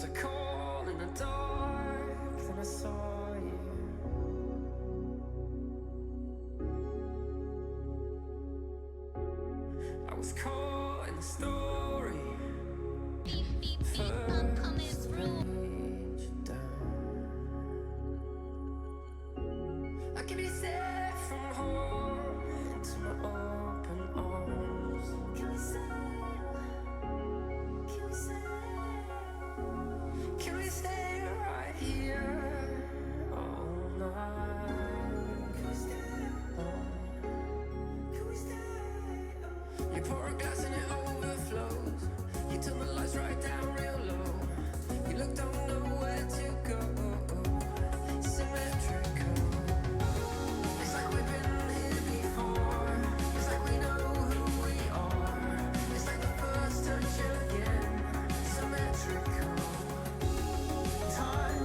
a call in the dark, then I saw you. I was caught in the story. I'm coming through. Page down. I can be safe from home into my open arms. Can we sail? Can we sail? Can we stay right here all night? Can we stay? Can we stay? You pour a glass and it overflows. You turn the lights right down real low. You look, don't know where to go. Symmetrical. It's like we've been here before. It's like we know who we are. It's like the first touch again. Symmetrical. Time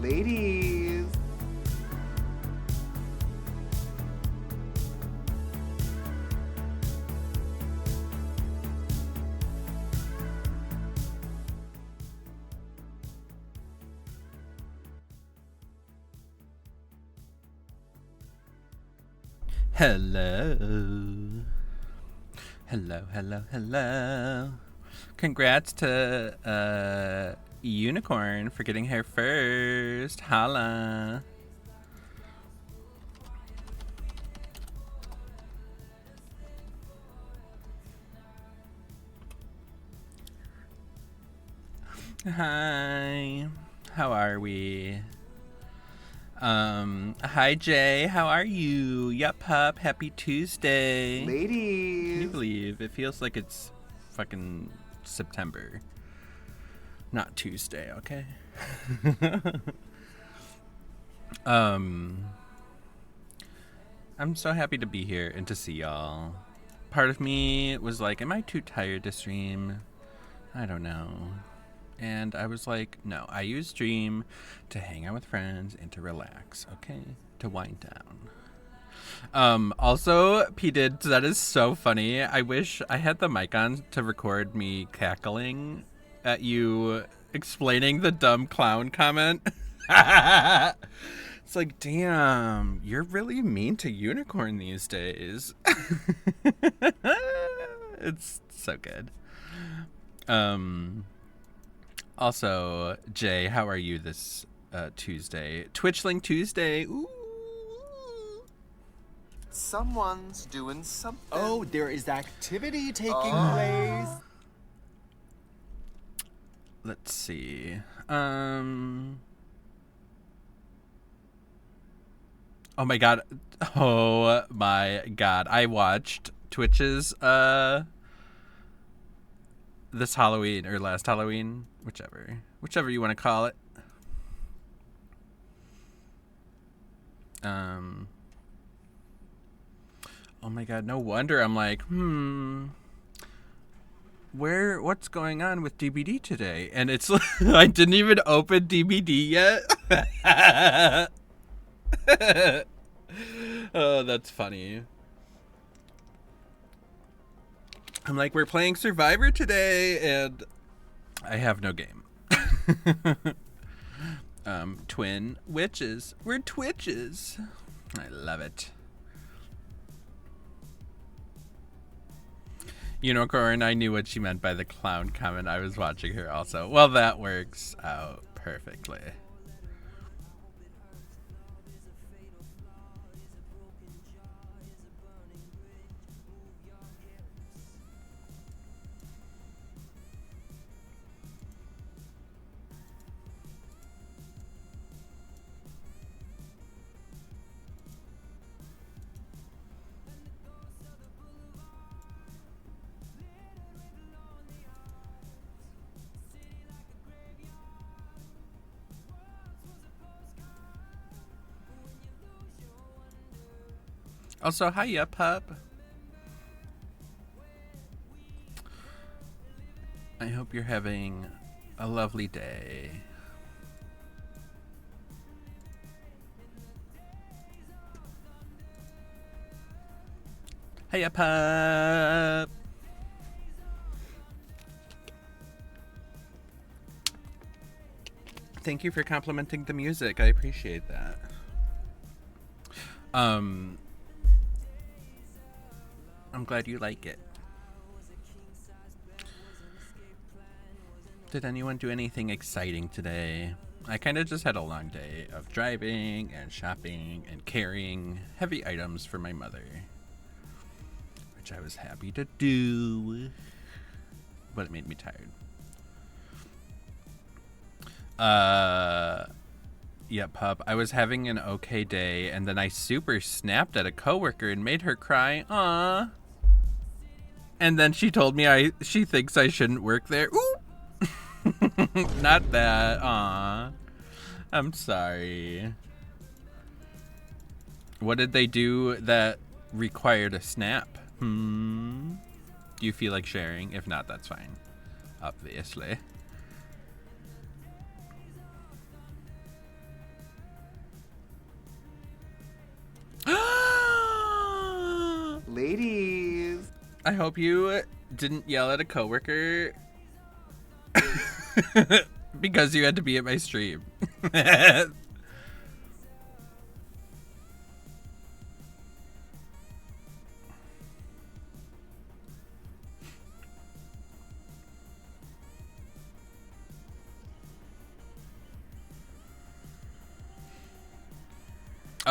Ladies. Hello. Hello, hello, hello. Congrats to Unicorn for getting here first. Holla. Hi. How are we? Hi Jay, how are you? Yup, hup, happy Tuesday. Ladies. Can you believe it feels like it's fucking September? Not Tuesday, okay? I'm so happy to be here and to see y'all. Part of me was like, am I too tired to stream? I don't know. And I was like, no, I use stream to hang out with friends and to relax, okay? To wind down. Also, P did, that is so funny. I wish I had the mic on to record me cackling at you explaining the dumb clown comment. It's like, damn, you're really mean to Unicorn these days. It's so good. Also, Jay, how are you this Tuesday? Twitchling Tuesday. Ooh. Someone's doing something. Oh, there is activity taking place. Let's see. Oh my god. Oh my god. I watched Twitch's this Halloween or last Halloween, whichever you want to call it. Oh my god, no wonder I'm like, what's going on with DBD today? And it's I didn't even open DBD yet. Oh, that's funny. I'm like, we're playing Survivor today, and I have no game. Twin witches. We're Twitches. I love it. Unicorn, I knew what she meant by the clown comment. I was watching her also. Well, that works out perfectly. Also, hiya, pup. I hope you're having a lovely day. Hiya, pup. Thank you for complimenting the music. I appreciate that. I'm glad you like it. Did anyone do anything exciting today? I kind of just had a long day of driving and shopping and carrying heavy items for my mother, which I was happy to do, but it made me tired. Yeah, pup. I was having an okay day, and then I super snapped at a coworker and made her cry. Aww. And then she told me she thinks I shouldn't work there. Ooh. Not that. Aww. I'm sorry. What did they do that required a snap? Do you feel like sharing? If not, that's fine. Obviously. Ladies. I hope you didn't yell at a coworker because you had to be at my stream.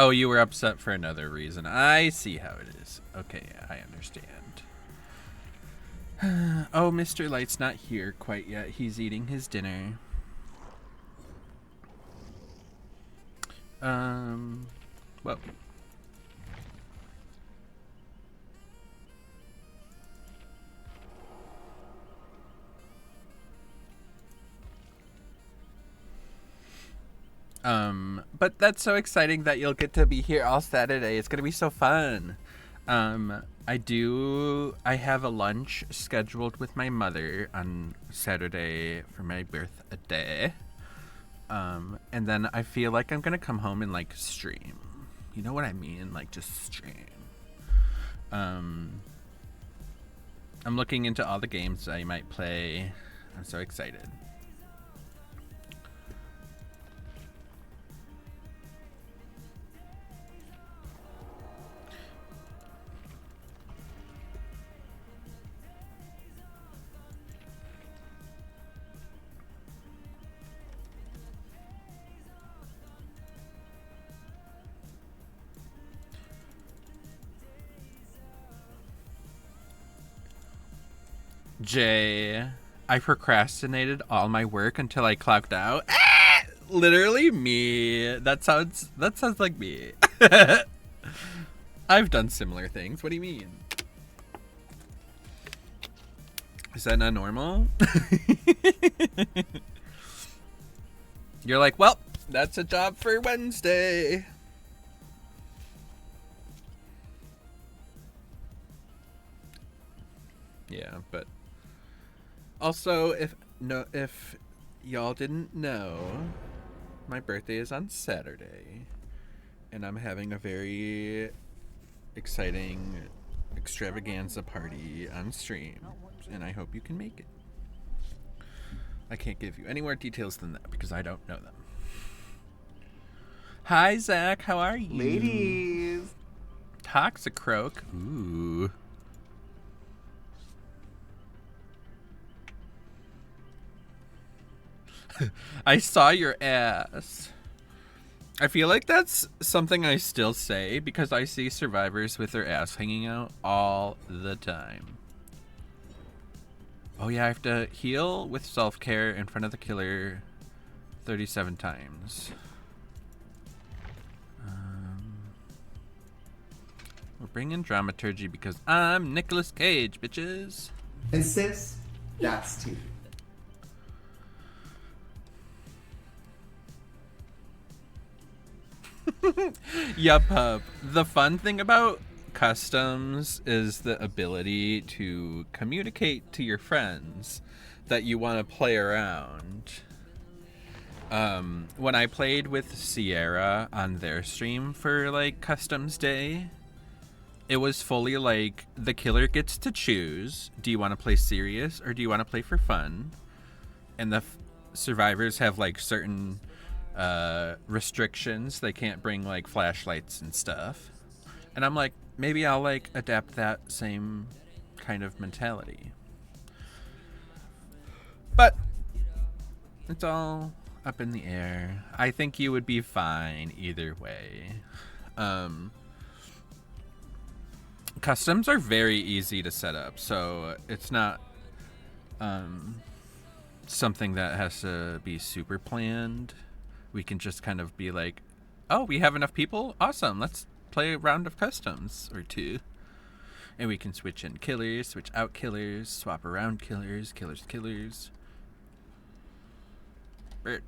Oh, you were upset for another reason. I see how it is. Okay, I understand. Oh, Mr. Light's not here quite yet. He's eating his dinner. Well. But that's so exciting that you'll get to be here all Saturday. It's gonna be so fun. I have a lunch scheduled with my mother on Saturday for my birthday. And then I feel like I'm gonna come home and like stream. You know what I mean? Like just stream. I'm looking into all the games I might play. I'm so excited. Jay, I procrastinated all my work until I clocked out. Ah! Literally me. That sounds like me. I've done similar things. What do you mean? Is that not normal? You're like, well, that's a job for Wednesday. Yeah, but also, if y'all didn't know, my birthday is on Saturday, and I'm having a very exciting extravaganza party on stream, and I hope you can make it. I can't give you any more details than that because I don't know them. Hi, Zach. How are you? Ladies. Toxicroak. Ooh. I saw your ass. I feel like that's something I still say because I see survivors with their ass hanging out all the time. Oh yeah, I have to heal with self-care in front of the killer 37 times. We're bringing dramaturgy because I'm Nicolas Cage, bitches. And sis, that's tea. Yup, hub. The fun thing about customs is the ability to communicate to your friends that you want to play around. When I played with Sierra on their stream for like customs day, it was fully like the killer gets to choose, do you want to play serious or do you want to play for fun? And the survivors have like certain restrictions. They can't bring like flashlights and stuff. And I'm like, maybe I'll like adapt that same kind of mentality. But it's all up in the air. I think you would be fine either way. Customs are very easy to set up, so it's not something that has to be super planned. We can just kind of be like, oh, we have enough people? Awesome, let's play a round of customs or two. And we can switch in killers, switch out killers, swap around killers, killers. Bert.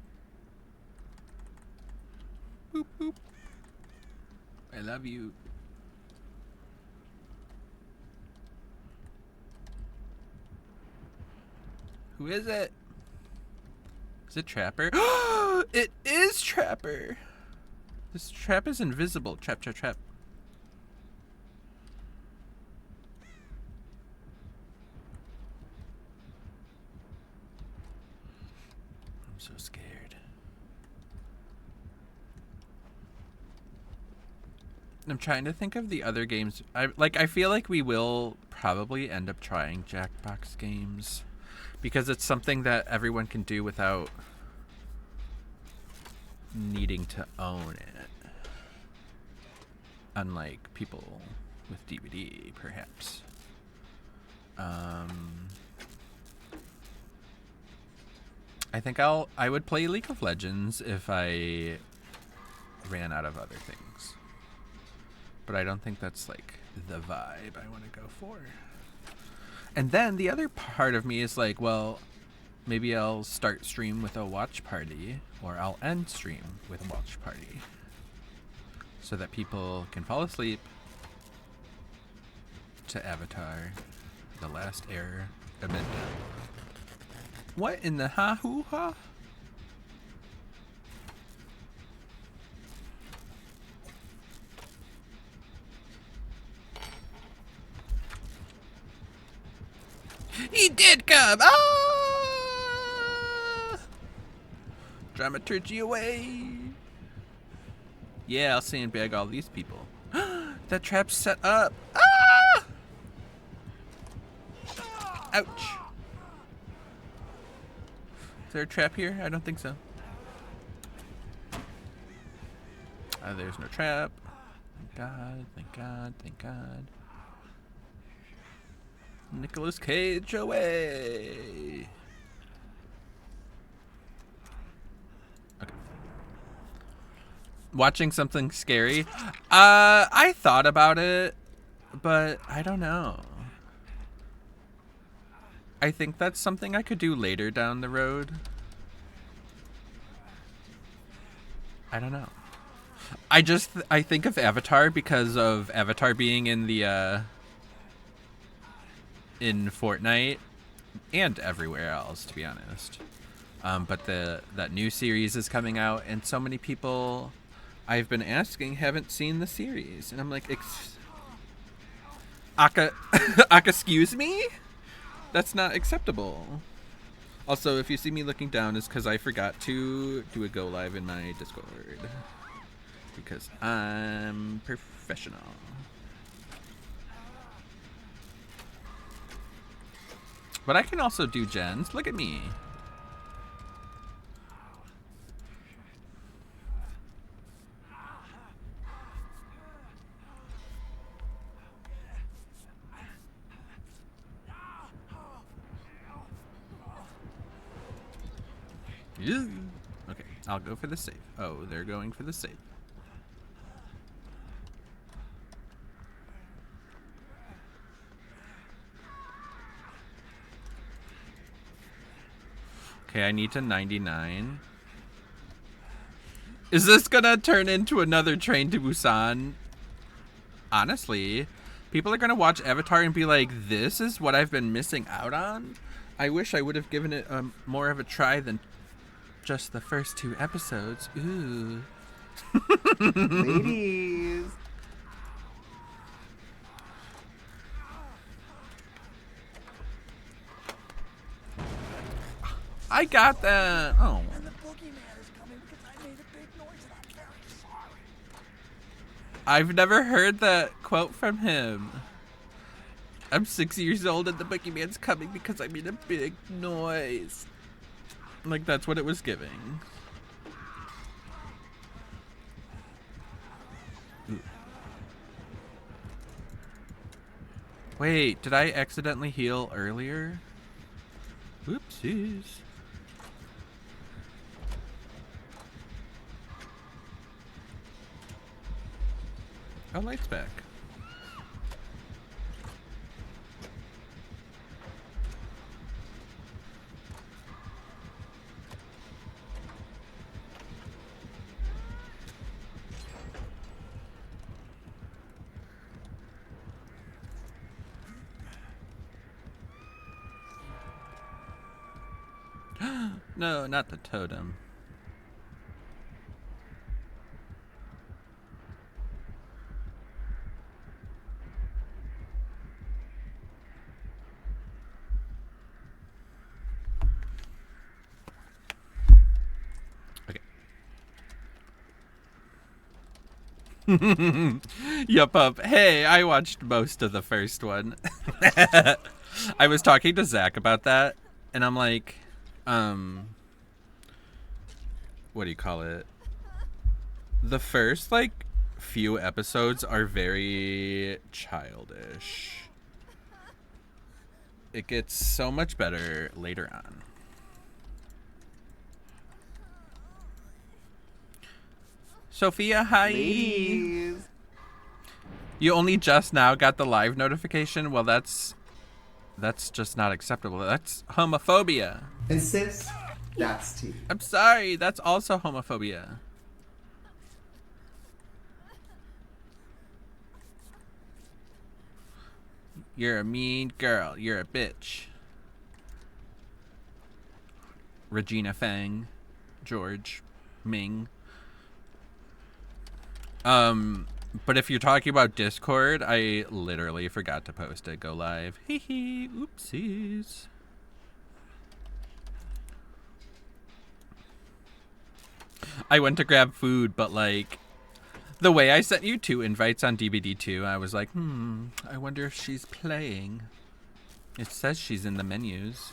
Boop, boop. I love you. Who is it? Is it Trapper? It is Trapper! This trap is invisible. Trap. so scared. I'm trying to think of the other games. I feel like we will probably end up trying Jackbox games because it's something that everyone can do without needing to own it. Unlike people with DVD, perhaps. I think I would play League of Legends if I ran out of other things. But I don't think that's like the vibe I want to go for. And then the other part of me is like, well, maybe I'll start stream with a watch party, or I'll end stream with a watch party, so that people can fall asleep to Avatar: The Last Airbender. What in the ha-hoo-ha? He did come! Ah! Dramaturgy away! Yeah, I'll sandbag all these people. That trap's set up! Ah! Ouch. Is there a trap here? I don't think so. There's no trap. Thank God, thank God, thank God. Nicolas Cage away. Okay. Watching something scary. I thought about it, but I don't know. I think that's something I could do later down the road. I don't know. I think of Avatar because of Avatar being in the in Fortnite and everywhere else, to be honest. But that new series is coming out, and so many people I've been asking haven't seen the series, and I'm like, excuse me? That's not acceptable. Also, if you see me looking down, it's because I forgot to do a go live in my Discord. Because I'm professional. But I can also do gens. Look at me. Yeah. Okay, I'll go for the save. Oh, they're going for the save. Okay, I need to 99. Is this gonna turn into another Train to Busan? Honestly, people are gonna watch Avatar and be like, this is what I've been missing out on? I wish I would have given it more of a try than just the first 2 episodes. Ooh. Ladies. I got that. Oh. And the boogeyman is coming because I made a big noise and I'm very sorry. I've never heard that quote from him. I'm 6 years old and the boogeyman's coming because I made a big noise. Like, that's what it was giving. Ooh. Wait, did I accidentally heal earlier? Whoopsies. Oh, light's back. No, not the totem. Yup, up. Hey, I watched most of the first one. I was talking to Zach about that, and I'm like, what do you call it? The first, like, few episodes are very childish. It gets so much better later on. Sophia, hi. Ladies. You only just now got the live notification? Well, that's just not acceptable. That's homophobia. And sis, that's tea. I'm sorry, that's also homophobia. You're a mean girl. You're a bitch. Regina Fang. George. Ming. But if you're talking about Discord, I literally forgot to post it. Go live. Hee hee. Oopsies. I went to grab food, but like, the way I sent you 2 invites on DBD2, I was like, I wonder if she's playing. It says she's in the menus.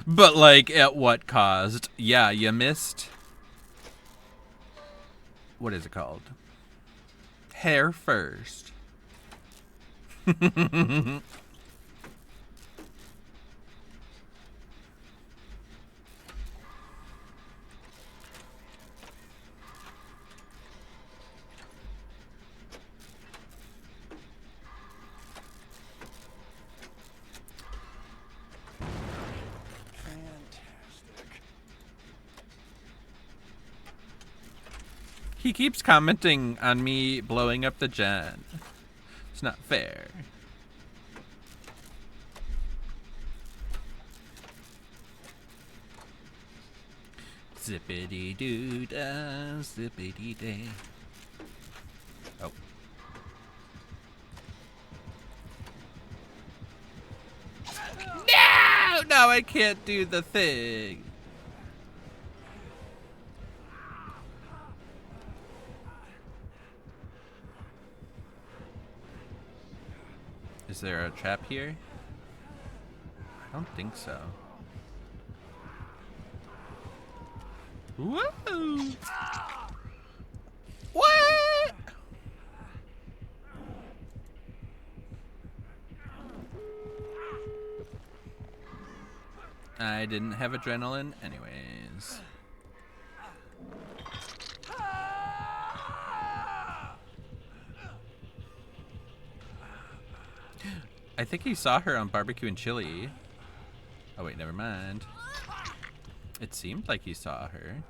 But like, at what cost? Yeah, you missed. What is it called? Hair first. Fantastic. He keeps commenting on me blowing up the gen. It's not fair. Zippity doo dah, zippity day. Oh. No! No, I can't do the thing. Is there a trap here? I don't think so. Whoa! What? I didn't have adrenaline anyways. I think he saw her on Barbecue and Chili. Oh wait, never mind. It seemed like he saw her.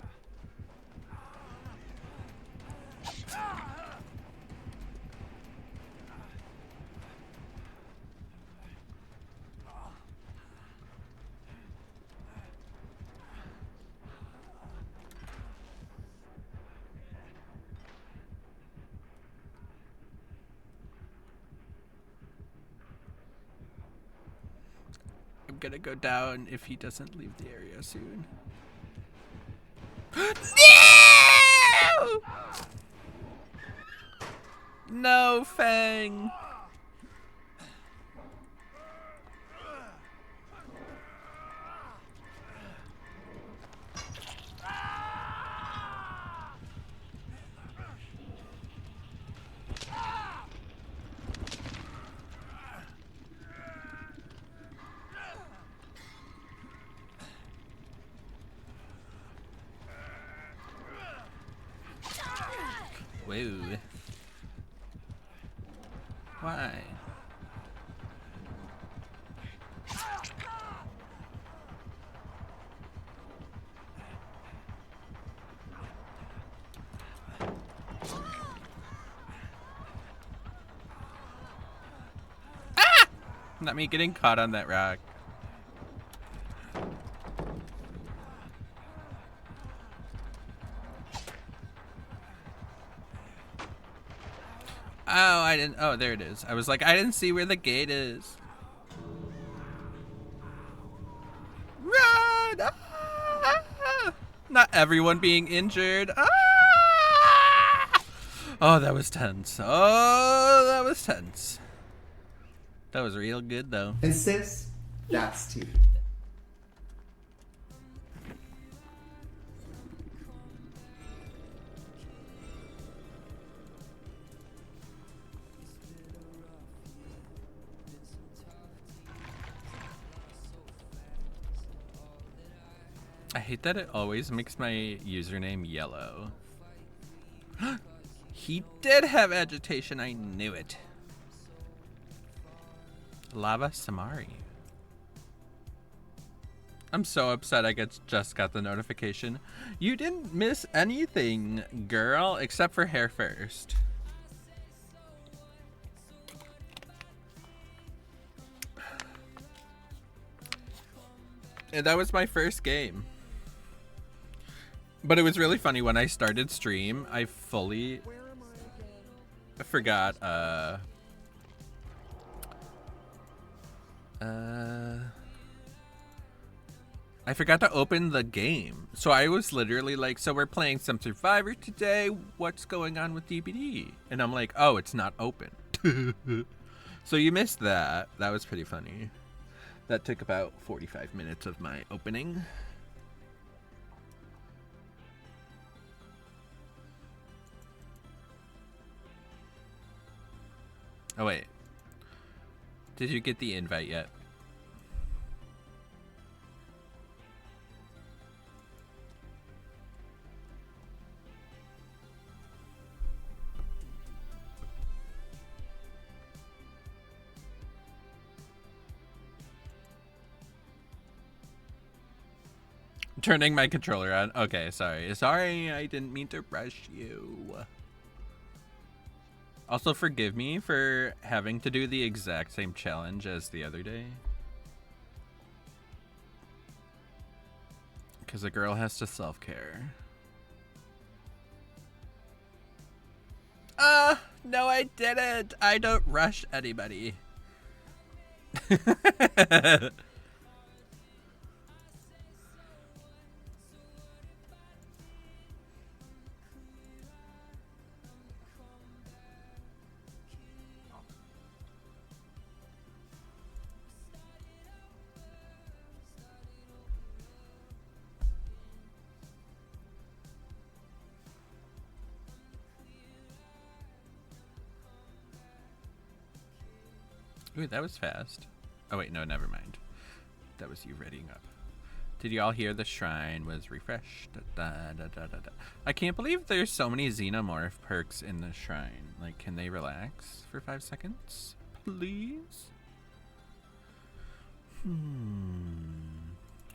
I'm gonna go down if he doesn't leave the area soon. No! No, Fang. Whoa. Why? Ah! Not me getting caught on that rock. Oh, I didn't. Oh, there it is. I was like, I didn't see where the gate is. Run! Ah! Not everyone being injured. Ah! Oh, that was tense. Oh, that was tense. That was real good, though. And sis, that's tea. I hate that it always makes my username yellow. He did have agitation, I knew it. Lava Samari. I'm so upset I just got the notification. You didn't miss anything, girl, except for hair first. And that was my first game. But it was really funny when I started stream, I fully forgot I forgot to open the game. So I was literally like, so we're playing some Survivor today. What's going on with DBD? And I'm like, oh, it's not open. So you missed that. That was pretty funny. That took about 45 minutes of my opening. Oh, wait. Did you get the invite yet? Turning my controller on. Okay, sorry. Sorry, I didn't mean to rush you. Also, forgive me for having to do the exact same challenge as the other day. Because a girl has to self-care. No, I didn't. I don't rush anybody. Ooh, that was fast. Oh wait, no, never mind. That was you readying up. Did you all hear the shrine was refreshed? I can't believe there's so many xenomorph perks in the shrine. Like, can they relax for 5 seconds? Please? Ooh,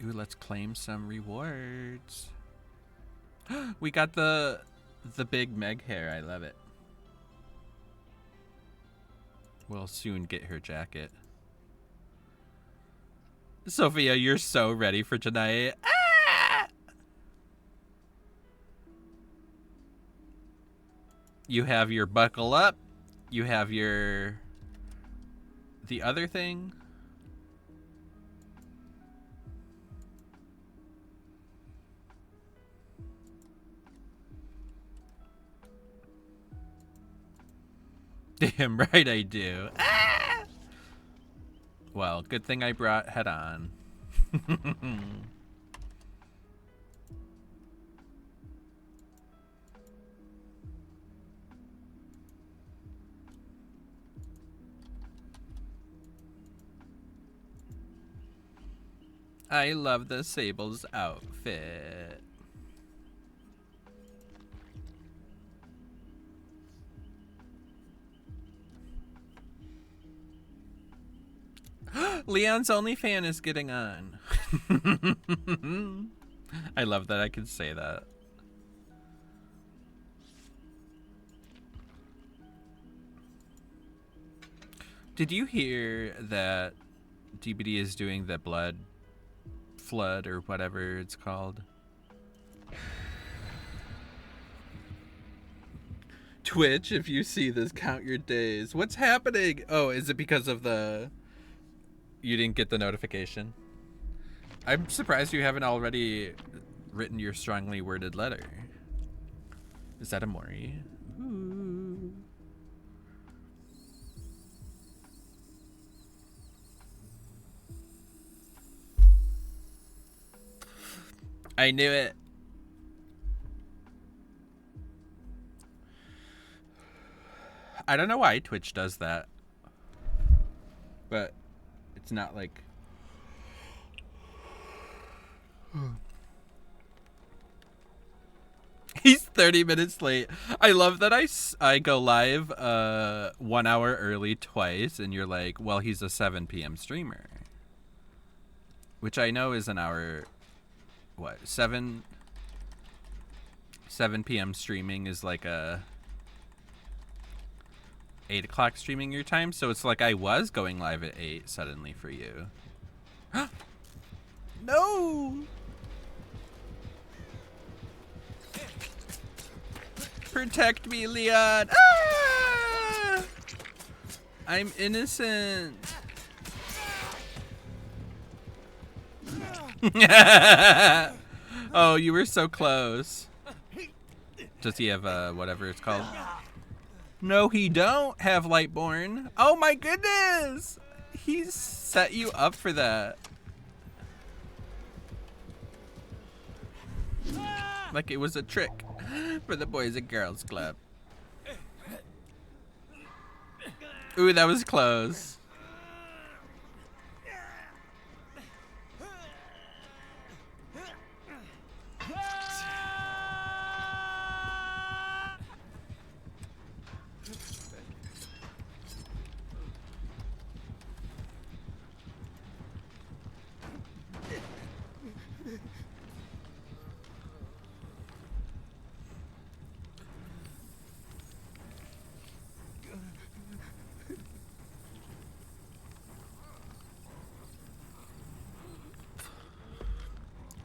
let's claim some rewards. We got the big Meg hair. I love it. We'll soon get her jacket. Sophia, you're so ready for tonight. Ah! You have your buckle up. You have your... the other thing. Damn right I do. Ah! Well, good thing I brought head on. I love the Sable's outfit. Leon's OnlyFan is getting on. I love that I can say that. Did you hear that DBD is doing the blood flood or whatever it's called? Twitch, if you see this, count your days. What's happening? Oh, is it because of the... you didn't get the notification? I'm surprised you haven't already written your strongly worded letter. Is that a Mori? Ooh. I knew it. I don't know why Twitch does that. But it's not like... He's 30 minutes late. I love that I go live 1 hour early twice, and you're like, well, he's a 7 p.m. streamer. Which I know is an hour... What? 7 p.m. streaming is like a... 8 o'clock streaming your time, so it's like I was going live at 8 suddenly for you. No! Protect me, Leon! Ah! I'm innocent. Oh, you were so close. Does he have whatever it's called? No, he don't have Lightborn. Oh my goodness! He's set you up for that. Like it was a trick for the Boys and Girls Club. Ooh, that was close.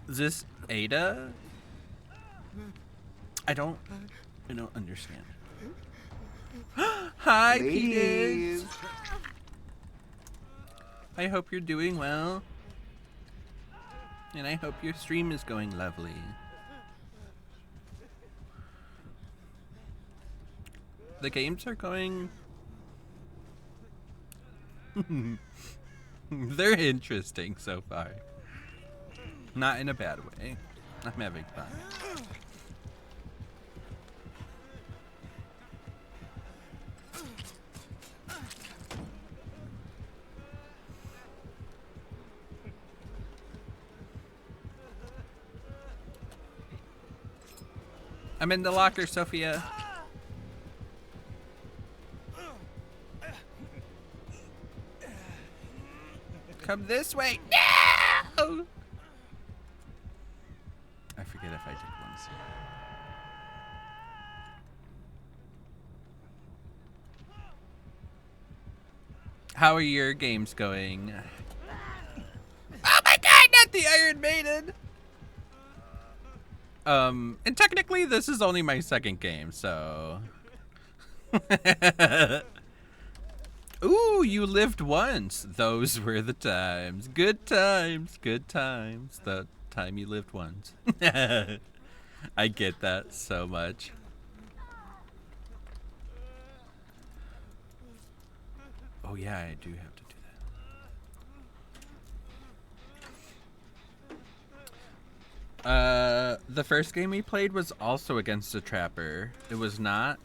Is this Ada? I don't understand. Hi, Ladies. Peters. I hope you're doing well. And I hope your stream is going lovely. The games are going... They're interesting so far. Not in a bad way. I'm having fun. I'm in the locker, Sophia. Come this way. No! I forget if I did once. How are your games going? Oh my god, not the Iron Maiden! And technically this is only my second game, so... Ooh, you lived once. Those were the times. Good times, good times. The time you lived once. I get that so much. Oh yeah, I do have to do that. The first game we played was also against a trapper. It was not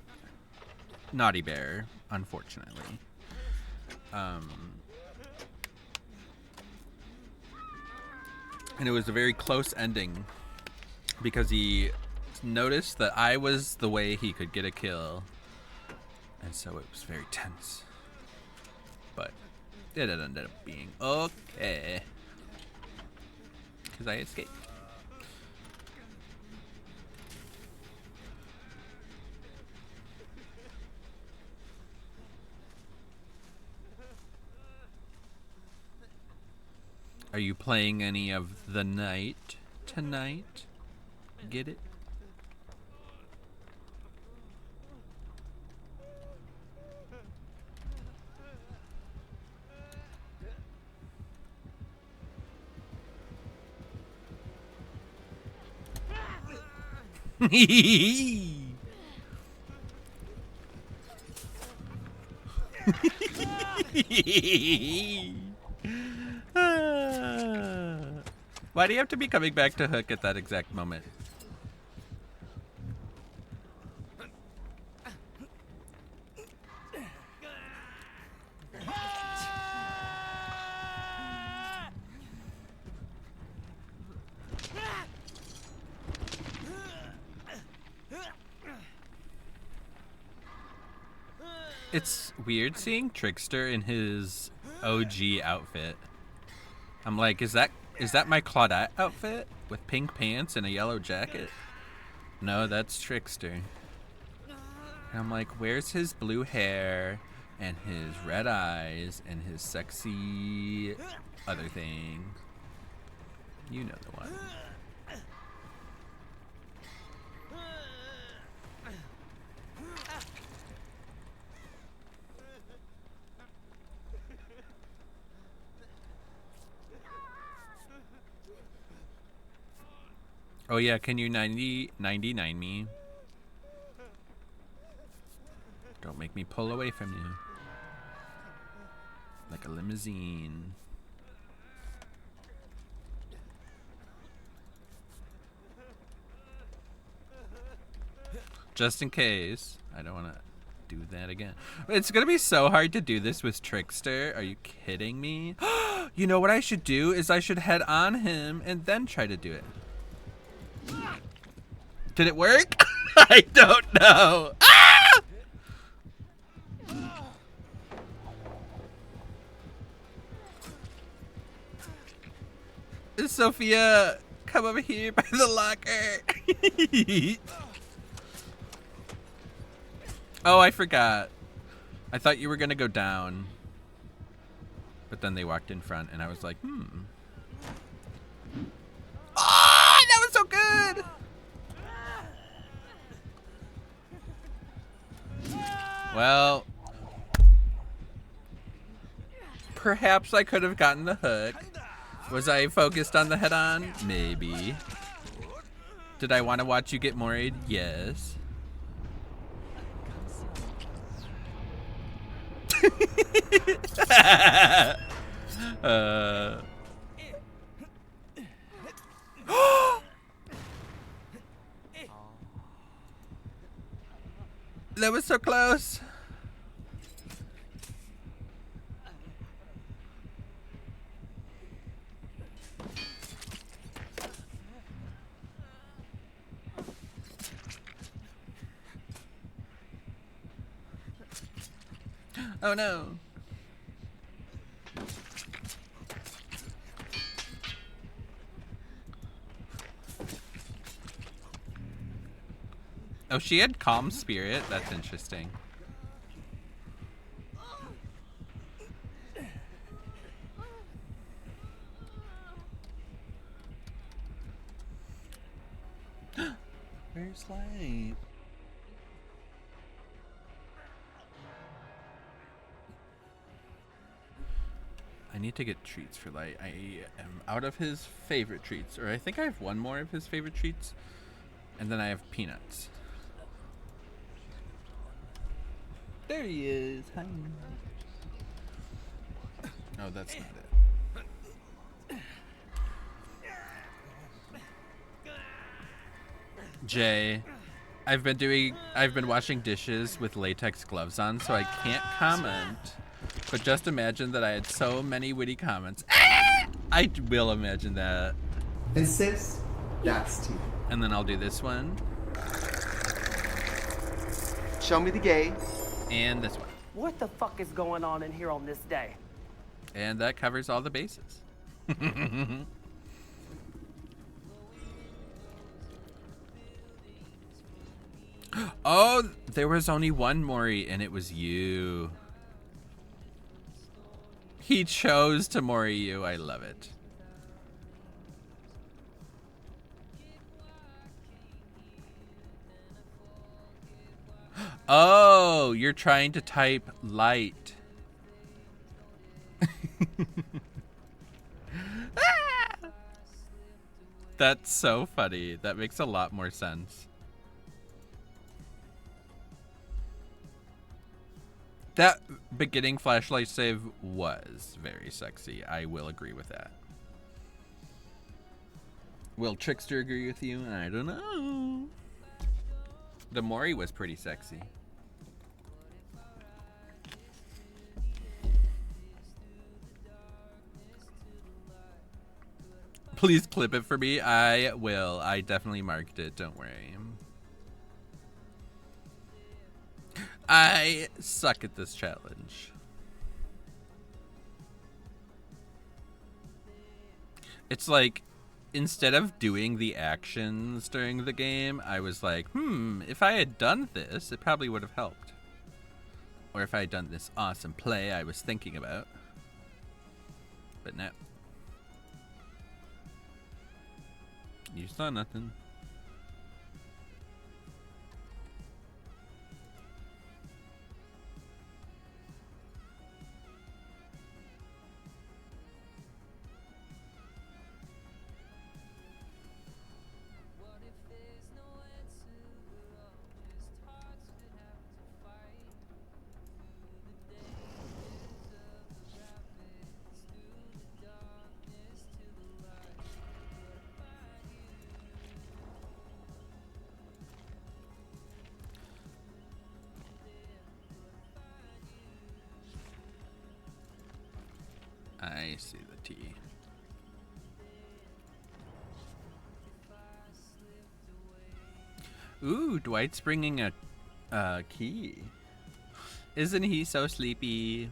Naughty Bear, unfortunately. And it was a very close ending because he noticed that I was the way he could get a kill. And so it was very tense. But it ended up being okay. Because I escaped. Are you playing any of the night tonight? Get it? Why do you have to be coming back to Hook at that exact moment? It's weird seeing Trickster in his OG outfit. I'm like, is that my Claudette outfit with pink pants and a yellow jacket? No, that's Trickster. And I'm like, where's his blue hair and his red eyes and his sexy other thing? You know the one. Oh yeah, can you 99 me? Don't make me pull away from you. Like a limousine. Just in case. I don't want to do that again. It's going to be so hard to do this with Trickster. Are you kidding me? You know what I should do is I should head on him and then try to do it. Did it work? I don't know. Ah! Sophia, come over here by the locker. Oh, I forgot. I thought you were gonna go down. But then they walked in front and I was like, Ah, that was so good! Well, perhaps I could have gotten the hook. Was I focused on the head-on? Maybe. Did I want to watch you get moried? Yes. That was so close. Oh no. Oh, she had calm spirit. That's interesting. Where's Light? I need to get treats for Light. I am out of his favorite treats. Or I think I have one more of his favorite treats. And then I have peanuts. There he is. Hi. Oh, that's not it. Jay, I've been washing dishes with latex gloves on, so I can't comment. But just imagine that I had so many witty comments. I will imagine that. And sis, that's tea. And then I'll do this one. Show me the gay. And this one. What the fuck is going on in here on this day? And that covers all the bases. Oh, there was only one Mori, and it was you. He chose to Mori you. I love it. Oh, you're trying to type light. That's so funny. That makes a lot more sense. That beginning flashlight save was very sexy. I will agree with that. Will Trickster agree with you? I don't know. The Mori was pretty sexy. Please clip it for me. I will. I definitely marked it. Don't worry. I suck at this challenge. It's like, instead of doing the actions during the game, I was like, if I had done this, it probably would have helped. Or if I had done this awesome play I was thinking about. But no. You saw nothing. I see the T. Ooh, Dwight's bringing a key. Isn't he so sleepy?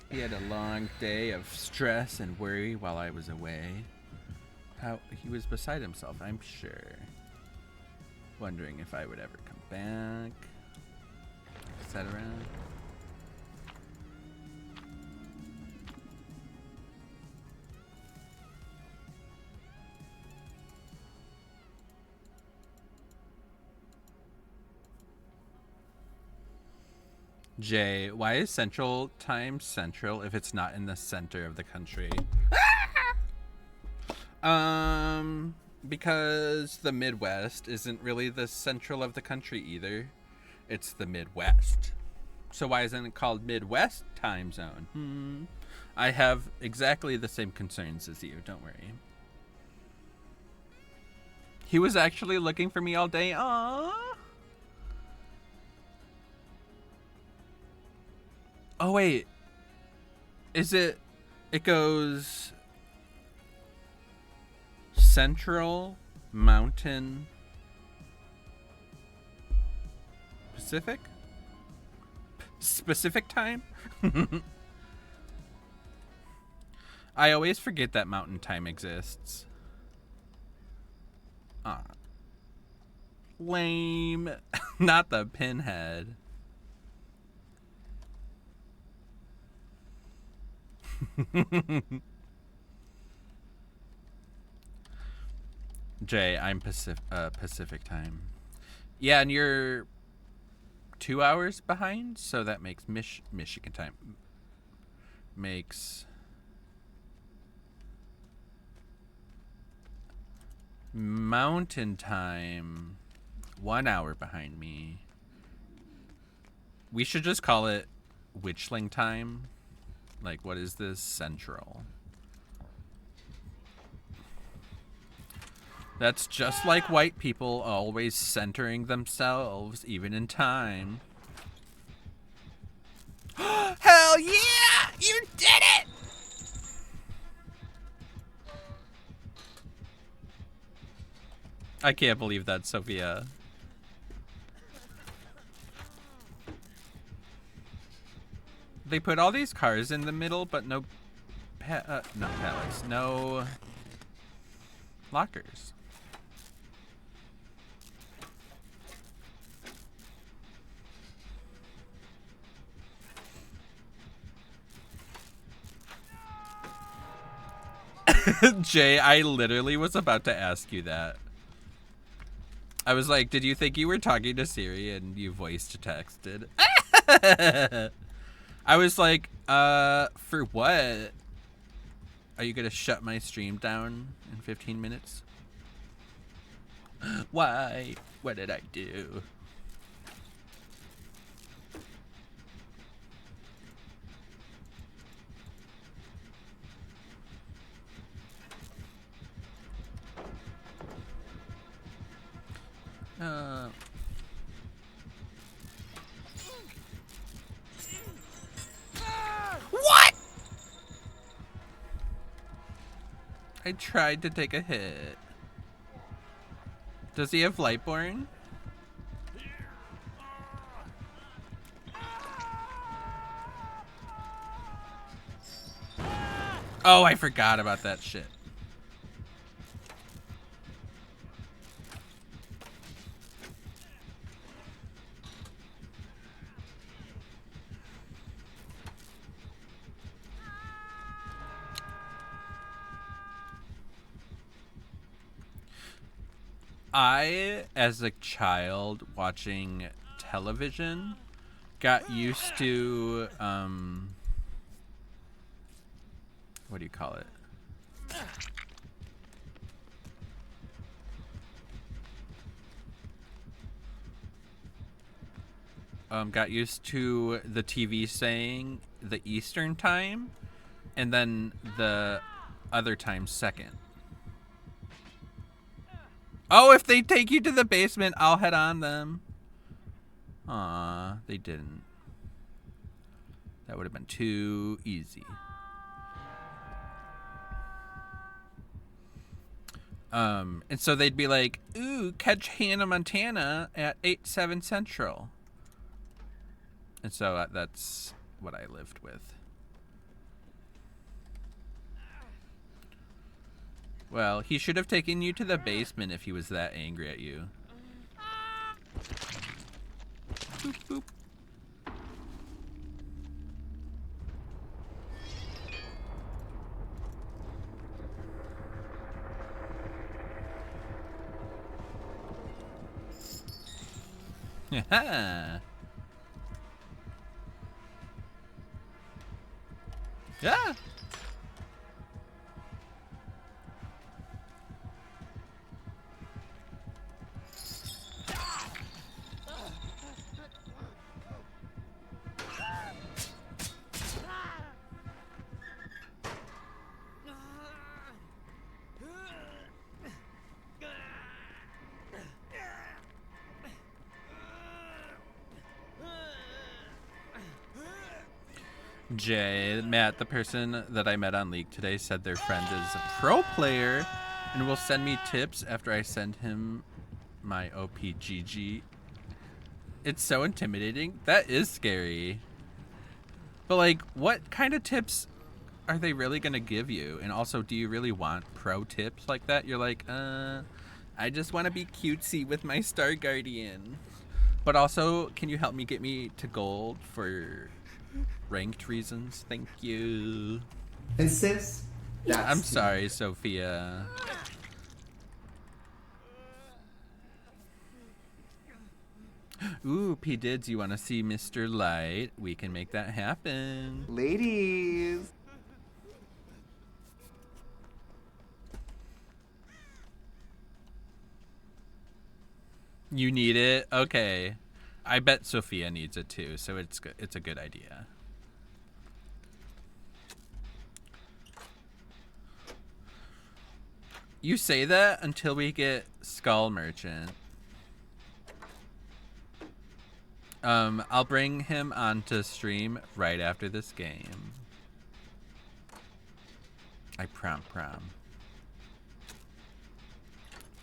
He had a long day of stress and worry while I was away. How he was beside himself, I'm sure. Wondering if I would ever come back, etc. Jay, why is Central Time central if it's not in the center of the country? Because the Midwest isn't really the central of the country either. It's the Midwest. So why isn't it called Midwest Time Zone? I have exactly the same concerns as you, don't worry. He was actually looking for me all day. Aww. Oh wait, is it goes Central, Mountain, Pacific? Specific time? I always forget that Mountain Time exists. Ah. Lame. Not the pinhead. Jay, I'm Pacific time. Yeah, and you're 2 hours behind, so that makes Michigan time. Makes Mountain Time 1 hour behind me. We should just call it Witchling Time. Like, what is this? Central. That's just like white people always centering themselves, even in time. Hell yeah! You did it! I can't believe that, Sophia. They put all these cars in the middle, but no pallets, no lockers. Jay, I literally was about to ask you that. I was like, did you think you were talking to Siri and you voice to texted? I was like, for what? Are you gonna shut my stream down in 15 minutes? Why? What did I do? Uh, what? I tried to take a hit. Does he have Lightborn? Oh, I forgot about that shit. I, as a child watching television, got used to, what do you call it? Got used to the TV saying the Eastern time, and then the other time second. Oh, if they take you to the basement, I'll head on them. Aw, they didn't. That would have been too easy. And so they'd be like, ooh, catch Hannah Montana at 8/7 Central. And so that's what I lived with. Well, he should have taken you to the basement if he was that angry at you. Boop, boop. Yeah. Yeah. Jay, Matt, the person that I met on League today, said their friend is a pro player and will send me tips after I send him my OPGG. It's so intimidating. That is scary. But, like, what kind of tips are they really going to give you? And also, do you really want pro tips like that? You're like, I just want to be cutesy with my Star Guardian. But also, can you help me get me to gold for ranked reasons? Thank you. And sis, that's I'm tea. sorry, Sophia. Ooh, P. Dids, you want to see Mr. Light? We can make that happen. Ladies. You need it? Okay. I bet Sophia needs it too, so it's good. It's a good idea. You say that until we get Skull Merchant. I'll bring him onto stream right after this game. I prom.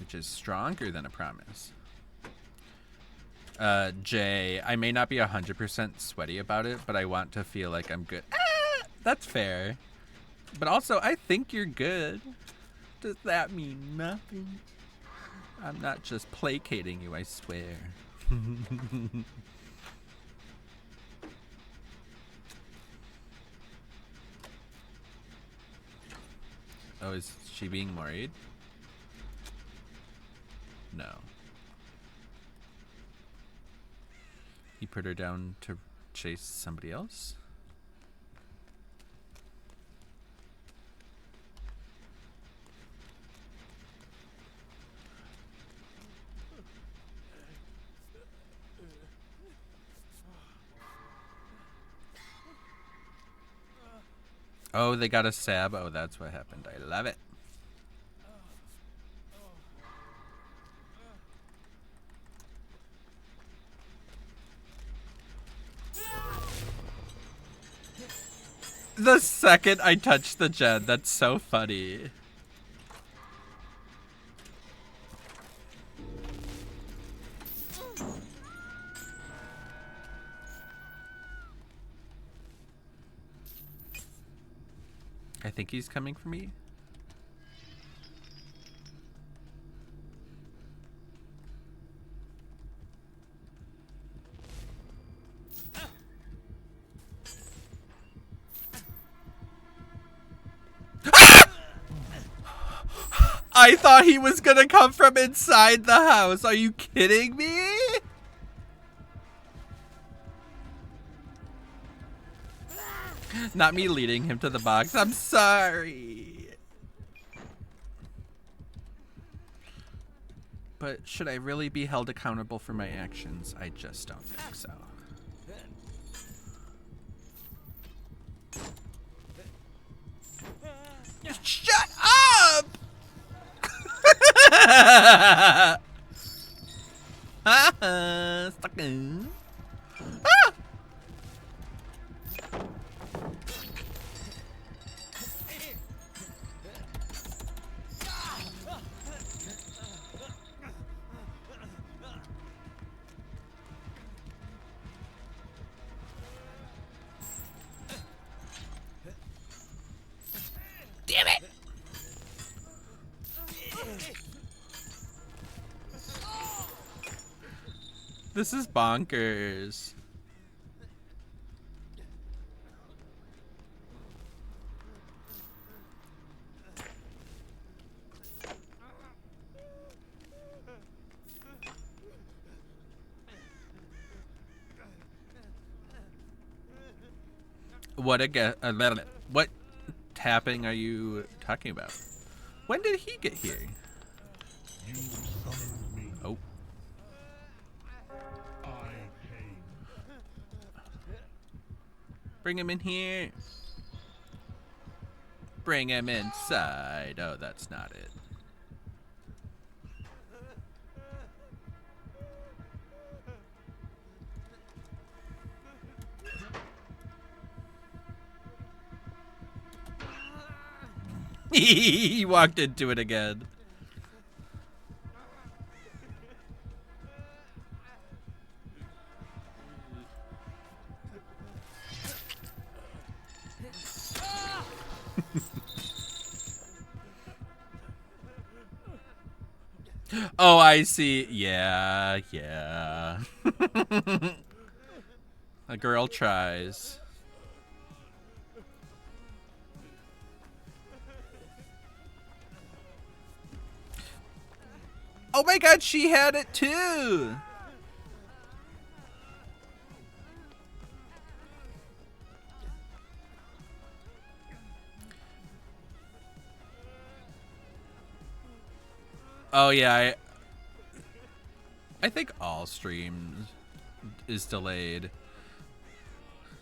Which is stronger than a promise. Jay, I may not be 100% sweaty about it, but I want to feel like I'm good. Ah, that's fair. But also, I think you're good. Does that mean nothing? I'm not just placating you, I swear. Oh, is she being worried? No. He put her down to chase somebody else? Oh, they got a sab. Oh, that's what happened. I love it. The second I touched the gen, that's so funny. I think he's coming for me. I thought he was gonna come from inside the house. Are you kidding me? Not me leading him to the box. I'm sorry. But should I really be held accountable for my actions? I just don't think so. Shut up! Stuck in. Ah! Damn it! This is bonkers. What what tapping are you talking about? When did he get here? You summoned me. Oh. I came. Bring him in here. Bring him inside. Oh, that's not it. He walked into it again. Oh, I see. Yeah, yeah. A girl tries. Oh my god, she had it too! Oh yeah, I think all streams is delayed.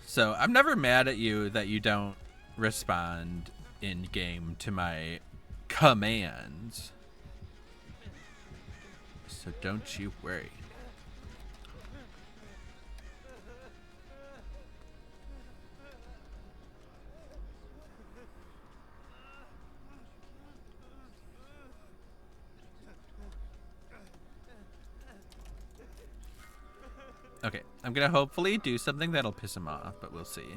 So I'm never mad at you that you don't respond in game to my commands. So don't you worry. Okay, I'm gonna hopefully do something that'll piss him off, but we'll see.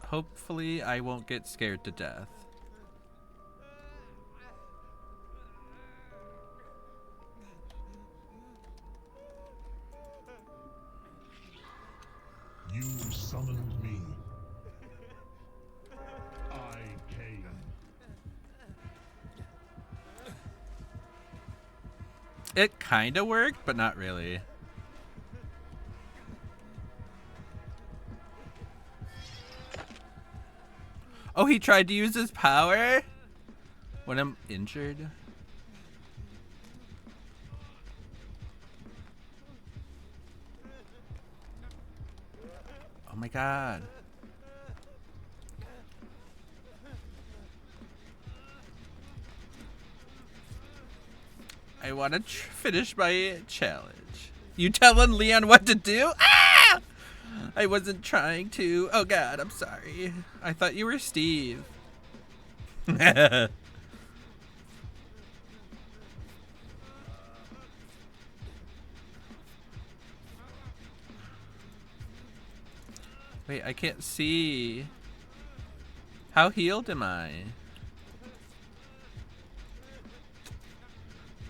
Hopefully I won't get scared to death. You summoned me. I came. It kinda worked, but not really. Oh, he tried to use his power? When I'm injured? Oh my god. I want to finish my challenge. You telling Leon what to do? Ah! I wasn't trying to. Oh God, I'm sorry. I thought you were Steve. Wait, I can't see. How healed am I?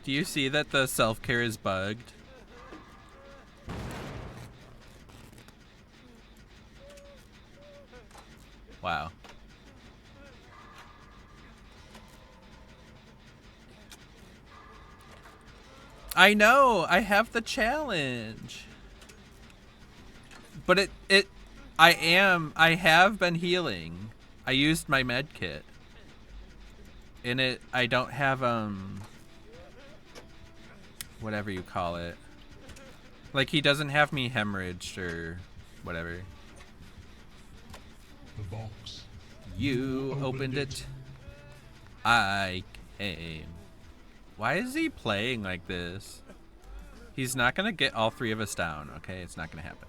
Do you see that the self-care is bugged? Wow. I know, I have the challenge. But I have been healing. I used my med kit. In I don't have, whatever you call it. Like, he doesn't have me hemorrhaged or whatever. The box. You opened it. I came. Why is he playing like this? He's not gonna get all three of us down, okay? It's not gonna happen.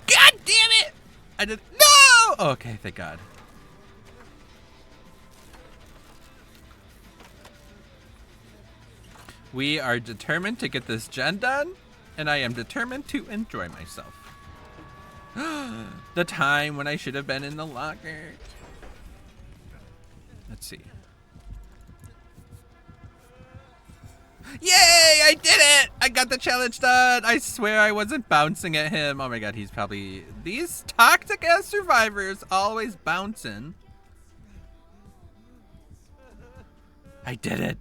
God damn it! I did no! Okay, thank God. We are determined to get this gen done, and I am determined to enjoy myself. The time when I should have been in the locker. Let's see. Yay! I did it! I got the challenge done! I swear I wasn't bouncing at him. Oh my God, he's probably... These toxic ass survivors always bouncing. I did it.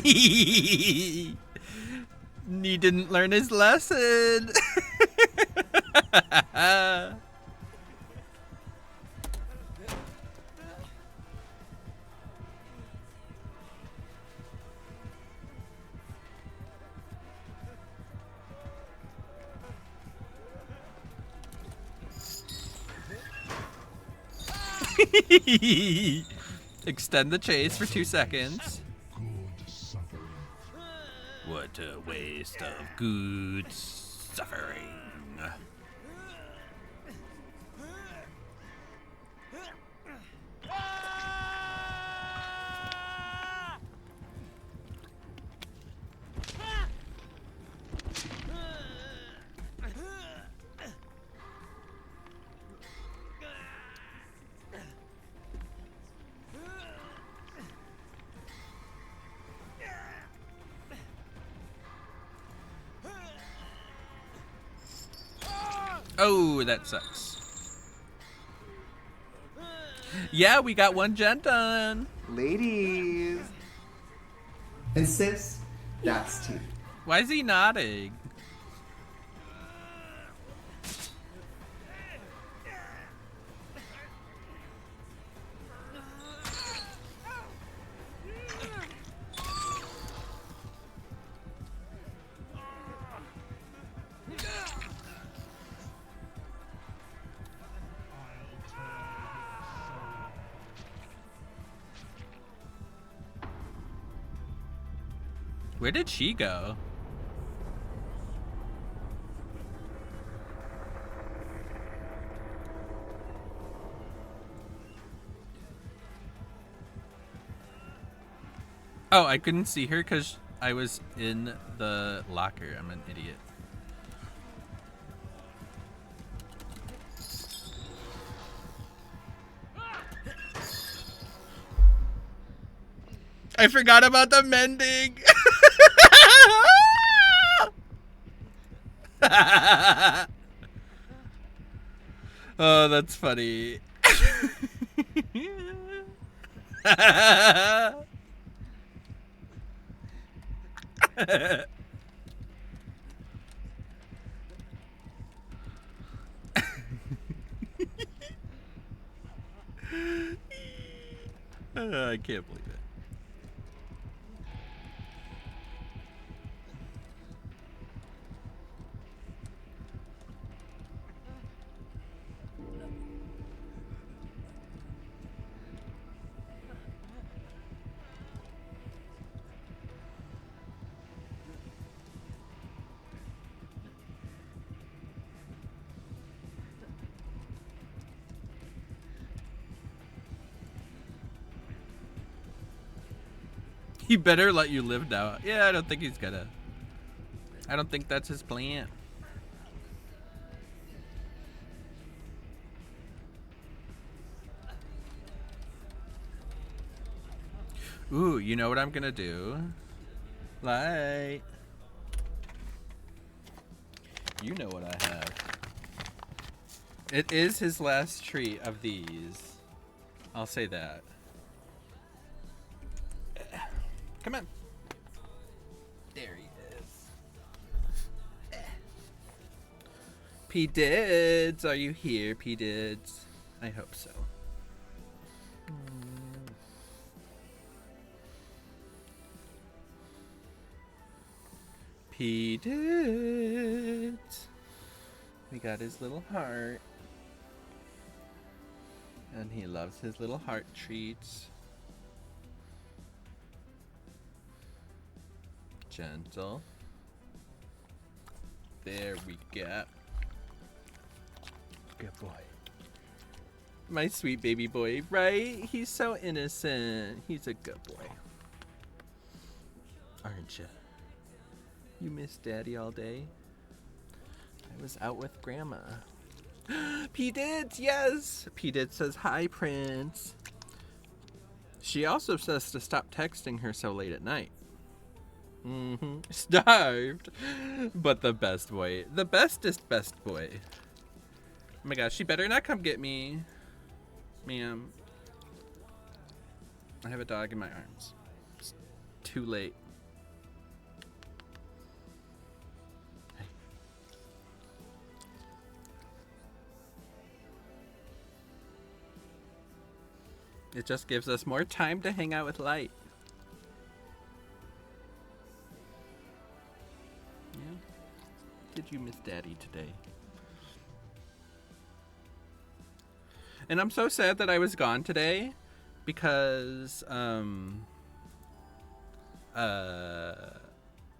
He didn't learn his lesson. Extend the chase for 2 seconds. Good suffering. What a waste of good suffering. Oh, that sucks. Yeah, we got one gen done. Ladies. And sis, that's tea. Why is he nodding? Where did she go? Oh, I couldn't see her because I was in the locker. I'm an idiot. I forgot about the mending. Oh, that's funny. I can't believe it. He better let you live now. Yeah, I don't think he's gonna. I don't think that's his plan. Ooh, you know what I'm gonna do? Light. You know what I have. It is his last treat of these. I'll say that. Come on. There he is. P. Dids, are you here, P. Dids? I hope so. P. Dids. We got his little heart. And he loves his little heart treats. Gentle. There we go. Good boy. My sweet baby boy, right? He's so innocent. He's a good boy. Aren't you? You missed Daddy all day? I was out with Grandma. P. Dids, yes! P. Dids says, hi, Prince. She also says to stop texting her so late at night. Starved. But the best boy. The bestest best boy. Oh my gosh, she better not come get me. Ma'am. I have a dog in my arms. It's too late. Hey. It just gives us more time to hang out with Light. Did you miss Daddy today? And I'm so sad that I was gone today because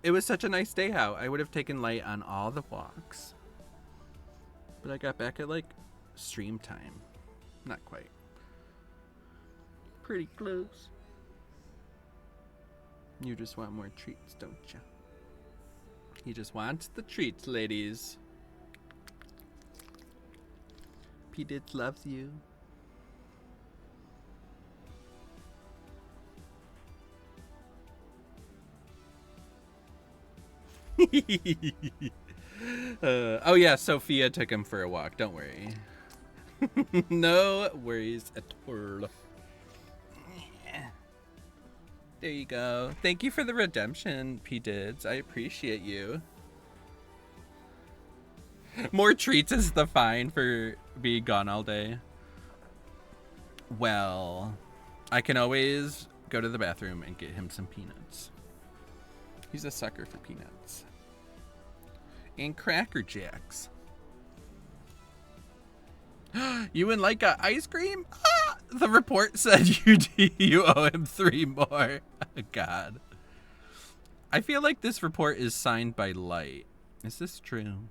it was such a nice day out. I would have taken Light on all the walks. But I got back at like stream time. Not quite. Pretty close. You just want more treats, don't you? He just wants the treats, ladies. P. Dids loves you. Oh yeah, Sophia took him for a walk. Don't worry. No worries at all. There you go. Thank you for the redemption, P. Dids. I appreciate you. More treats is the fine for being gone all day. Well, I can always go to the bathroom and get him some peanuts. He's a sucker for peanuts. And Cracker Jacks. You and Light got ice cream? Ah, the report said you owe him 3 more. God. I feel like this report is signed by Light. Is this true?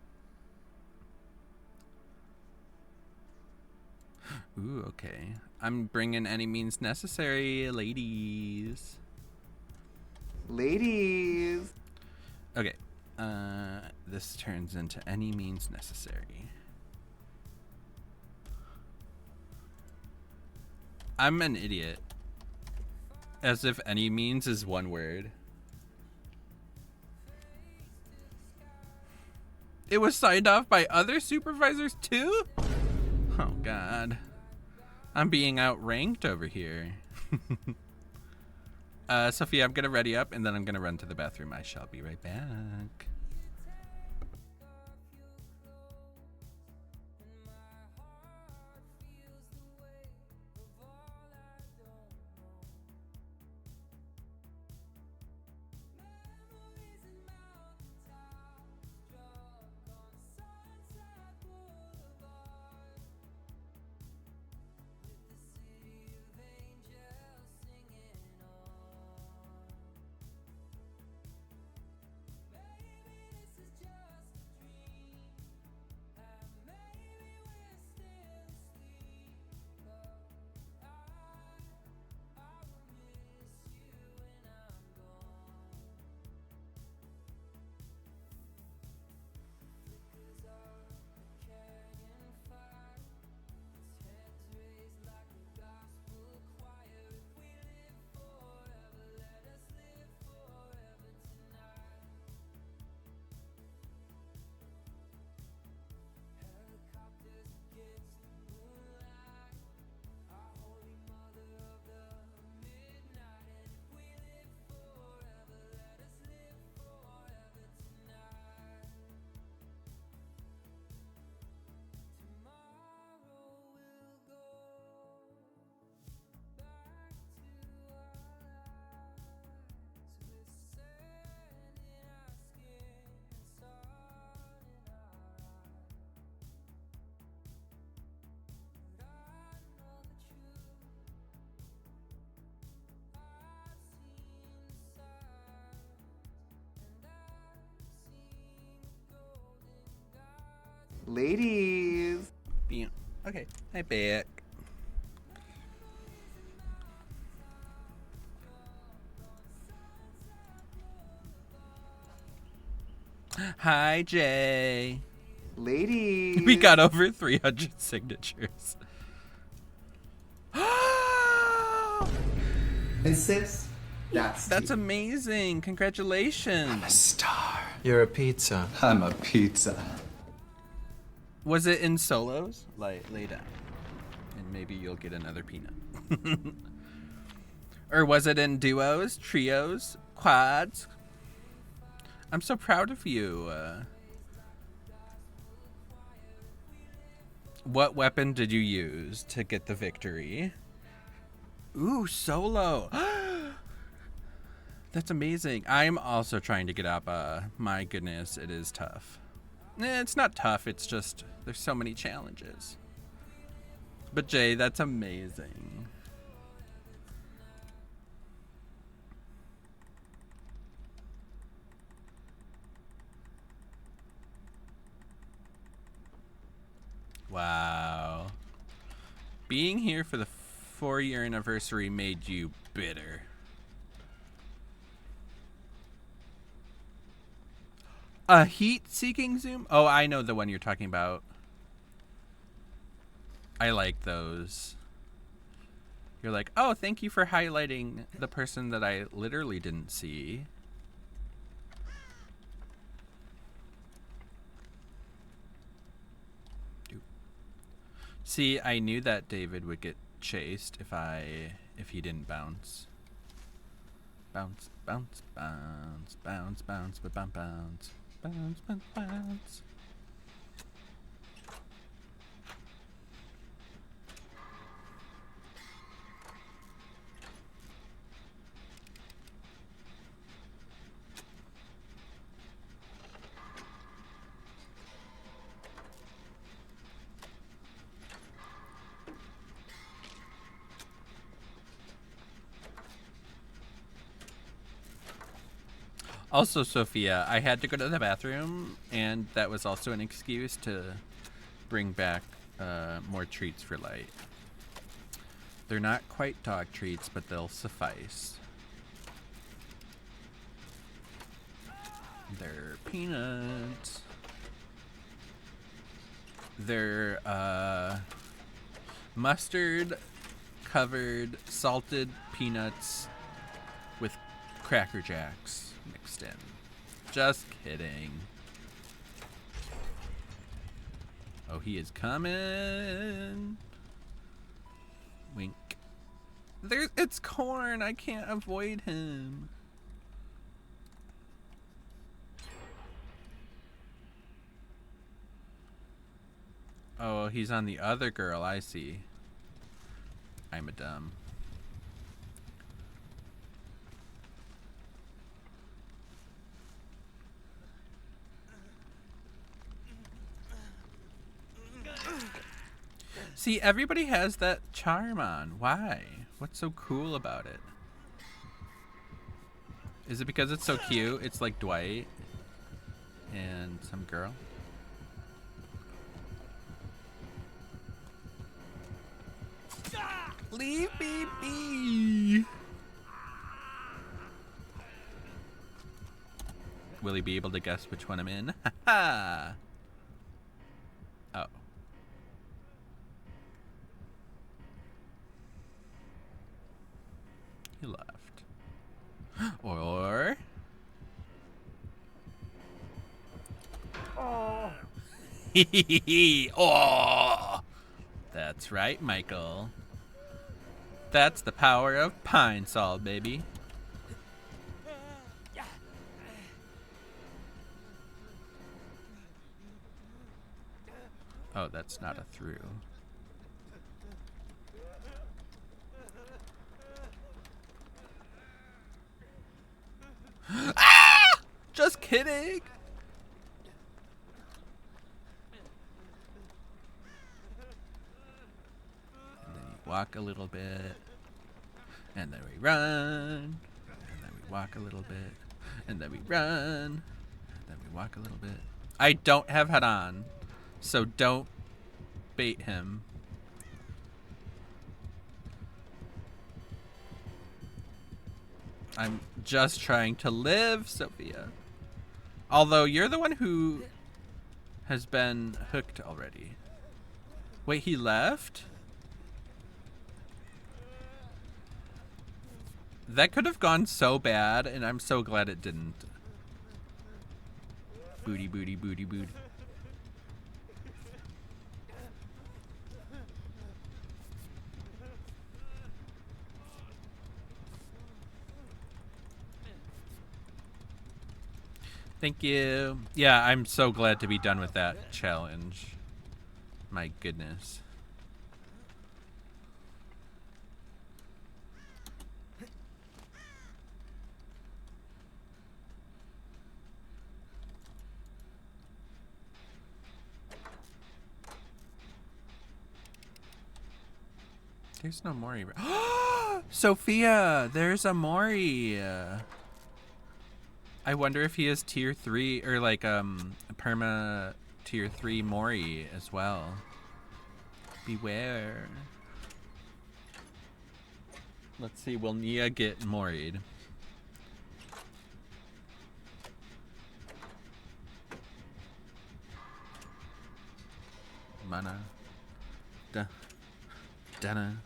Ooh, okay. I'm bringing any means necessary, ladies. Ladies. Okay. This turns into any means necessary. I'm an idiot. As if any means is one word. It was signed off by other supervisors too? Oh God. I'm being outranked over here. Sophia, I'm gonna ready up and then I'm gonna run to the bathroom. I shall be right back. Ladies. Yeah. Okay, hi back. Hi Jay. Ladies. We got over 300 signatures. And sis, that's That's tea. amazing. Congratulations. Star. You're a pizza. I'm a pizza. Was it in solos? Lay down. And maybe you'll get another peanut. Or was it in duos, trios, quads? I'm so proud of you. What weapon did you use to get the victory? Ooh, solo. That's amazing. I'm also trying to get Appa. My goodness, it is tough. It's not tough, it's just there's so many challenges. But Jay, that's amazing. Wow. Being here for the 4-year anniversary made you bitter. A heat-seeking zoom? Oh, I know the one you're talking about. I like those. You're like, oh, thank you for highlighting the person that I literally didn't see. See, I knew that David would get chased if he didn't bounce. Bounce, bounce, bounce, bounce, bounce, but bounce, bounce, bounce, bounce, bounce. Also, Sophia, I had to go to the bathroom, and that was also an excuse to bring back more treats for Light. They're not quite dog treats, but they'll suffice. They're peanuts. They're mustard-covered salted peanuts with Cracker Jacks mixed in. Just kidding. Oh, he is coming. Wink. It's Corn. I can't avoid him. Oh, he's on the other girl. I see. I'm a dumb. See, everybody has that charm on. Why? What's so cool about it? Is it because it's so cute? It's like Dwight and some girl. Leave me be. Will he be able to guess which one I'm in? Ha ha. Oh. He left. Or Oh, oh, that's right, Michael. That's the power of pine sol, baby. Oh, that's not a through. Ah! Just kidding. And then you walk a little bit. And then we run. And then we walk a little bit. And then we run. And then we walk a little bit. I don't have head on, so don't bait him. I'm just trying to live, Sophia. Although you're the one who has been hooked already. Wait, he left? That could have gone so bad, and I'm so glad it didn't. Booty, booty, booty, booty. Thank you. Yeah, I'm so glad to be done with that challenge. My goodness. There's no Mori. Sophia, there's a Mori. I wonder if he is tier 3 or like perma tier 3 Mori as well. Beware. Let's see, will Nia get Mori'd? Mana. Da. Dana.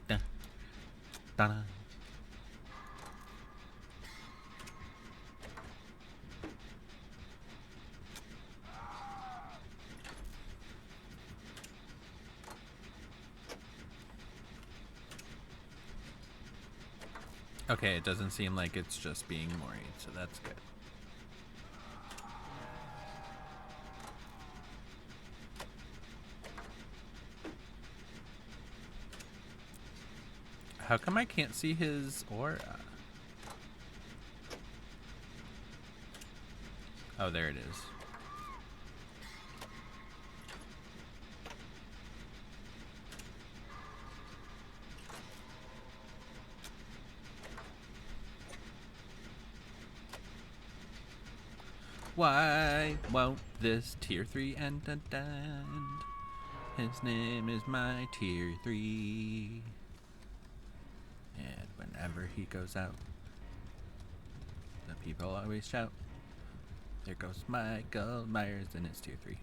Da. Dana. Okay, it doesn't seem like it's just being Mori, so that's good. How come I can't see his aura? Oh, there it is. Why won't this tier 3 end? His name is my tier 3. And whenever he goes out, the people always shout, there goes Michael Myers and it's tier 3.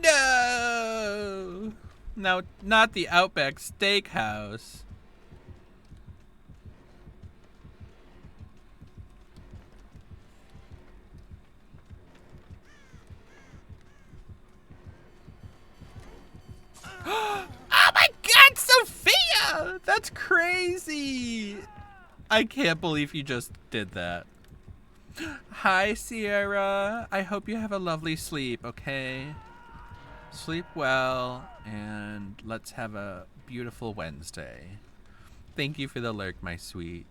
No! No, not the Outback Steakhouse. Izzy! I can't believe you just did that. Hi, Sierra. I hope you have a lovely sleep, okay? Sleep well, and let's have a beautiful Wednesday. Thank you for the lurk, my sweet.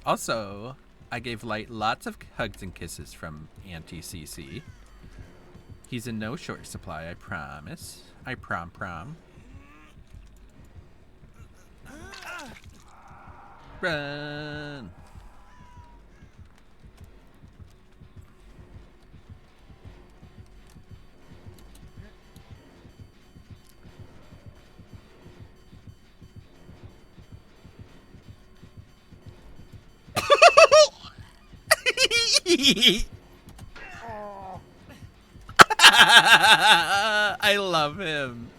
Also, I gave Light lots of hugs and kisses from Auntie Cece. He's in no short supply, I promise. I prom. Run! I love him.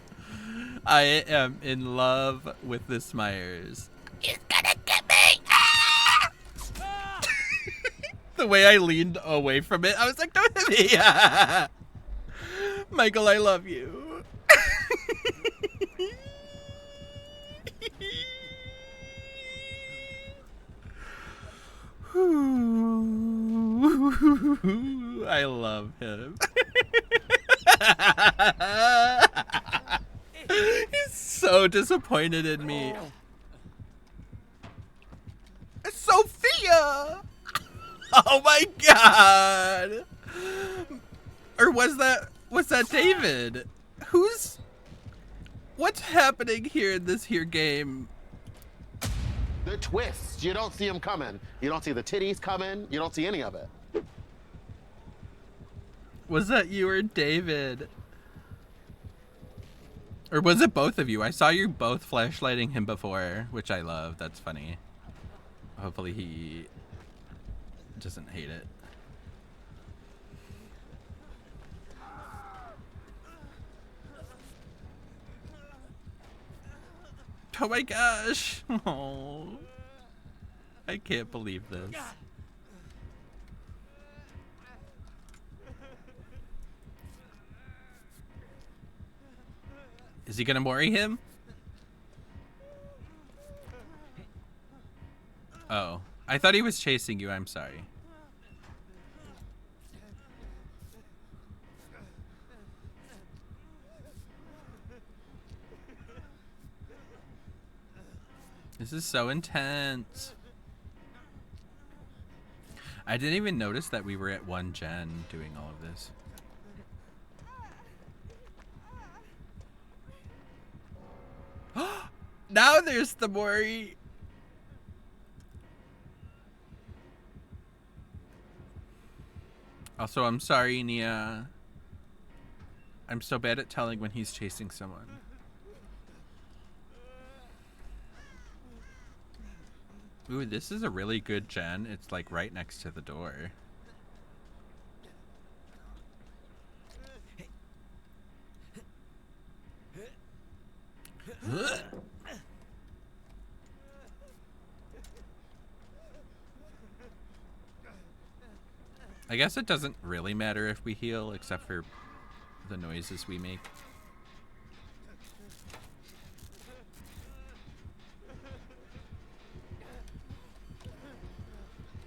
I am in love with this Myers. He's gonna get me! Ah! The way I leaned away from it, I was like, don't hit me! Michael, I love you. I love him. He's so disappointed in me. Sophia! Oh my god! Or was that David? What's happening here in this here game? The twists, you don't see them coming. You don't see the titties coming. You don't see any of it. Was that you or David? Or was it both of you? I saw you both flashlighting him before, which I love. That's funny. Hopefully he doesn't hate it. Oh my gosh. Oh, I can't believe this. Is he gonna worry him? Oh, I thought he was chasing you. I'm sorry. This is so intense. I didn't even notice that we were at 1 gen doing all of this. Now there's the Mori. Also, I'm sorry, Nia. I'm so bad at telling when he's chasing someone. Ooh, this is a really good gen. It's like right next to the door. I guess it doesn't really matter if we heal, except for the noises we make.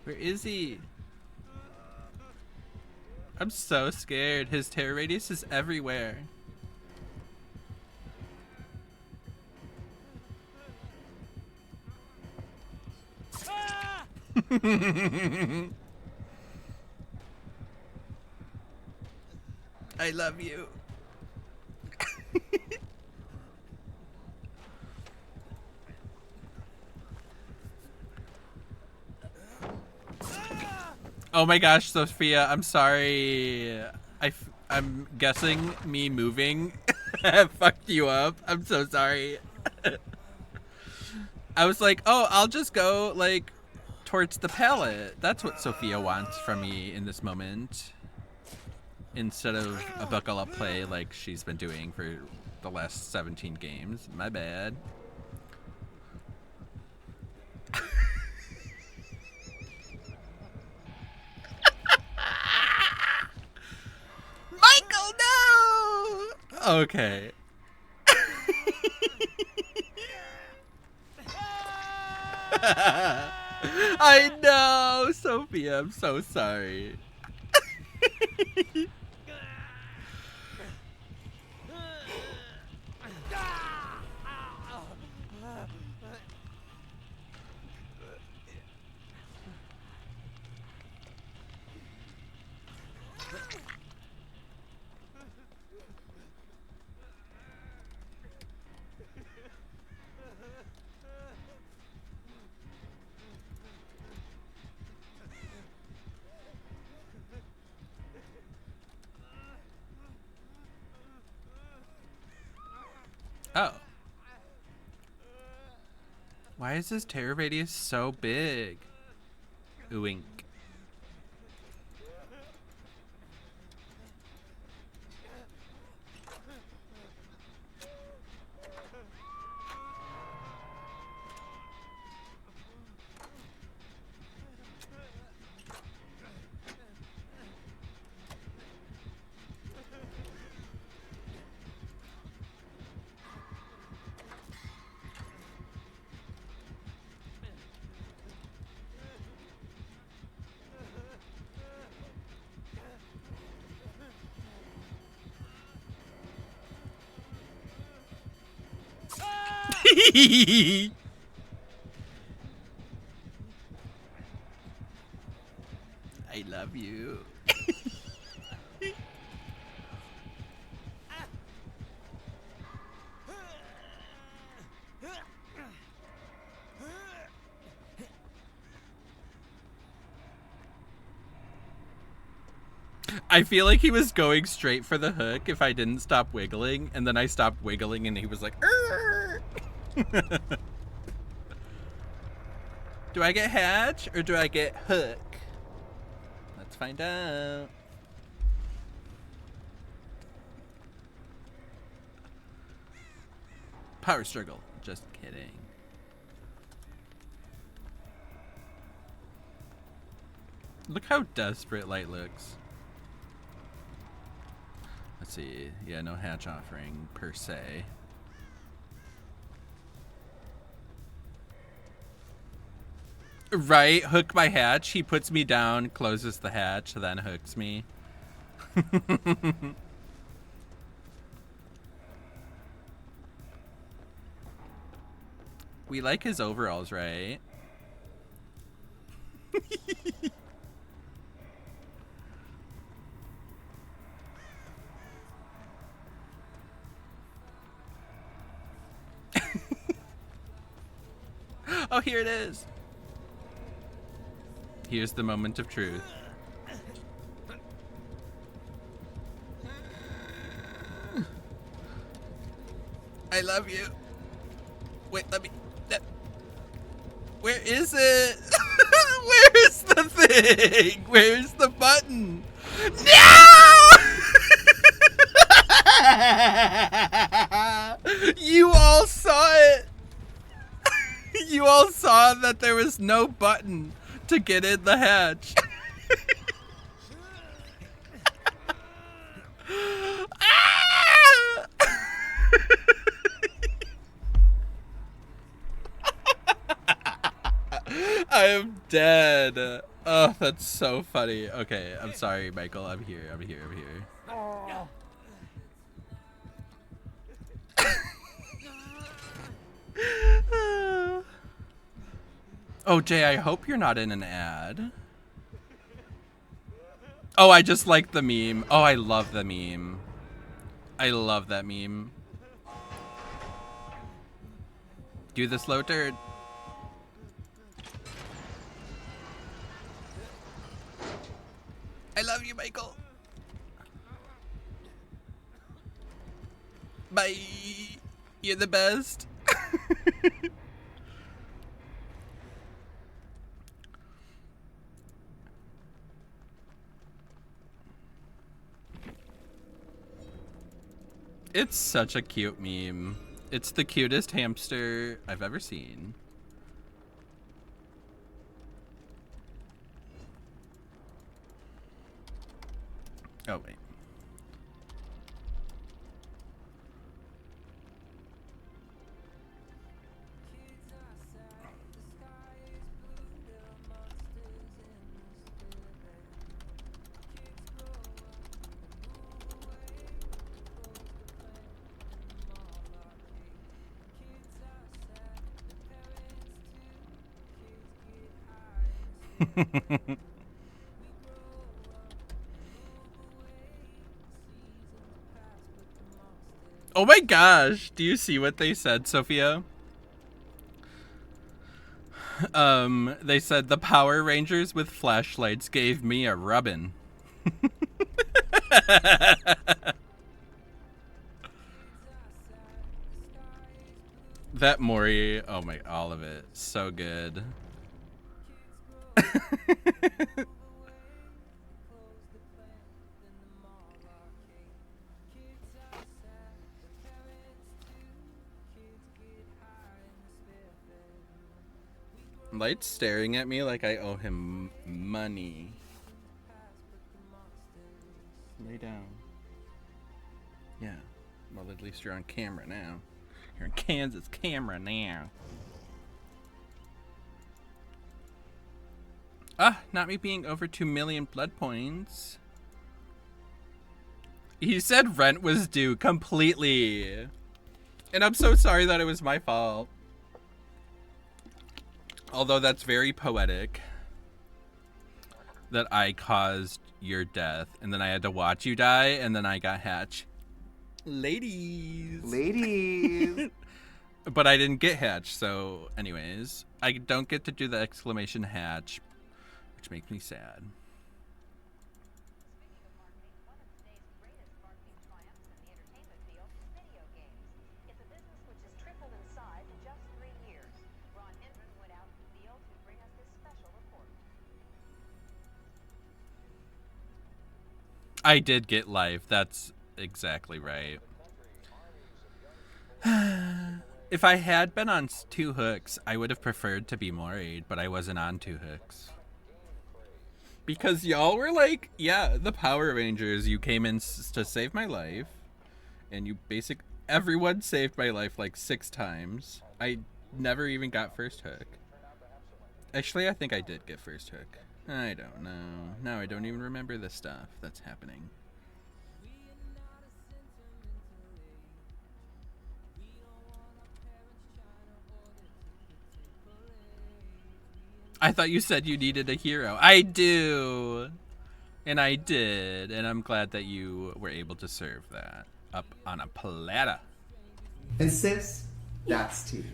Where is he? I'm so scared. His terror radius is everywhere. I love you. Oh my gosh, Sophia, I'm sorry. I'm guessing me moving fucked you up. I'm so sorry. I was like, oh, I'll just go like towards the pallet. That's what Sophia wants from me in this moment. Instead of a buckle up play like she's been doing for the last 17 games. My bad. Michael, no! Okay. I know, Sophia. I'm so sorry. Oh. Why is this terror radius so big? Ooink. I love you. I feel like he was going straight for the hook if I didn't stop wiggling, and then I stopped wiggling and he was like, "Arr!" Do I get hatch or do I get hook? Let's find out. Power struggle. Just kidding. Look how desperate Light looks. Let's see. Yeah, no hatch offering per se. Right? Hook my hatch. He puts me down, closes the hatch, then hooks me. We like his overalls, right? Oh, here it is. Here's the moment of truth. I love you. Wait, let me... Where is it? Where's the thing? Where's the button? No! You all saw it. You all saw that there was no button to get in the hatch. I am dead. Oh, that's so funny. Okay, I'm sorry, Michael. I'm here. I'm here. I'm here. Oh, Jay, I hope you're not in an ad. Oh, I just like the meme. Oh, I love the meme. I love that meme. Do the slow turd. I love you, Michael. Bye. You're the best. It's such a cute meme. It's the cutest hamster I've ever seen. Oh, wait. Oh my gosh, do you see what they said, Sophia? They said the Power Rangers with flashlights gave me a rubbin'. That Maury, oh my, all of it, so good. Light's staring at me like I owe him money. Lay down. Yeah. Well, at least you're on camera now. You're on Kansas camera now. Ah, not me being over 2 million blood points. He said rent was due completely. And I'm so sorry that it was my fault. Although that's very poetic. That I caused your death. And then I had to watch you die. And then I got Hatch. Ladies. Ladies. But I didn't get Hatch. So anyways. I don't get to do the exclamation Hatch. Which makes me sad. I did get life. That's exactly right. If I had been on 2 hooks, I would have preferred to be Maury, but I wasn't on 2 hooks. Because y'all were like, yeah, the Power Rangers, you came in to save my life. And you everyone saved my life like 6 times. I never even got first hook. Actually, I think I did get first hook. I don't know. Now I don't even remember the stuff that's happening. I thought you said you needed a hero. I do. And I did. And I'm glad that you were able to serve that up on a platter. And sis, that's tea.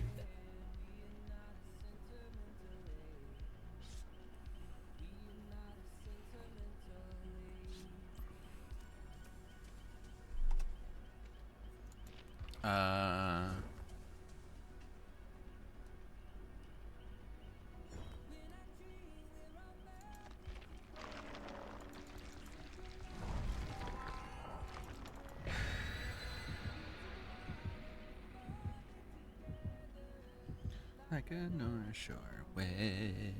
Like a North Shore wave.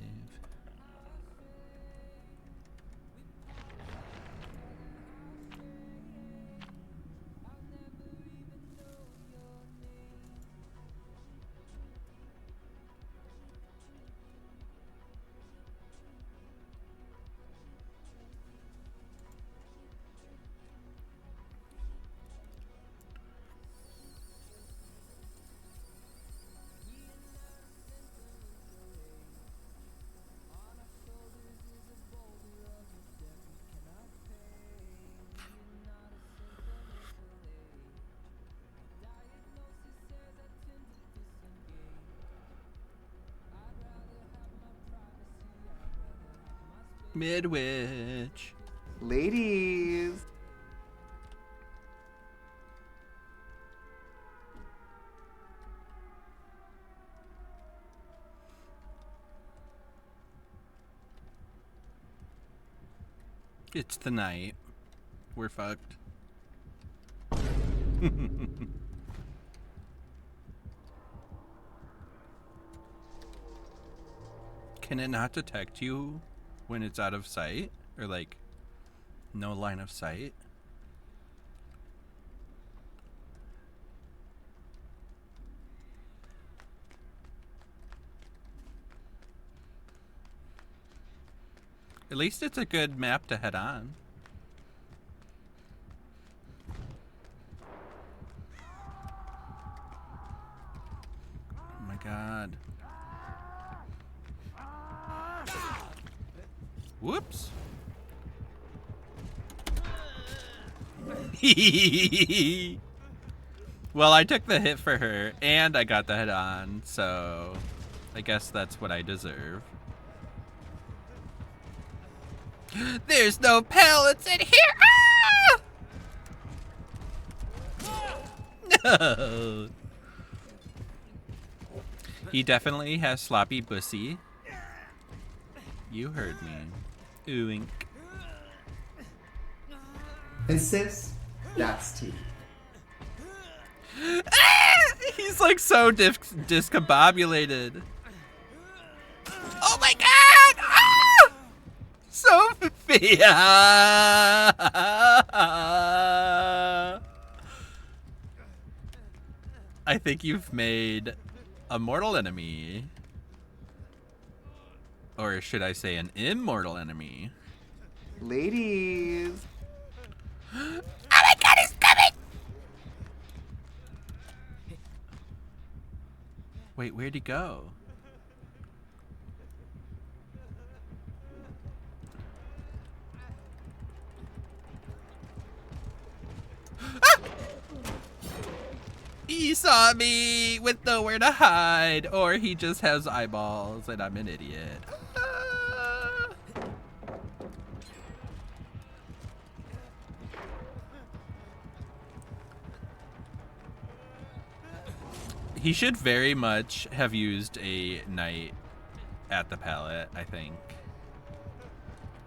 Midwich. Ladies. It's the night. We're fucked. Can it not detect you when it's out of sight? Or like, no line of sight? At least it's a good map to head on. Oh my god. Whoops. Well, I took the hit for her, and I got the hit on, so I guess that's what I deserve. There's no pellets in here! Ah! No! He definitely has sloppy pussy. You heard me. Ooink. And sis, that's tea. Ah! He's like so discombobulated. Oh my god! Ah! Sophia! I think you've made a mortal enemy. Or should I say an immortal enemy? Ladies. Oh my god, he's coming! Wait, where'd he go? Ah! He saw me with nowhere to hide, or he just has eyeballs and I'm an idiot. Ah! He should very much have used a knight at the pallet, I think.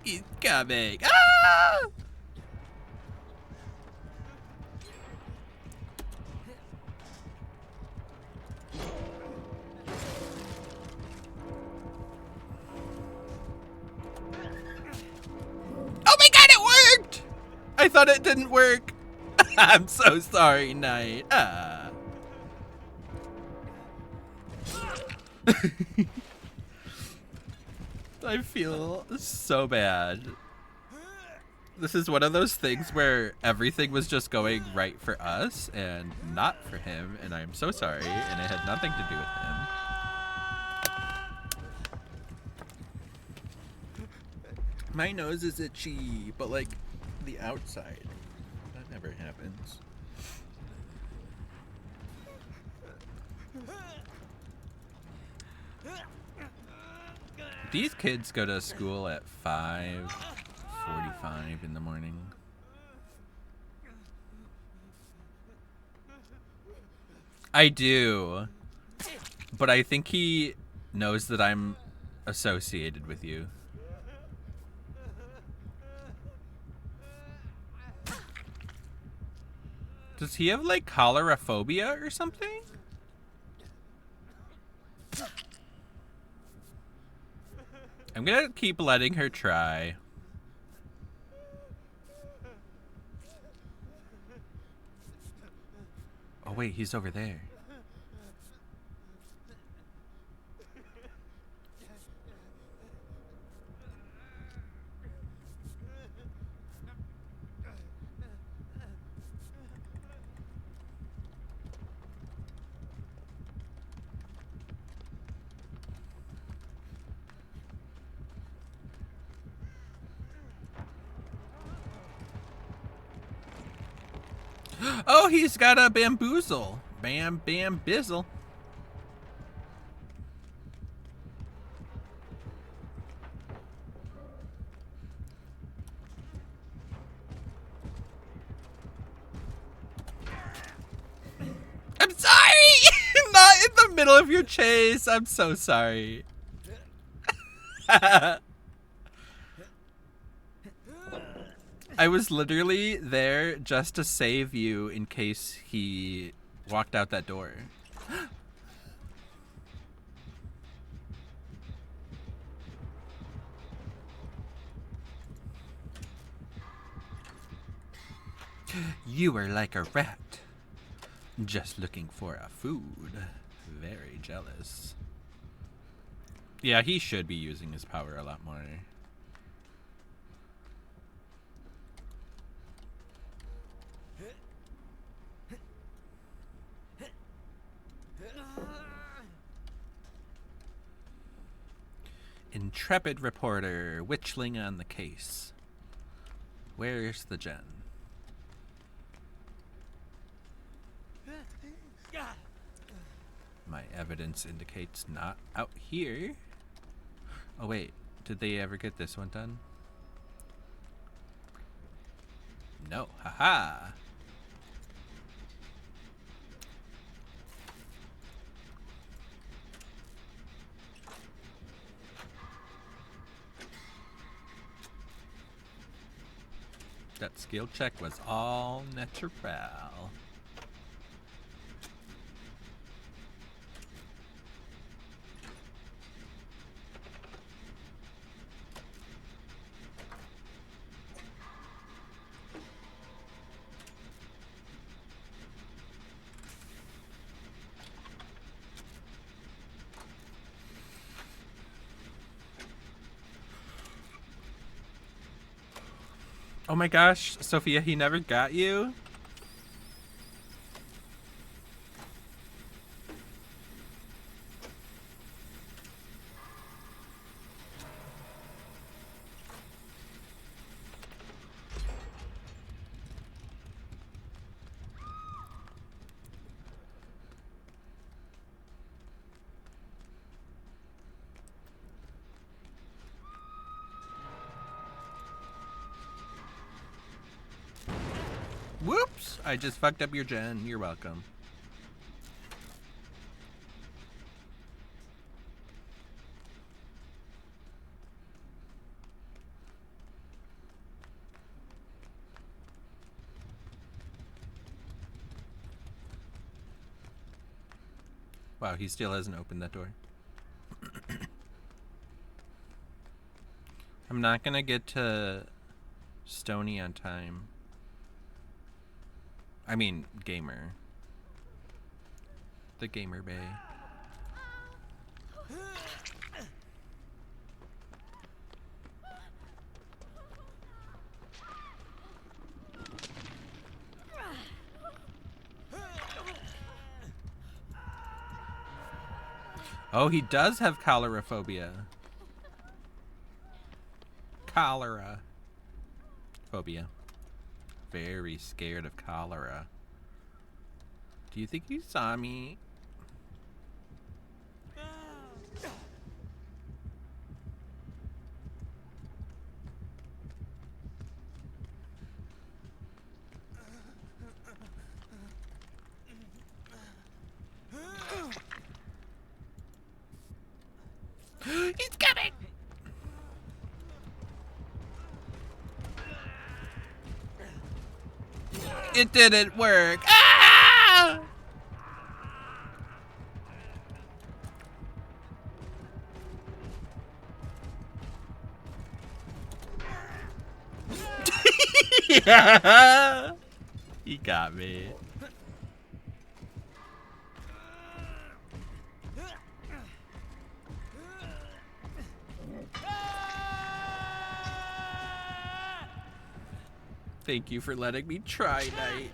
He's coming. Ah! Oh my god, it worked! I thought it didn't work. I'm so sorry, knight. Ah. I feel so bad. This is one of those things where everything was just going right for us and not for him, and I'm so sorry, and it had nothing to do with him. My nose is itchy, but like the outside. That never happens. These kids go to school at 5:45 in the morning. I do. But I think he knows that I'm associated with you. Does he have like choleraphobia or something? I'm gonna keep letting her try. Oh wait, he's over there. Oh, he's got a bamboozle. Bam, bam, bizzle. I'm sorry! Not in the middle of your chase. I'm so sorry. I was literally there just to save you in case he walked out that door. You were like a rat, just looking for a food. Very jealous. Yeah, he should be using his power a lot more. intrepid reporter, Witchling on the case. Where's the gen? My evidence indicates not out here. Oh wait, did they ever get this one done? No, haha. That skill check was all natural. Oh my gosh, Sophia, he never got you? Whoops! I just fucked up your gen. You're welcome. Wow, he still hasn't opened that door. I'm not gonna get to Stony on time. I mean, gamer. The gamer bay. Oh, he does have cholera phobia. Cholera phobia. Very scared of cholera. Do you think you saw me? He's coming! It didn't work. Ah! Yeah. He got me. Thank you for letting me try, Knight.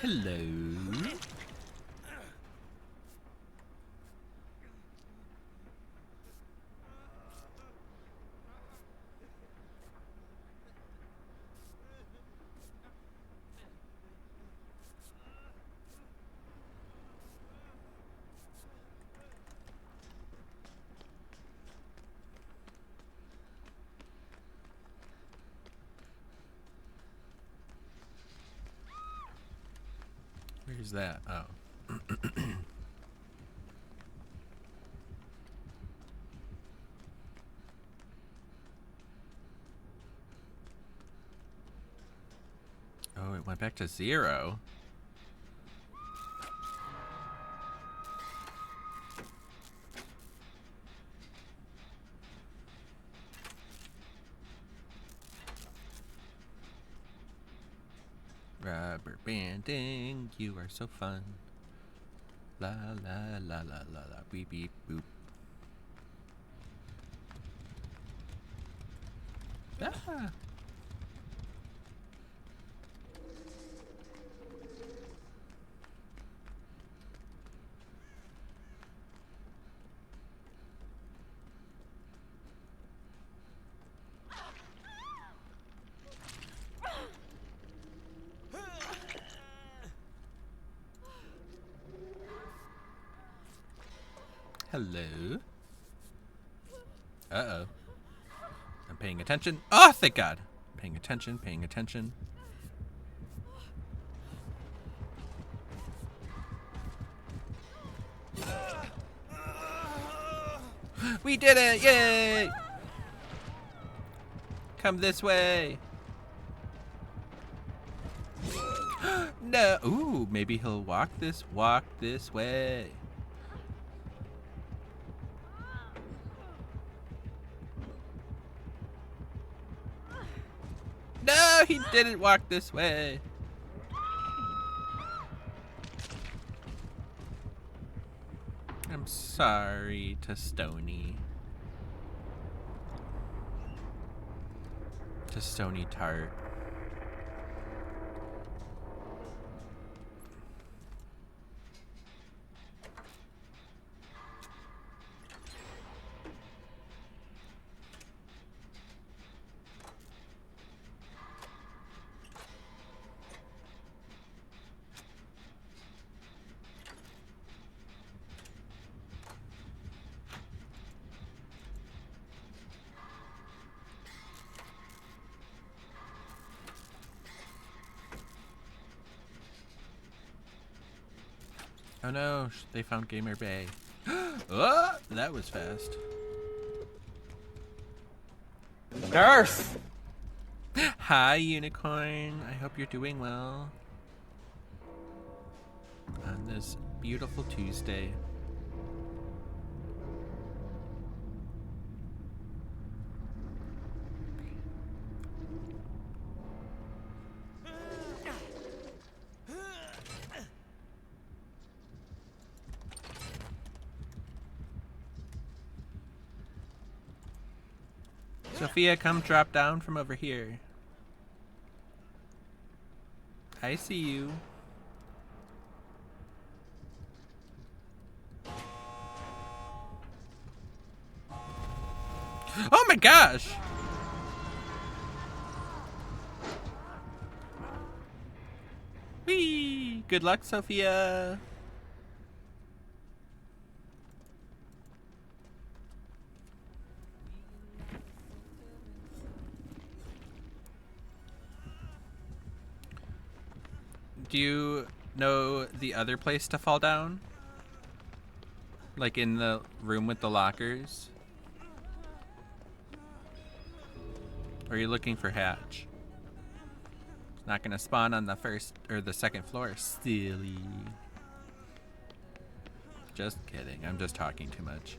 Hello. Where's that? Oh. Oh, it went back to 0. Rubber rubber banding. You are so fun. La la la la la la. Beep beep boop. Ah. Hello. Uh-oh. I'm paying attention. Oh, thank God. Paying attention, paying attention. We did it! Yay! Come this way. No. Ooh, maybe he'll walk this way. No, he didn't walk this way. I'm sorry to Stony. To Stony Tart. Oh no, they found Gamer Bay. Oh, that was fast. Nurse! Hi, Unicorn. I hope you're doing well on this beautiful Tuesday. Sophia, come drop down from over here. I see you. Oh my gosh! Whee! Good luck, Sophia. Do you know the other place to fall down? Like in the room with the lockers? Or are you looking for Hatch? It's not gonna spawn on the first or the second floor, silly. Just kidding, I'm just talking too much.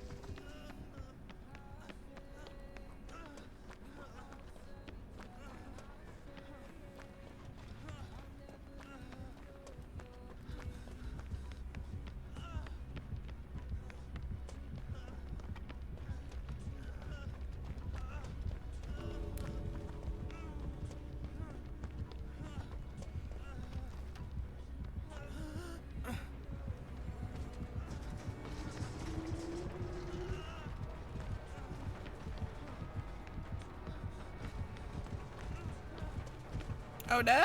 Oh no!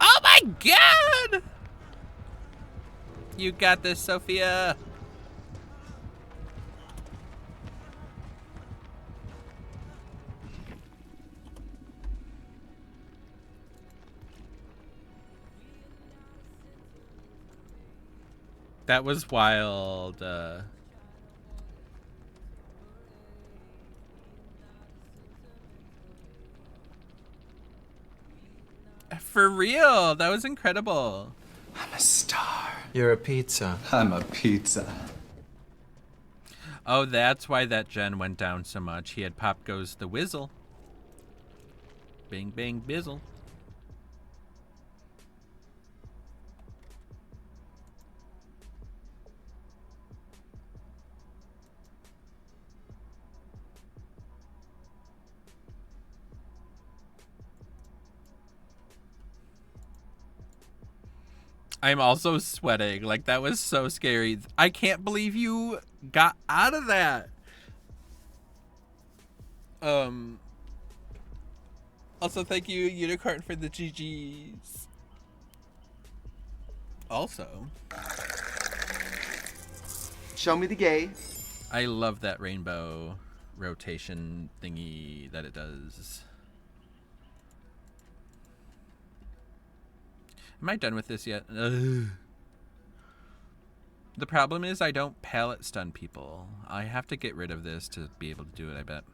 Oh my God! You got this, Sophia. That was wild. For real, that was incredible. I'm a star. You're a pizza. I'm a pizza. Oh, that's why that gen went down so much. He had Pop Goes the Whizzle. Bing, bang, bizzle. I'm also sweating. Like, that was so scary. I can't believe you got out of that. Also, thank you, Unicorn, for the GGs. Also, Show me the gay. I love that rainbow rotation thingy that it does. Am I done with this yet? Ugh. The problem is I don't pallet stun people. I have to get rid of this to be able to do it, I bet.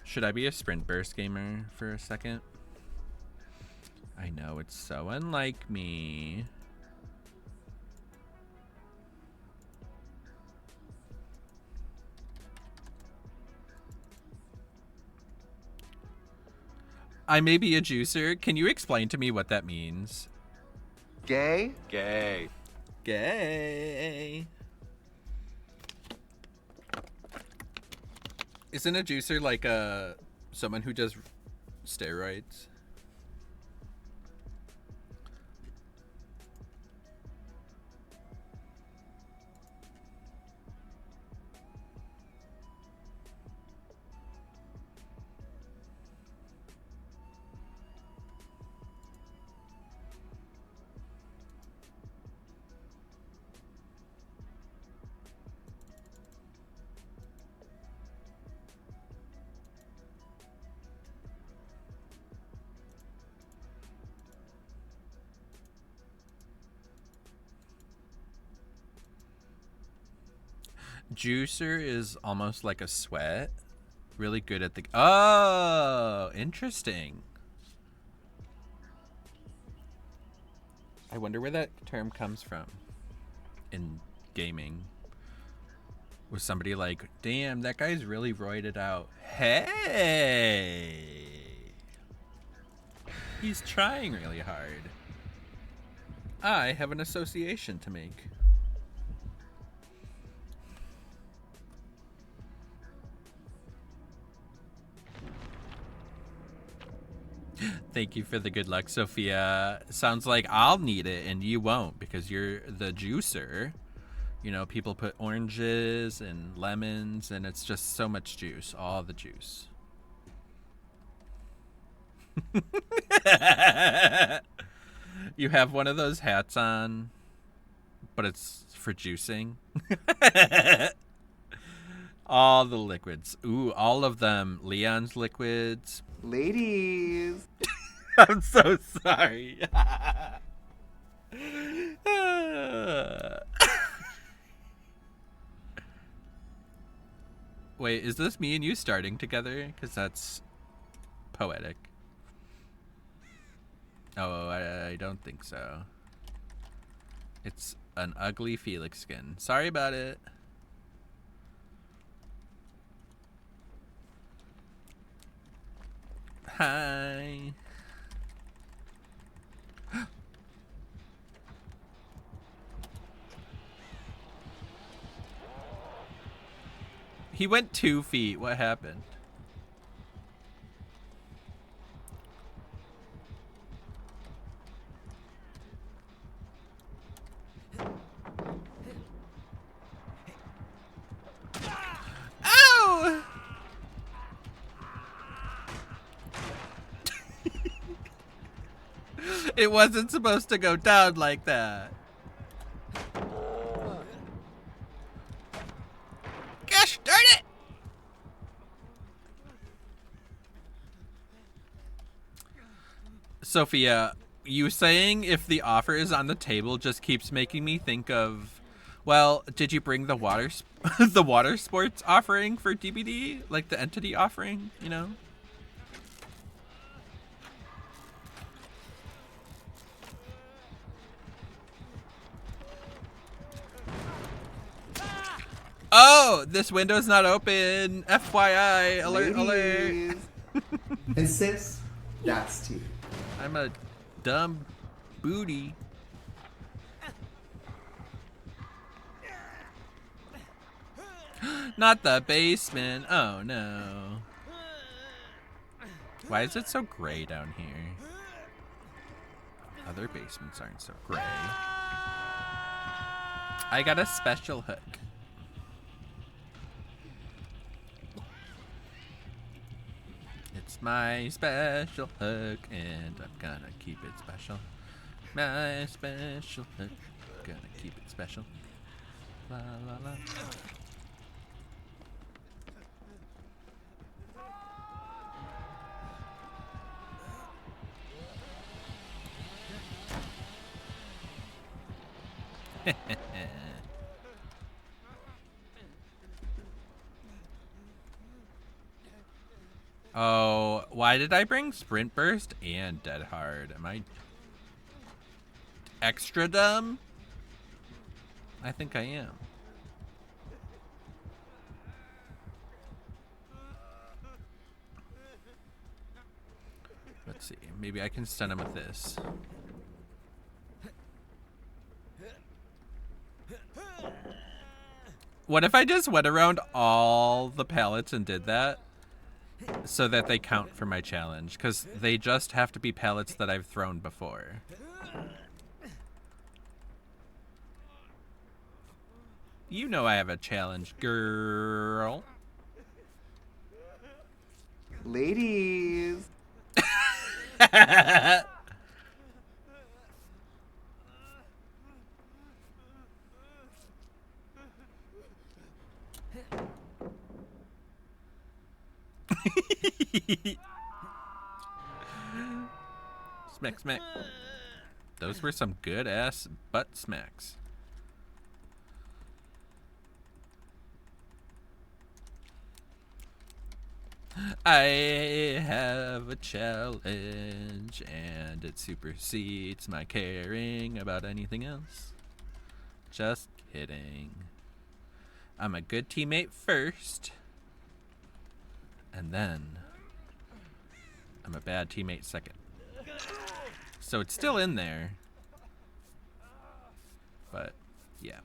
Should I be a sprint burst gamer for a second? I know, it's so unlike me. I may be a juicer. Can you explain to me what that means? Gay? Gay. Gay. Isn't a juicer like someone who does steroids? Juicer is almost like a sweat. Really good at the... Oh, interesting. I wonder where that term comes from in gaming. Was somebody like, damn, that guy's really roided out. Hey! He's trying really hard. I have an association to make. Thank you for the good luck, Sophia. Sounds like I'll need it and you won't because you're the juicer. You know, people put oranges and lemons and it's just so much juice. All the juice. You have one of those hats on, but it's for juicing. All the liquids. Ooh, all of them. Leon's liquids. Ladies. I'm so sorry. Wait, is this me and you starting together? Because that's poetic. Oh, I don't think so. It's an ugly Felix skin. Sorry about it. Hi. He went 2 feet. What happened? Ow! It wasn't supposed to go down like that. Gosh darn it! Sophia, you saying if the offer is on the table just keeps making me think of, well, did you bring the water the water sports offering for DBD? Like the entity offering, you know? Oh, this window's not open. FYI, alert, alert. Ladies. And sis, that's tea. I'm a dumb booty. Not the basement. Oh no. Why is it so gray down here? Other basements aren't so gray. I got a special hook. It's my special hook, and I'm gonna keep it special. My special hook, gonna keep it special. La la la. Oh, why did I bring Sprint Burst and Dead Hard? Am I extra dumb? I think I am. Let's see. Maybe I can stun him with this. What if I just went around all the pallets and did that? So that they count for my challenge. Because they just have to be pallets that I've thrown before. You know I have a challenge, girl. Ladies. Smack, smack. Those were some good ass butt smacks. I have a challenge, and it supersedes my caring about anything else. Just kidding. I'm a good teammate first, and then I'm a bad teammate second. So it's still in there, but yeah.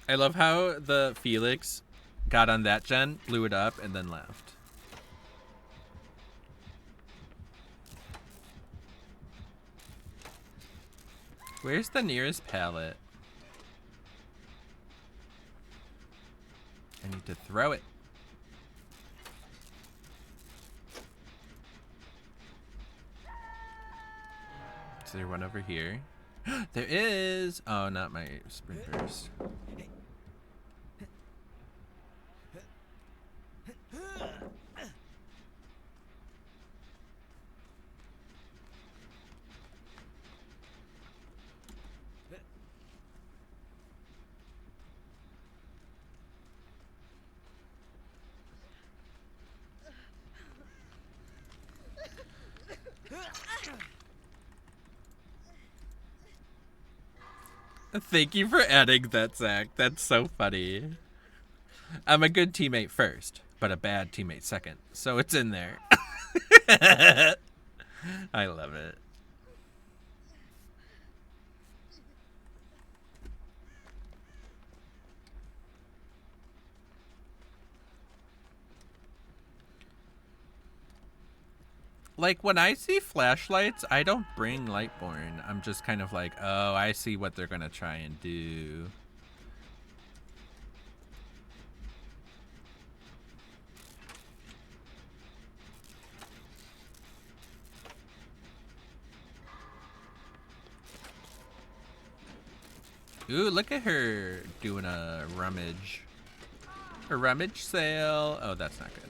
I love how the Felix got on that gen, blew it up, and then left. Where's the nearest pallet? I need to throw it. Is there one over here? There is! Oh, not my sprint burst. Thank you for adding that, Zach. That's so funny. I'm a good teammate first, but a bad teammate second. So it's in there. I love it. Like, when I see flashlights, I don't bring Lightborn. I'm just kind of like, oh, I see what they're gonna try and do. Ooh, look at her doing a rummage. A rummage sale. Oh, that's not good.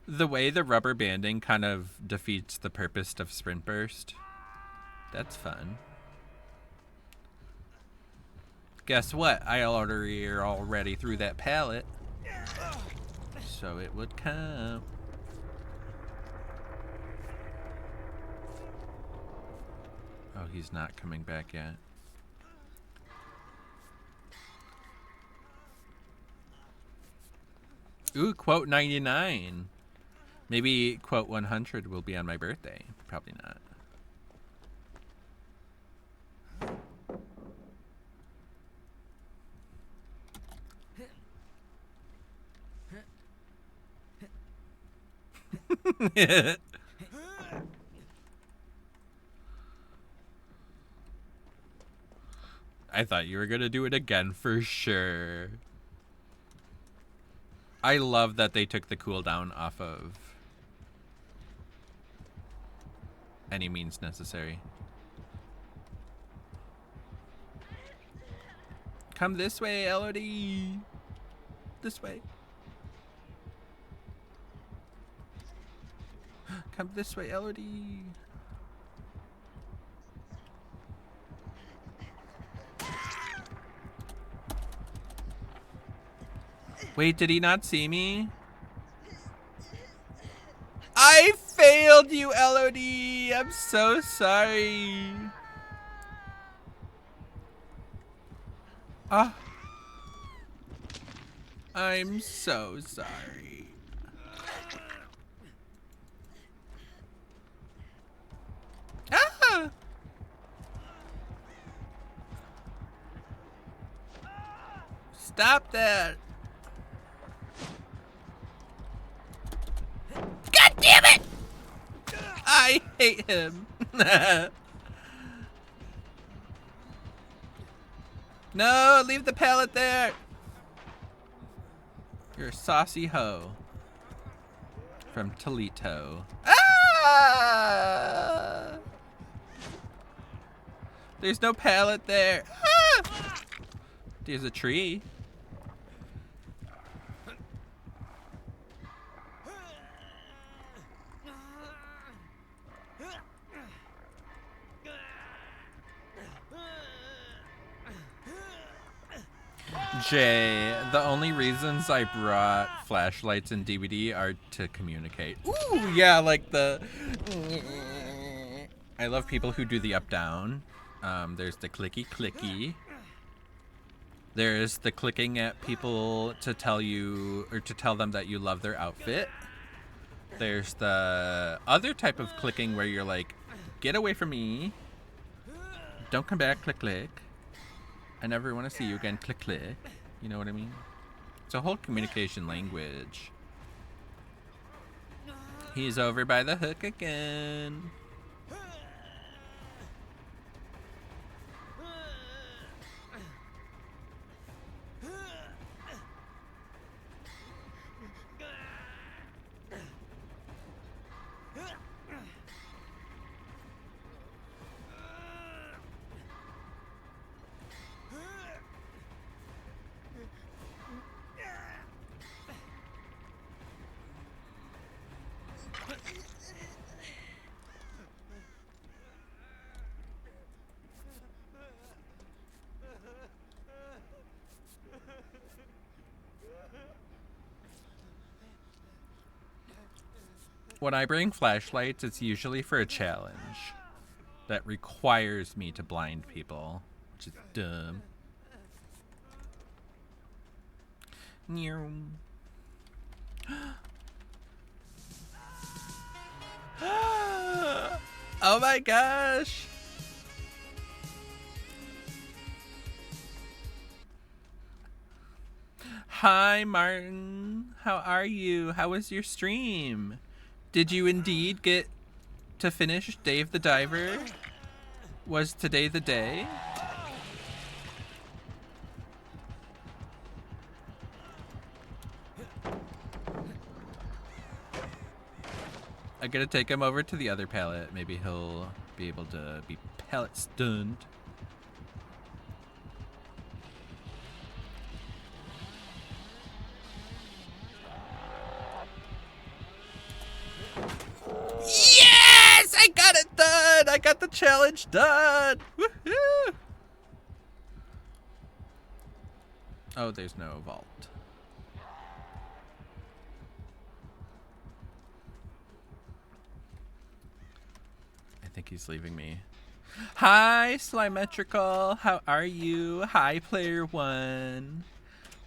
The way the rubber banding kind of defeats the purpose of Sprint Burst. That's fun. Guess what? I already threw that pallet. So it would count. Oh, he's not coming back yet. Ooh, quote 99. Maybe quote 100 will be on my birthday. Probably not. I thought you were gonna do it again for sure. I love that they took the cooldown off of any means necessary. Come this way, Elodie. This way. Come this way, Elodie. Wait, did he not see me? I failed you, Elodie. I'm so sorry. Ah. I'm so sorry. Ah! Stop that. God damn it! I hate him. No, leave the pallet there. You're a saucy hoe. From Toledo. Ah! There's no pallet there. Ah! There's a tree. Jay, the only reasons I brought flashlights and DVD are to communicate. Ooh, yeah, like the... I love people who do the up-down. There's the clicky-clicky. There's the clicking at people to tell you, or to tell them that you love their outfit. There's the other type of clicking where you're like, get away from me. Don't come back, click, click. I never want to see you again, click, click. You know what I mean? It's a whole communication language. He's over by the hook again. When I bring flashlights, it's usually for a challenge that requires me to blind people, which is dumb. Oh my gosh! Hi, Martin. How are you? How was your stream? Did you indeed get to finish Dave the Diver? Was today the day? I gotta take him over to the other pallet. Maybe he'll be able to be pallet stunned. the challenge done. Woohoo! Oh, there's no vault. I think he's leaving me. Hi, Slimetrical. How are you? Hi, Player One.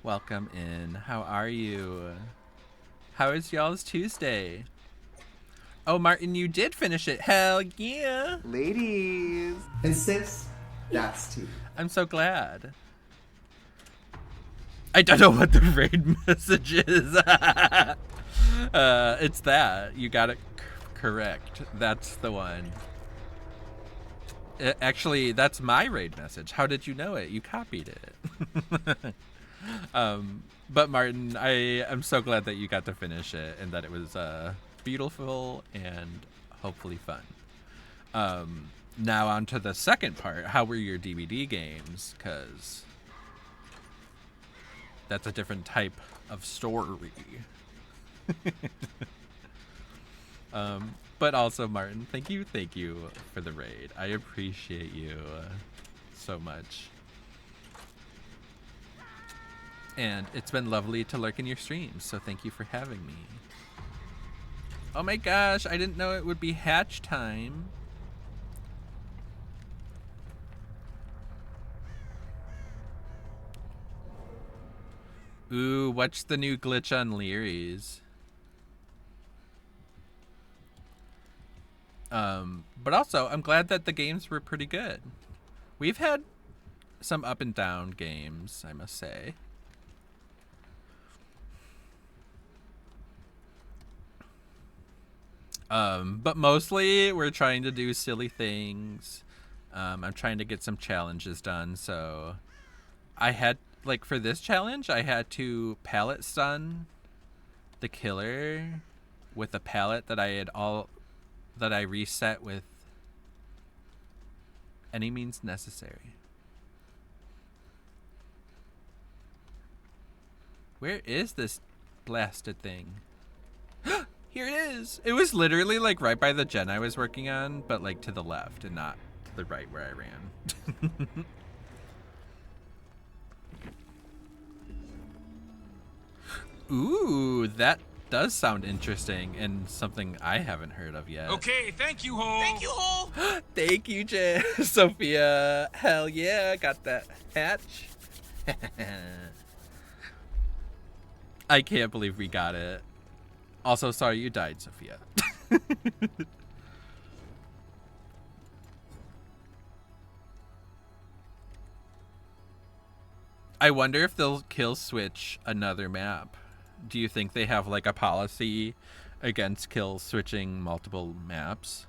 Welcome in. How are you? How is y'all's Tuesday? Oh, Martin, you did finish it. Hell yeah. Ladies. And sis, that's tea. I'm so glad. I don't know what the raid message is. It's that. You got it correct. That's the one. Actually, that's my raid message. How did you know it? You copied it. But Martin, I am so glad that you got to finish it and that it was beautiful and hopefully fun. Now on to the second part. How were your DVD games? Because that's a different type of story. But also, Martin, thank you for the raid. I appreciate you so much. And it's been lovely to lurk in your streams, so thank you for having me. Oh my gosh, I didn't know it would be hatch time. Ooh, what's the new glitch on Leary's? But also, I'm glad that the games were pretty good. We've had some up and down games, I must say. But mostly we're trying to do silly things. I'm trying to get some challenges done, so I had, like, for this challenge, I had to pallet stun the killer with a pallet that I reset with any means necessary. Where is this blasted thing? Here it is. It was literally like right by the gen I was working on, but like to the left and not to the right where I ran. Ooh, that does sound interesting and something I haven't heard of yet. Okay, thank you, Ho. Thank you, Ho. Thank you, Sophia. Hell yeah, got that hatch. I can't believe we got it. Also, sorry you died, Sophia. I wonder if they'll kill switch another map. Do you think they have like a policy against kill switching multiple maps?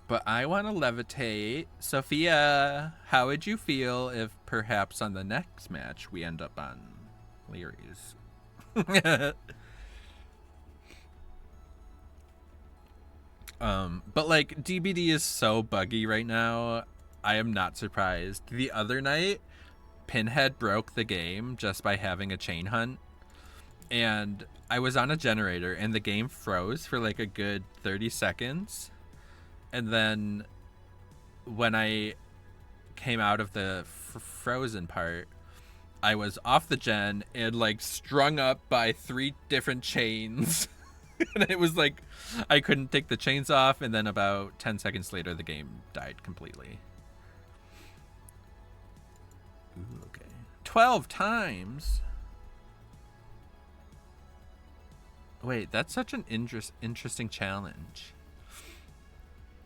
But I want to levitate. Sophia, how would you feel if perhaps on the next match we end up on Leary's? But like DBD is so buggy right now. I am not surprised. The other night, Pinhead broke the game just by having a chain hunt. And I was on a generator and the game froze for like a good 30 seconds. And then when I came out of the frozen part, I was off the gen and like strung up by 3 different chains. And it was like I couldn't take the chains off, and then about 10 seconds later the game died completely. Ooh, okay. 12 times. Wait, that's such an interesting challenge.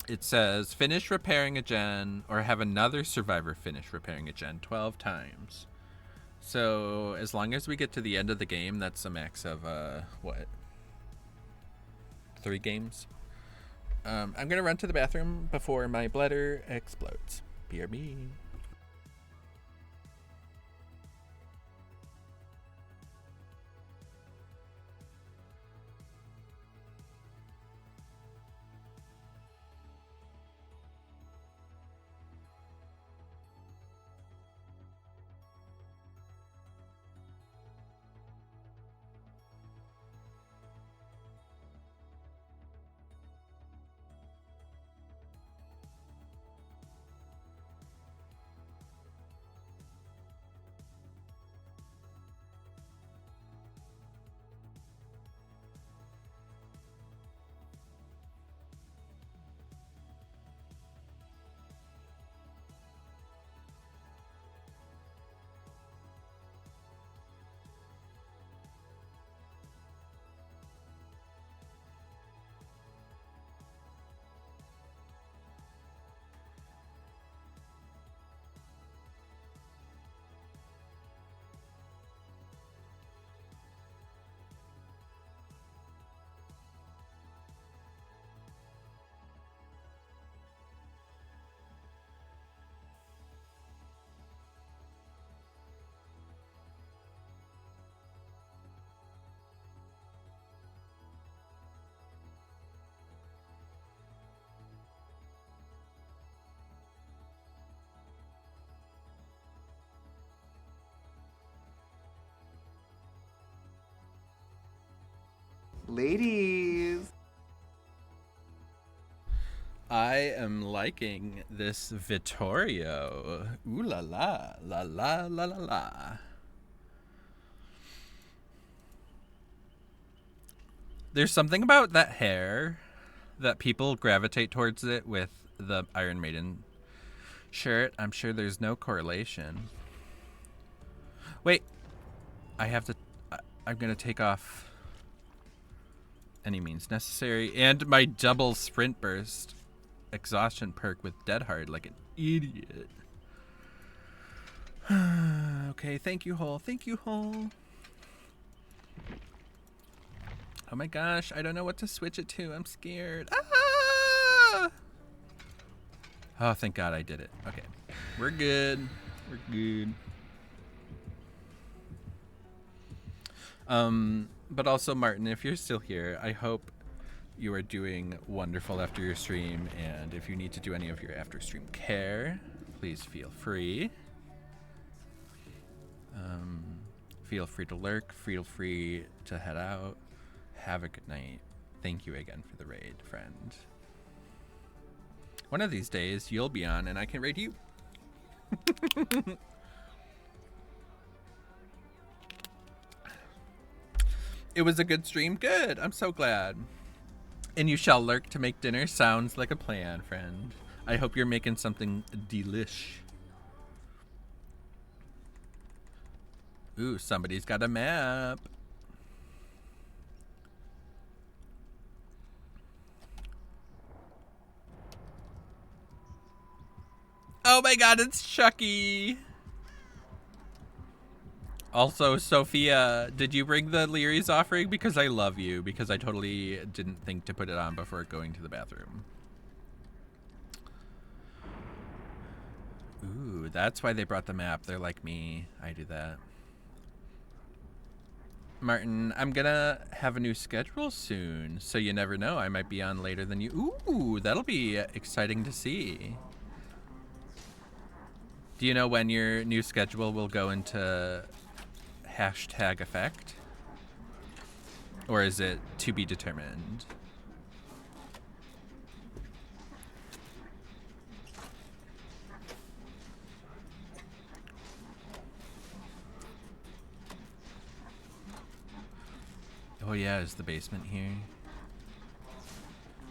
It says finish repairing a gen or have another survivor finish repairing a gen 12 times. So as long as we get to the end of the game, that's a max of what? 3 games. I'm gonna run to the bathroom before my bladder explodes. BRB. Ladies. I am liking this Vittorio. Ooh la la, la la la la la. There's something about that hair that people gravitate towards it with the Iron Maiden shirt. I'm sure there's no correlation. Wait, I'm gonna take off any means necessary and my double sprint burst exhaustion perk with Dead Hard like an idiot. Okay, thank you, Hole. Thank you, Hole. Oh my gosh, I don't know what to switch it to. I'm scared. Ah! Oh, thank God I did it. Okay, we're good. We're good. But also, Martin, if you're still here, I hope you are doing wonderful after your stream, and if you need to do any of your after stream care, please feel free. Feel free to lurk, feel free to head out. Have a good night. Thank you again for the raid, friend. One of these days, you'll be on and I can raid you. It was a good stream. Good. I'm so glad. And you shall lurk to make dinner. Sounds like a plan, friend. I hope you're making something delish. Ooh, somebody's got a map. Oh my God, it's Chucky. Also, Sophia, did you bring the Leary's offering? Because I love you. Because I totally didn't think to put it on before going to the bathroom. Ooh, that's why they brought the map. They're like me. I do that. Martin, I'm gonna have a new schedule soon, so you never know. I might be on later than you. Ooh, that'll be exciting to see. Do you know when your new schedule will go into hashtag effect? Or is it to be determined? Oh yeah, is the basement here?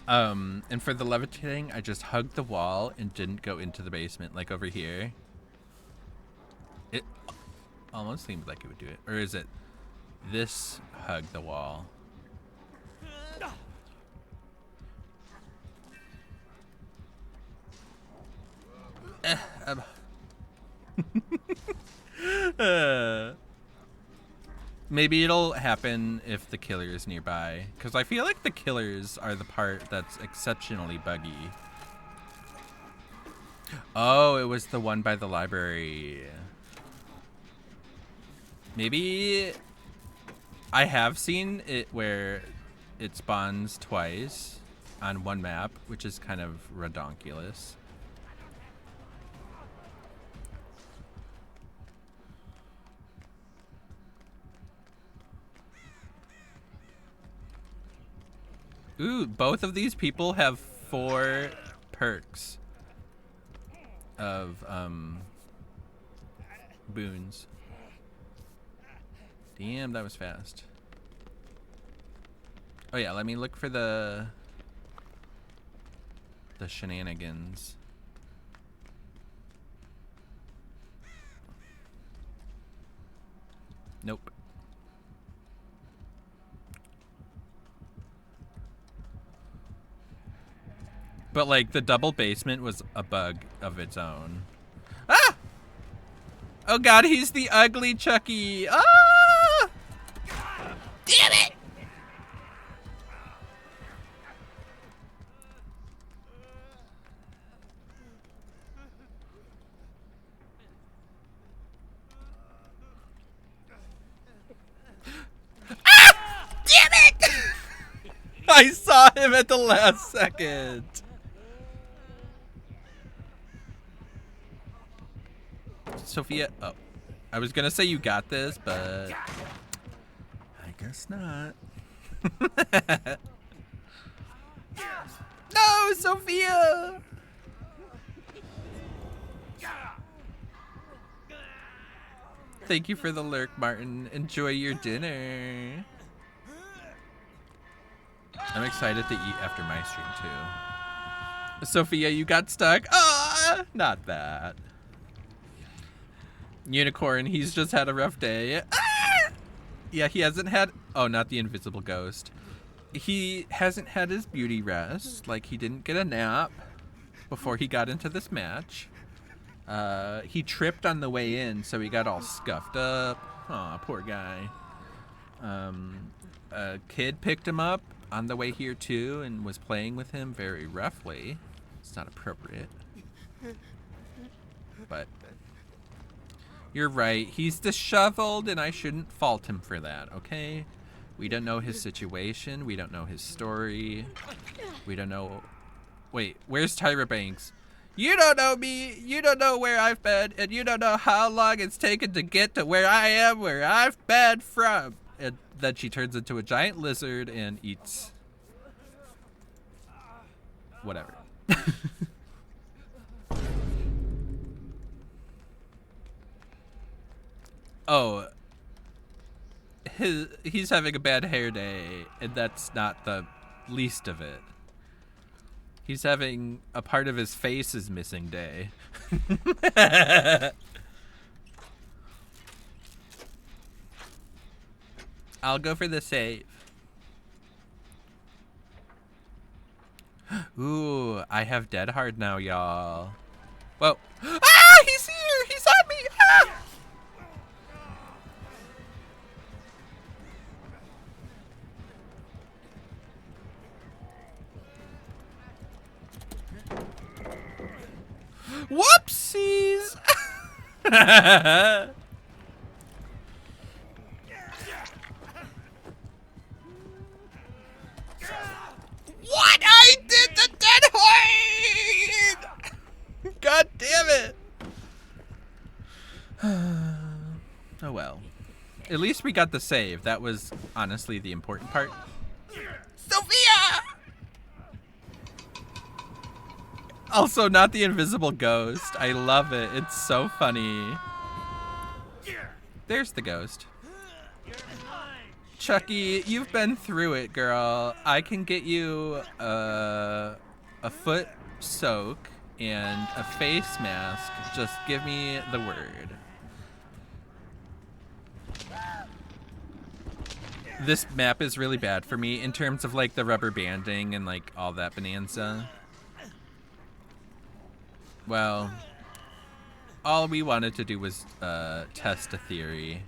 And for the levitating, I just hugged the wall and didn't go into the basement, like over here. It almost seemed like it would do it. Or is it this hug the wall? Maybe it'll happen if the killer is nearby. Because I feel like the killers are the part that's exceptionally buggy. Oh, it was the one by the library. Maybe I have seen it where it spawns twice on one map, which is kind of redonkulous. Ooh, both of these people have 4 perks of boons. Damn, that was fast. Oh yeah, let me look for the shenanigans. Nope. But like the double basement was a bug of its own. Ah! Oh God, he's the ugly Chucky. Ah! Damn it! Ah! Damn it! I saw him at the last second. Sophia, oh, I was gonna say you got this, but I guess not. No, Sophia! Thank you for the lurk, Martin. Enjoy your dinner. I'm excited to eat after my stream, too. Sophia, you got stuck? Ah, not that. Unicorn, he's just had a rough day. Ah! Yeah, he hasn't had... Oh, not the invisible ghost. He hasn't had his beauty rest. Like, he didn't get a nap before he got into this match. He tripped on the way in, so he got all scuffed up. Aw, poor guy. A kid picked him up on the way here, too, and was playing with him very roughly. It's not appropriate. But... You're right. He's disheveled, and I shouldn't fault him for that, okay? We don't know his situation. We don't know his story. We don't know... Wait, where's Tyra Banks? You don't know me. You don't know where I've been, and you don't know how long it's taken to get to where I am, where I've been from. And then she turns into a giant lizard and eats... whatever. Oh, he's having a bad hair day, and that's not the least of it. He's having a part of his face is missing day. I'll go for the save. Ooh, I have Dead Hard now, y'all. Whoa. Ah, he's here! He's on me! Ah! Whoopsies! What? I did the Dead Hard! God damn it! Oh well. At least we got the save. That was honestly the important part. Sophia! Also, not the invisible ghost. I love it. It's so funny. There's the ghost. Chucky, you've been through it, girl. I can get you a foot soak and a face mask. Just give me the word. This map is really bad for me in terms of like the rubber banding and like all that bonanza. Well, all we wanted to do was test a theory.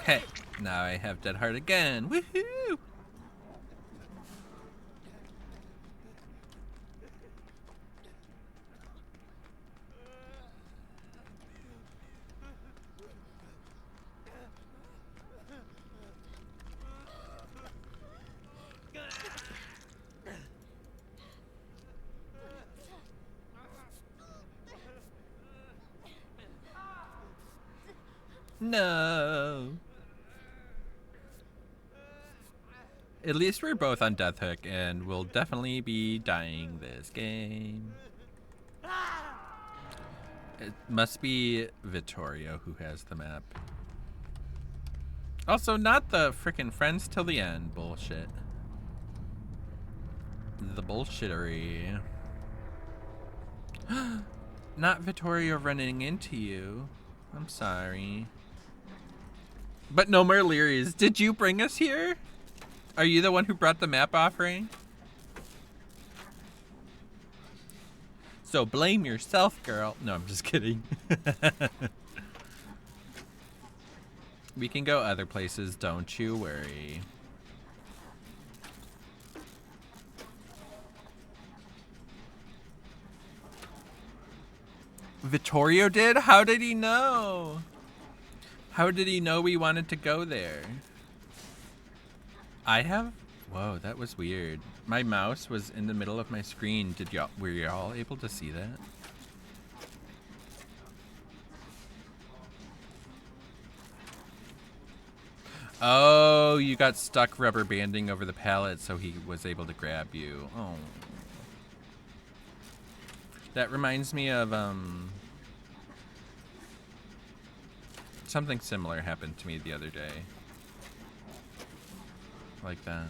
Okay, now I have Dead Heart again. Woohoo! No. At least we're both on Death Hook, and we'll definitely be dying this game. It must be Vittorio who has the map. Also, not the frickin' friends till the end bullshit. The bullshittery. Not Vittorio running into you. I'm sorry. But no more Learys. Did you bring us here? Are you the one who brought the map offering? So blame yourself, girl. No, I'm just kidding. We can go other places, don't you worry. Vittorio did? How did he know? How did he know we wanted to go there? I have. Whoa, that was weird. My mouse was in the middle of my screen. Were y'all able to see that? Oh, you got stuck rubber banding over the pallet, so he was able to grab you. Oh. That reminds me of something similar happened to me the other day. Like that.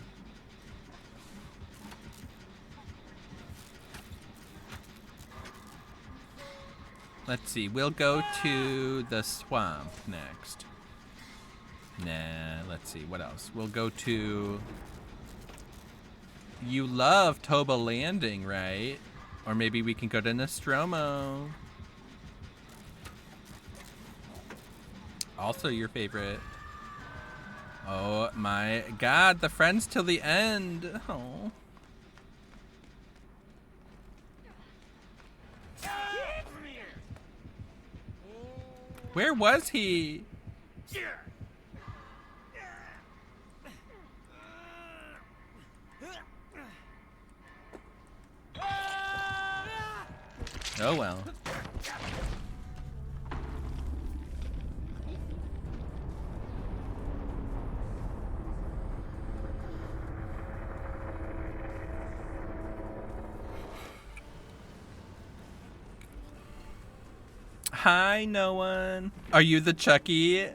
Let's see. We'll go to the swamp next. Nah, let's see. What else? We'll go to... You love Toba Landing, right? Or maybe we can go to Nostromo. Also your favorite. Oh my god, the friends till the end. Oh. Where was he? Oh well. Hi, no one. Are you the Chucky?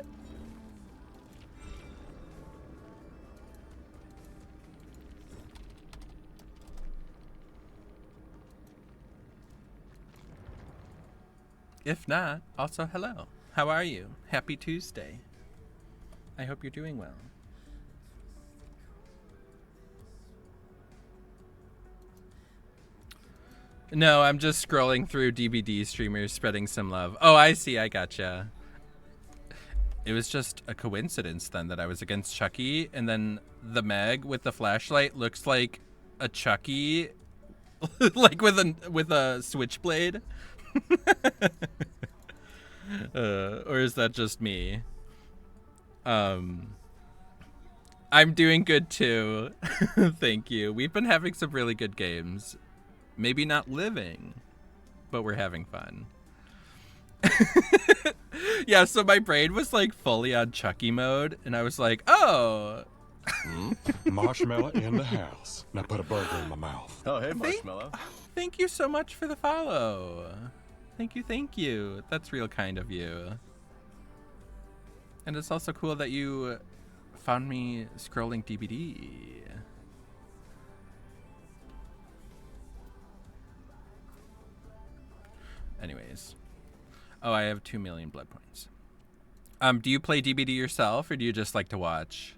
If not, also hello. How are you? Happy Tuesday. I hope you're doing well. No, I'm just scrolling through DVD streamers spreading some love. Oh, I see. I gotcha. It was just a coincidence then that I was against Chucky, and then the Meg with the flashlight looks like a Chucky, like with a switchblade. Or is that just me? I'm doing good too. Thank you. We've been having some really good games. Maybe not living, but we're having fun. Yeah, so my brain was like fully on Chucky mode, and I was like, oh. Marshmallow in the house. Now put a burger in my mouth. Oh, hey, Marshmallow. Thank you so much for the follow. Thank you. That's real kind of you. And it's also cool that you found me scrolling DVD. Anyways. Oh, I have 2 million blood points. Do you play DBD yourself, or do you just like to watch?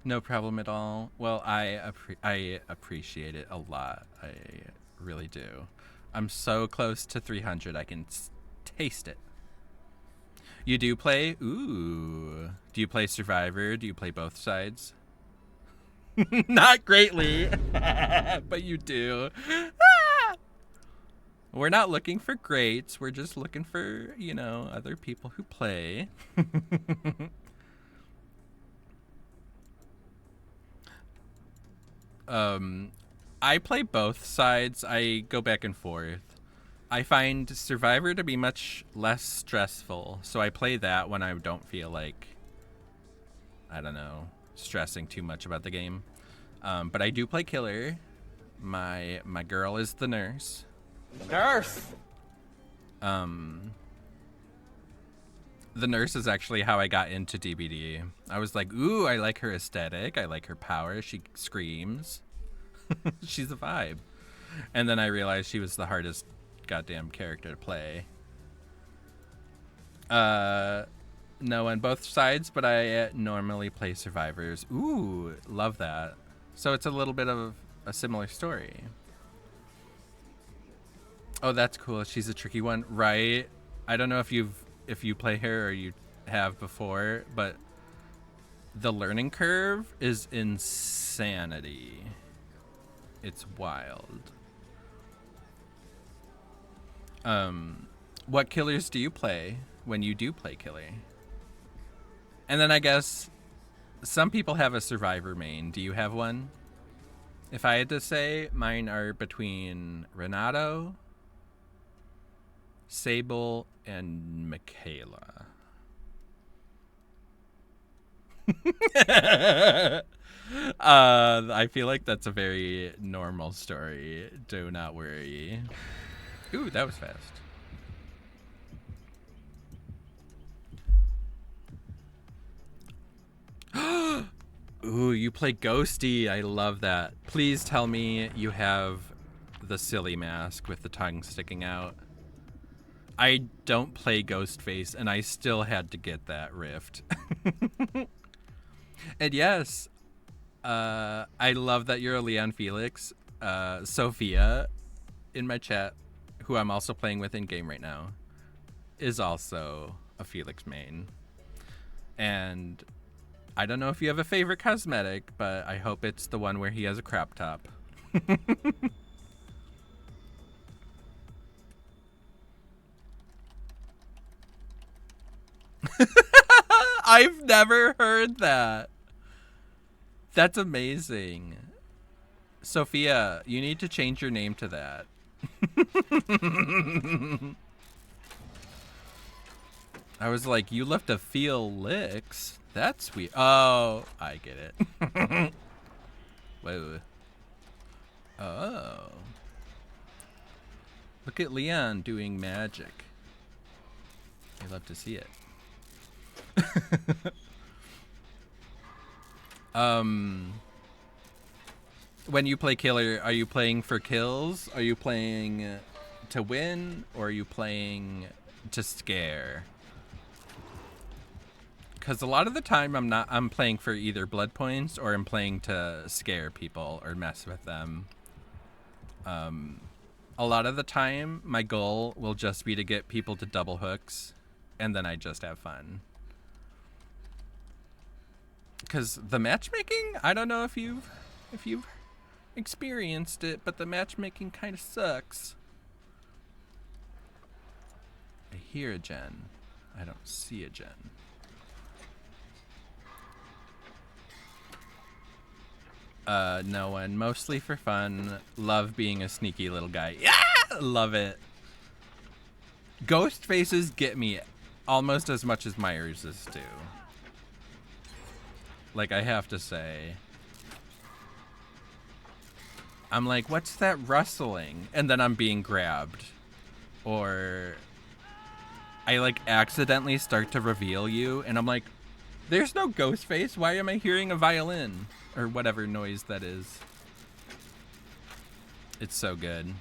No problem at all. Well, I appreciate it a lot. I really do. I'm so close to 300. I can taste it. You do play? Ooh. Do you play Survivor? Do you play both sides? Not greatly, but you do. Ah! We're not looking for greats. We're just looking for, you know, other people who play. I play both sides. I go back and forth. I find Survivor to be much less stressful, so I play that when I don't feel like, I don't know, stressing too much about the game. But I do play Killer. My girl is the nurse. Nurse! The nurse is actually how I got into DBD. I was like, ooh, I like her aesthetic. I like her power. She screams. She's a vibe. And then I realized she was the hardest goddamn character to play. No, on both sides, but I normally play Survivors. Ooh, love that. So it's a little bit of a similar story. Oh, that's cool. She's a tricky one, right? I don't know if you play her or you have before, but the learning curve is insanity. It's wild. What killers do you play? when you do play killer. And then I guess some people have a survivor main. Do you have one? If I had to say, mine are between Renato, Sable, and Michaela. I feel like that's a very normal story. Do not worry. Ooh, that was fast. Ooh, you play Ghosty. I love that. Please tell me you have the silly mask with the tongue sticking out. I don't play Ghostface, and I still had to get that rift. And yes, I love that you're a Leon Felix. Sophia, in my chat, who I'm also playing with in game right now, is also a Felix main. And I don't know if you have a favorite cosmetic, but I hope it's the one where he has a crop top. I've never heard that. That's amazing. Sophia, you need to change your name to that. I was like, you left a Felix. That's sweet. Oh, I get it. Whoa. Oh. Look at Leon doing magic. I love to see it. When you play killer, are you playing for kills? Are you playing to win? Or are you playing to scare? Because a lot of the time I'm playing for either blood points or I'm playing to scare people or mess with them. A lot of the time my goal will just be to get people to double hooks, and then I just have fun. Because the matchmaking, I don't know if you've experienced it, but the matchmaking kind of sucks. I hear a gen. I don't see a gen. No one. Mostly for fun. Love being a sneaky little guy. Yeah! Love it. Ghost faces get me almost as much as Myers' do. Like, I have to say. I'm like, what's that rustling? And then I'm being grabbed. Or I, like, accidentally start to reveal you, and I'm like, there's no ghost face. Why am I hearing a violin? Or whatever noise that is. It's so good.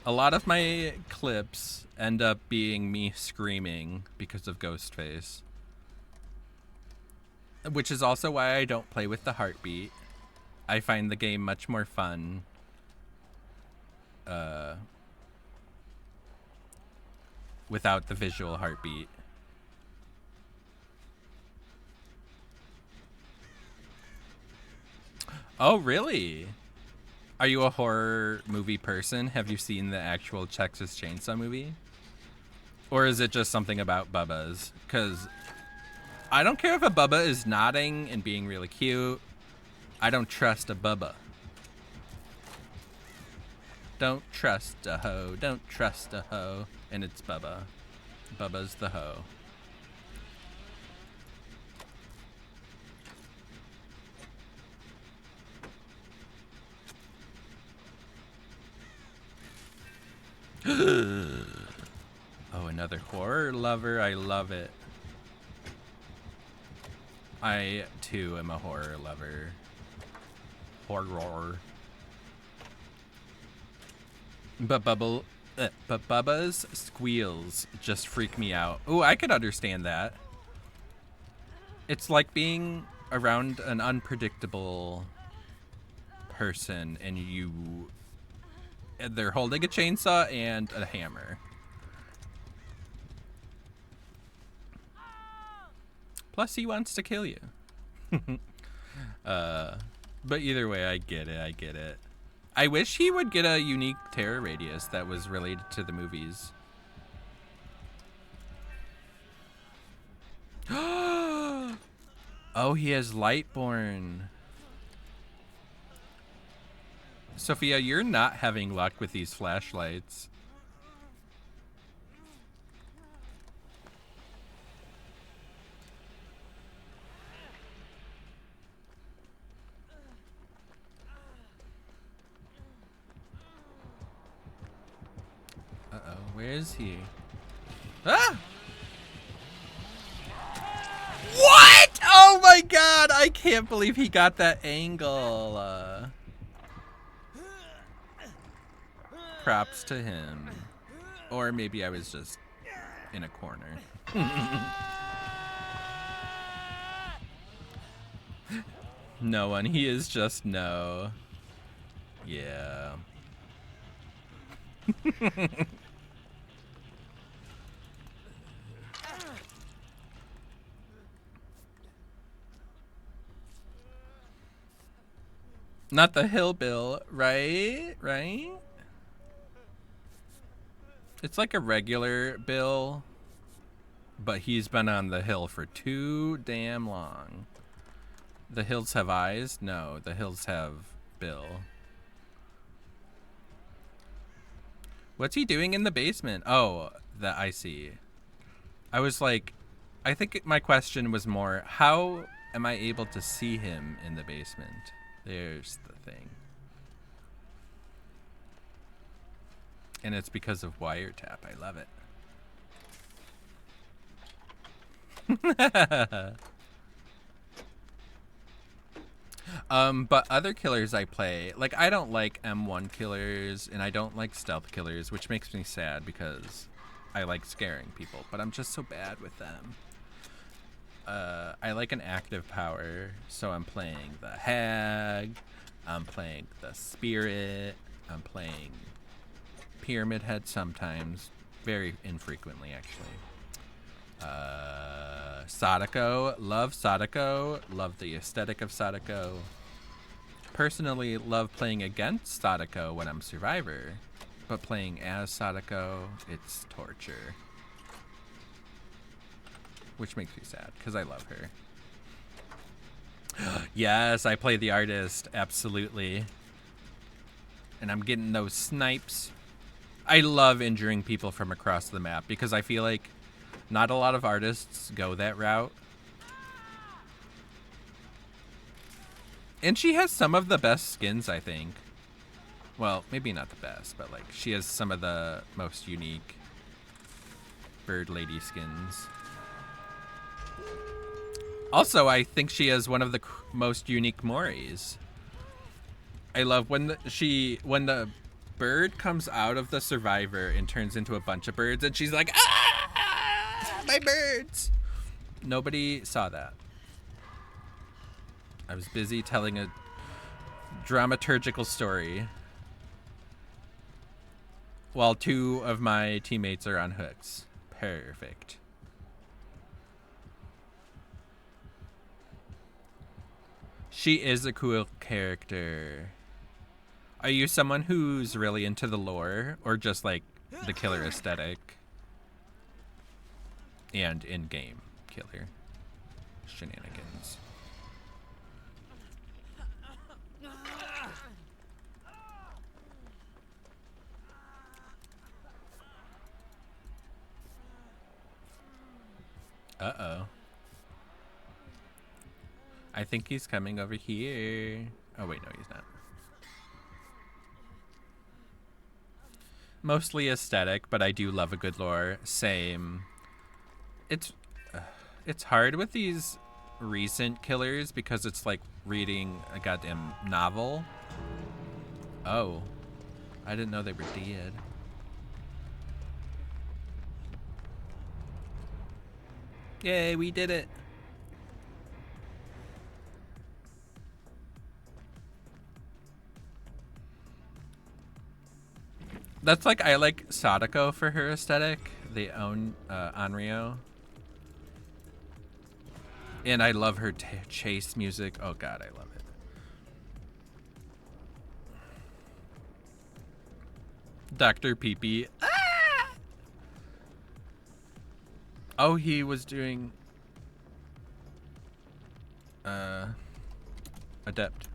A lot of my clips end up being me screaming because of Ghostface. Which is also why I don't play with the heartbeat. I find the game much more fun. Without the visual heartbeat. Oh, really? Are you a horror movie person? Have you seen the actual Texas Chainsaw movie? Or is it just something about Bubba's? Because I don't care if a Bubba is nodding and being really cute. I don't trust a Bubba. Don't trust a hoe. Don't trust a hoe. And it's Bubba. Bubba's the hoe. Oh, another horror lover. I love it. I, too, am a horror lover. Horror. But Bubba's squeals just freak me out. Ooh, I could understand that. It's like being around an unpredictable person and they're holding a chainsaw and a hammer. Plus, he wants to kill you. But either way, I get it. I get it. I wish he would get a unique terror radius that was related to the movies. Oh, he has Lightborn. Sophia, you're not having luck with these flashlights. Uh-oh, where is he? Ah! What? Oh my god, I can't believe he got that angle. Props to him. Or maybe I was just in a corner. No one. He is just no. Yeah. Not the hillbill, right? Right? It's like a regular Bill, but he's been on the hill for too damn long. The hills have eyes? No, the hills have Bill. What's he doing in the basement? Oh, that I see. I was like, I think my question was more, how am I able to see him in the basement? There's the thing. And it's because of wiretap. I love it. But other killers I play, like I don't like M1 killers and I don't like stealth killers, which makes me sad because I like scaring people, but I'm just so bad with them. I like an active power, so I'm playing the Hag, I'm playing the Spirit, I'm playing Pyramid Head sometimes, very infrequently actually. Sadako, love Sadako, love the aesthetic of Sadako. Personally, love playing against Sadako when I'm Survivor, but playing as Sadako, it's torture. Which makes me sad, because I love her. Yes, I play the artist, absolutely. And I'm getting those snipes. I love injuring people from across the map, because I feel like not a lot of artists go that route. And she has some of the best skins, I think. Well, maybe not the best, but like she has some of the most unique bird lady skins. Also, I think she has one of the most unique Moris. I love when the bird comes out of the Survivor and turns into a bunch of birds and she's like, ah, my birds. Nobody saw that. I was busy telling a dramaturgical story while two of my teammates are on hooks. Perfect. She is a cool character. Are you someone who's really into the lore or just like the killer aesthetic and in-game killer shenanigans? Uh-oh. I think he's coming over here. Oh, wait, no, he's not. Mostly aesthetic, but I do love a good lore. Same. It's hard with these recent killers because it's like reading a goddamn novel. Oh. I didn't know they were dead. Yay, we did it. That's like, I like Sadako for her aesthetic. They own Onryo. And I love her chase music. Oh god, I love it. Dr. Pee-Pee. Ah! Oh, he was doing... adept.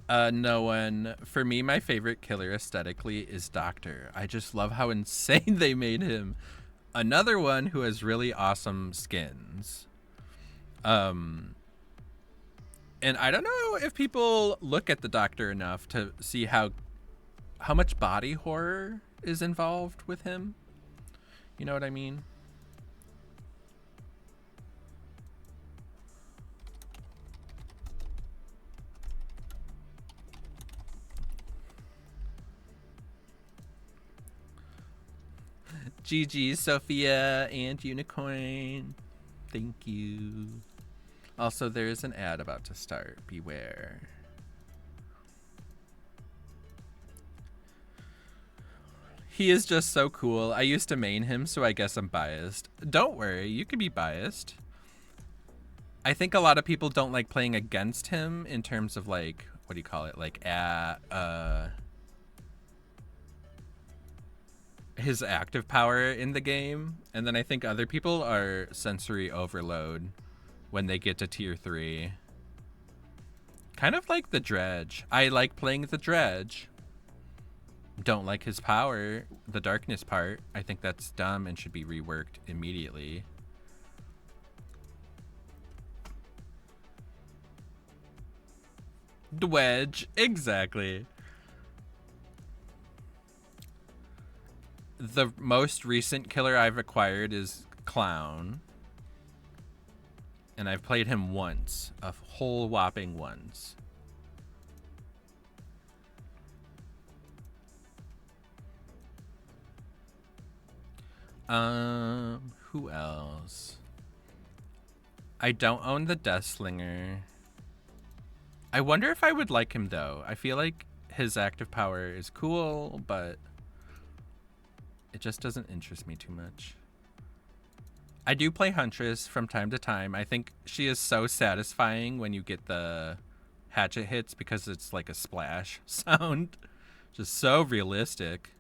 No one. For me, my favorite killer aesthetically is Doctor. I just love how insane they made him. Another one who has really awesome skins. And I don't know if people look at the Doctor enough to see how much body horror is involved with him. You know what I mean? GG, Sophia and Unicorn. Thank you. Also, there is an ad about to start. Beware. He is just so cool. I used to main him, so I guess I'm biased. Don't worry, you can be biased. I think a lot of people don't like playing against him in terms of like, what do you call it? Like, his active power in the game. And then I think other people are sensory overload when they get to tier 3. Kind of like the Dredge. I like playing the Dredge. Don't like his power, the darkness part. I think that's dumb and should be reworked immediately. Dwedge, exactly. The most recent killer I've acquired is Clown. And I've played him once, a whole whopping once. Who else? I don't own the Deathslinger. I wonder if I would like him though. I feel like his active power is cool, but it just doesn't interest me too much. I do play Huntress from time to time. I think she is so satisfying when you get the hatchet hits because it's like a splash sound. Just so realistic.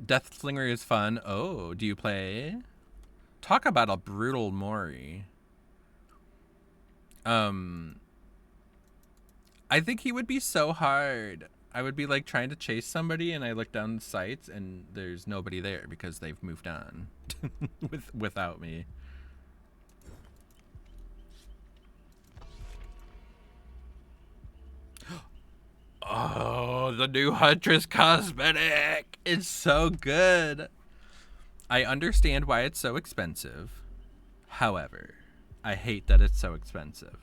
Deathslinger is fun. Oh, do you play? Talk about a brutal Mori. I think he would be so hard. I would be like trying to chase somebody and I look down the sights and there's nobody there because they've moved on without me. Oh, the new Huntress cosmetic. It's so good. I understand why it's so expensive. However, I hate that it's so expensive.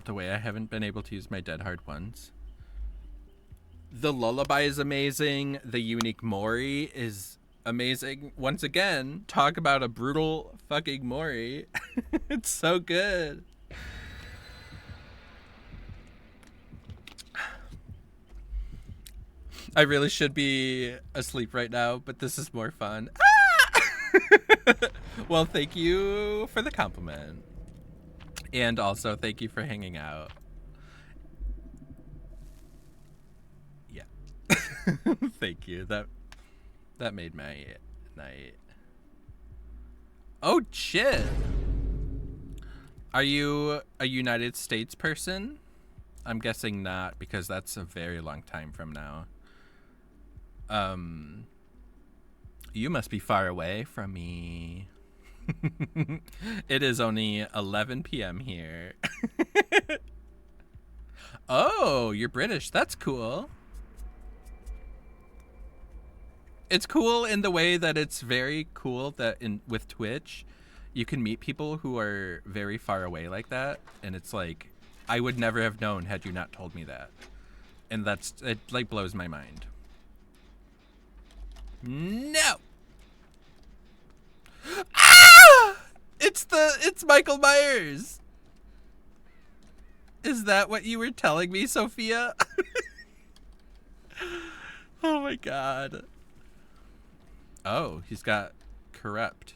The way I haven't been able to use my dead hard ones. The lullaby is amazing. The unique Mori is amazing. Once again, talk about a brutal fucking Mori. It's so good. I really should be asleep right now, but this is more fun. Ah! Well, thank you for the compliment. And also, thank you for hanging out. Yeah. Thank you. That made my night. Oh, shit. Are you a United States person? I'm guessing not, because that's a very long time from now. You must be far away from me. It is only 11 p.m. here. Oh, you're British. That's cool. It's cool in the way that it's very cool that with Twitch, you can meet people who are very far away like that. And it's like, I would never have known had you not told me that. And it like blows my mind. No. Ah! It's Michael Myers. Is that what you were telling me, Sophia? Oh my god. Oh, he's got corrupt.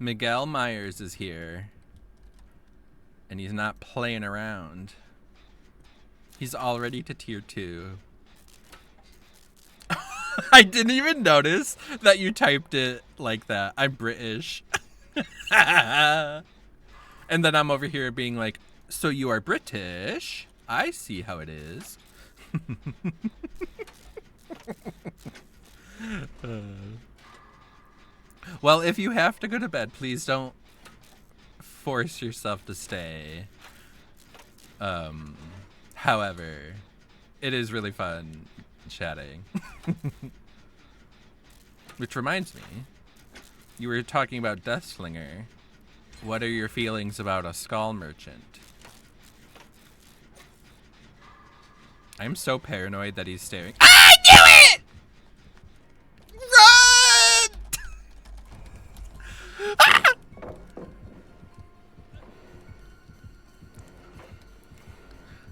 Miguel Myers is here. And he's not playing around. He's already to tier 2. I didn't even notice that you typed it like that. I'm British. And then I'm over here being like, so you are British? I see how it is. Well, if you have to go to bed, please don't force yourself to stay. However, it is really fun chatting. Which reminds me, you were talking about Deathslinger. What are your feelings about a Skull Merchant? I'm so paranoid that he's staring. I knew it! Run!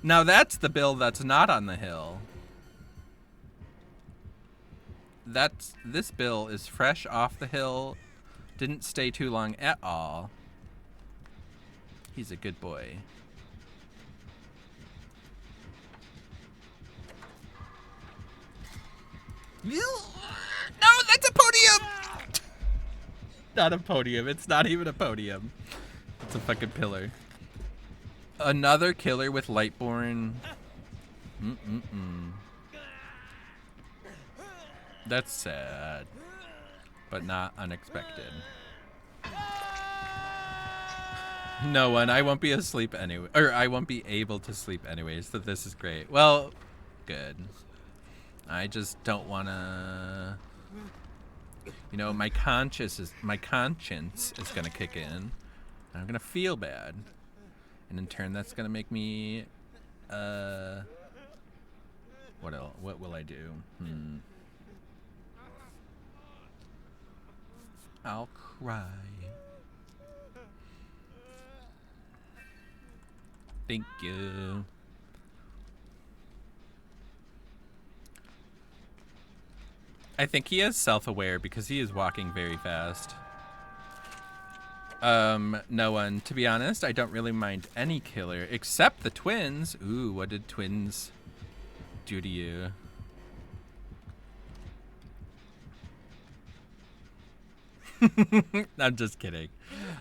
Now that's the Bill that's not on the hill. This Bill is fresh off the hill, didn't stay too long at all. He's a good boy. No, that's a podium! Not a podium. It's not even a podium. It's a fucking pillar. Another killer with Lightborn. That's sad, but not unexpected. No one. I won't be asleep anyway, or I won't be able to sleep anyways. So this is great. Well, good. I just don't want to. You know, my conscience is gonna kick in. I'm gonna feel bad, and in turn, that's gonna make me. What else? What will I do? I'll cry. Thank you. I think he is self-aware because he is walking very fast. No one. To be honest, I don't really mind any killer except the twins. Ooh, what did twins do to you? I'm just kidding.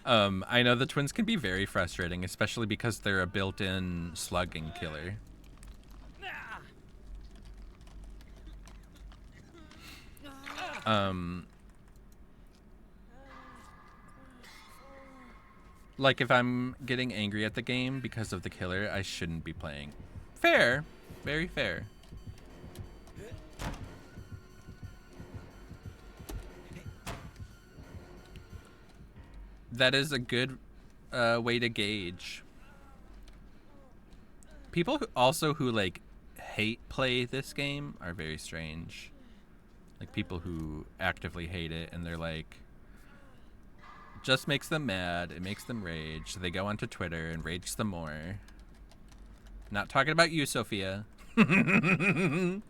I know the twins can be very frustrating, especially because they're a built-in slugging killer. Like if I'm getting angry at the game because of the killer, I shouldn't be playing. Fair. Very fair. That is a good way to gauge. People who like hate play this game are very strange. Like people who actively hate it and they're like, just makes them mad, it makes them rage. They go onto Twitter and rage some more. Not talking about you, Sophia. Smack,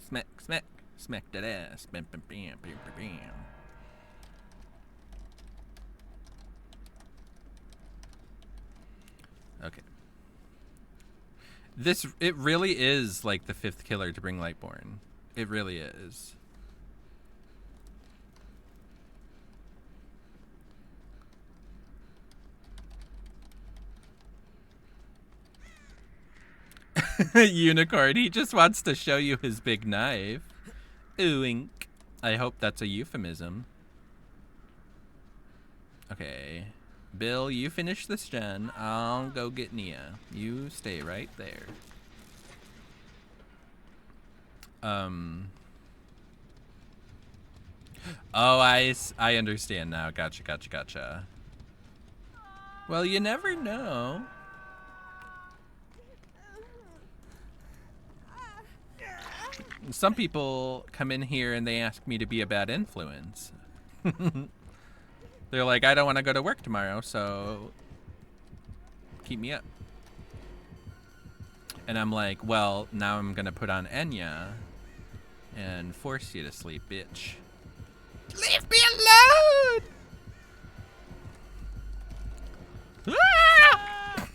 smack, smack. Smack that ass. Bam, bam, bam, bam, bam, bam. Okay. It really is like the 5th killer to bring Lightborn. It really is. Unicorn, he just wants to show you his big knife. Ooink. I hope that's a euphemism. Okay. Bill, you finish this gen. I'll go get Nia. You stay right there. Oh, I understand now. Gotcha, gotcha, gotcha. Well, you never know. Some people come in here and they ask me to be a bad influence. They're like, I don't want to go to work tomorrow, so keep me up. And I'm like, well, now I'm going to put on Enya and force you to sleep, bitch. Leave me alone! Ah!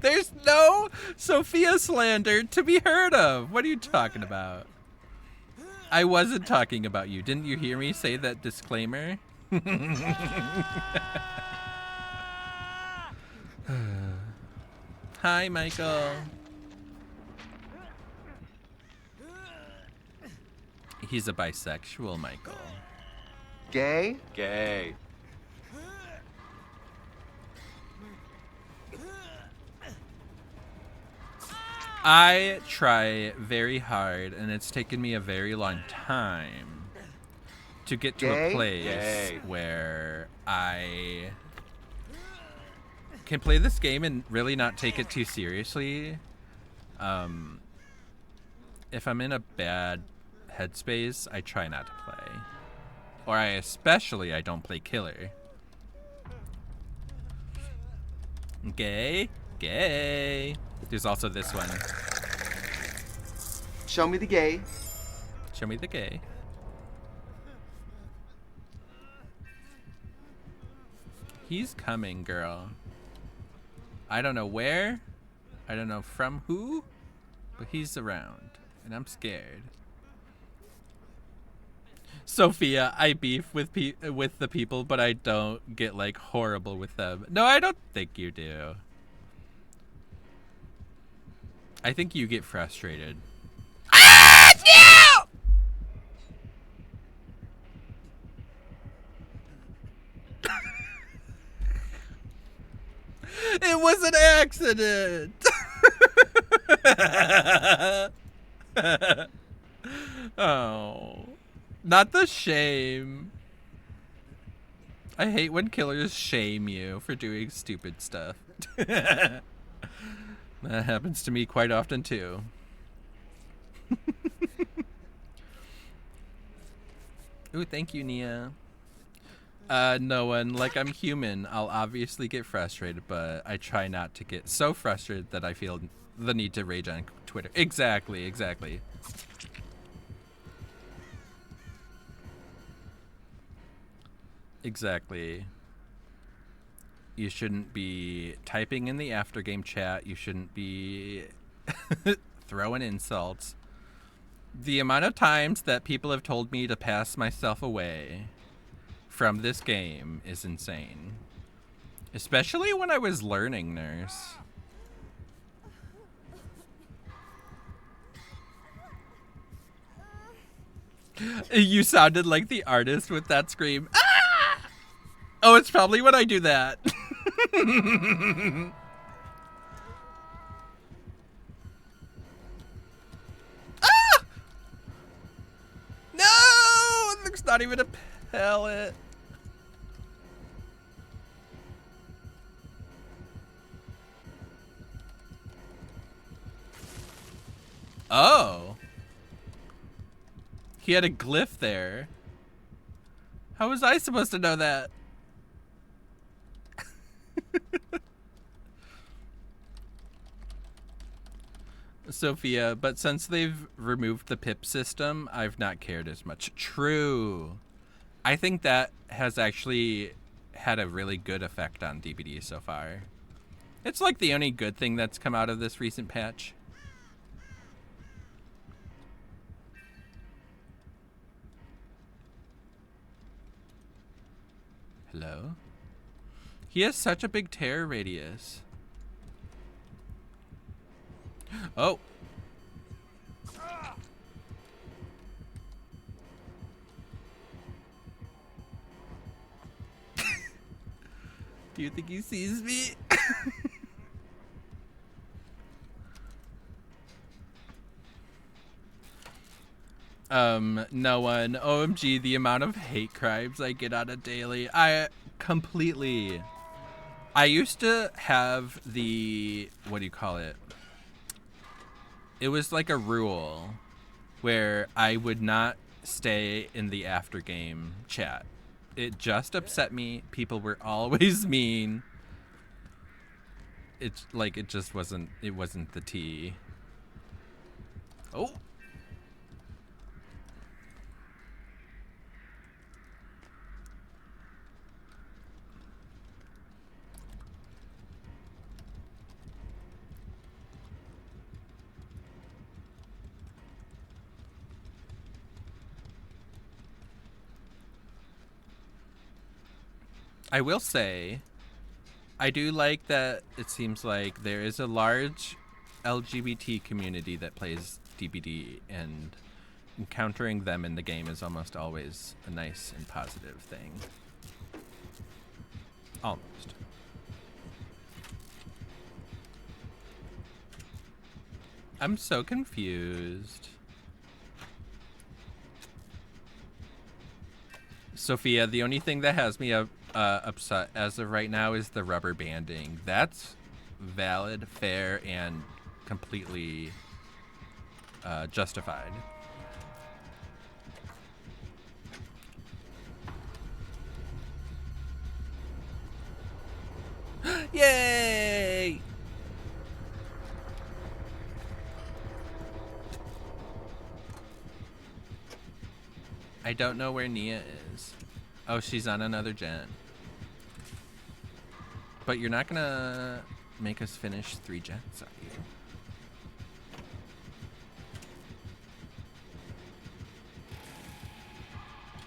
There's no Sophia slander to be heard of. What are you talking about? I wasn't talking about you. Didn't you hear me say that disclaimer? Hi, Michael. He's a bisexual, Michael. Gay? Gay. I try very hard, and it's taken me a very long time to get to Gay? a place Gay. where I can play this game and really not take it too seriously. If I'm in a bad headspace, I try not to play. Or I don't play killer. Gay? Gay. There's also this one. Show me the gay. Show me the gay. He's coming, girl. I don't know where. I don't know from who. But he's around. And I'm scared. Sophia, I beef with the people, but I don't get, like, horrible with them. No, I don't think you do. I think you get frustrated. Ah, no! It was an accident. Oh, not the shame. I hate when killers shame you for doing stupid stuff. That happens to me quite often too. Ooh, thank you, Nia. No one. Like, I'm human. I'll obviously get frustrated, but I try not to get so frustrated that I feel the need to rage on Twitter. Exactly, exactly. Exactly. You shouldn't be typing in the after-game chat. You shouldn't be throwing insults. The amount of times that people have told me to pass myself away from this game is insane. Especially when I was learning Nurse. You sounded like the artist with that scream. Ah! Oh, it's probably when I do that. Ah! No! There's not even a pellet. Oh. He had a glyph there. How was I supposed to know that? Sophia, but since they've removed the pip system, I've not cared as much. True. I think that has actually had a really good effect on DBD so far. It's like the only good thing that's come out of this recent patch. Hello? He has such a big terror radius. Oh. Do you think he sees me? No one. OMG, the amount of hate crimes I get on a daily. I used to have the, what do you call it? it was like a rule where I would not stay in the after game chat. It just upset me. People were always mean. It's like it just wasn't the tea. Oh. I will say, I do like that it seems like there is a large LGBT community that plays DBD, and encountering them in the game is almost always a nice and positive thing. Almost. I'm so confused. Sophia, the only thing that has me upset as of right now is the rubber banding. That's valid, fair, and completely justified. Yay! I don't know where Nia is. Oh, she's on another gen. But you're not gonna make us finish 3 gens, are you?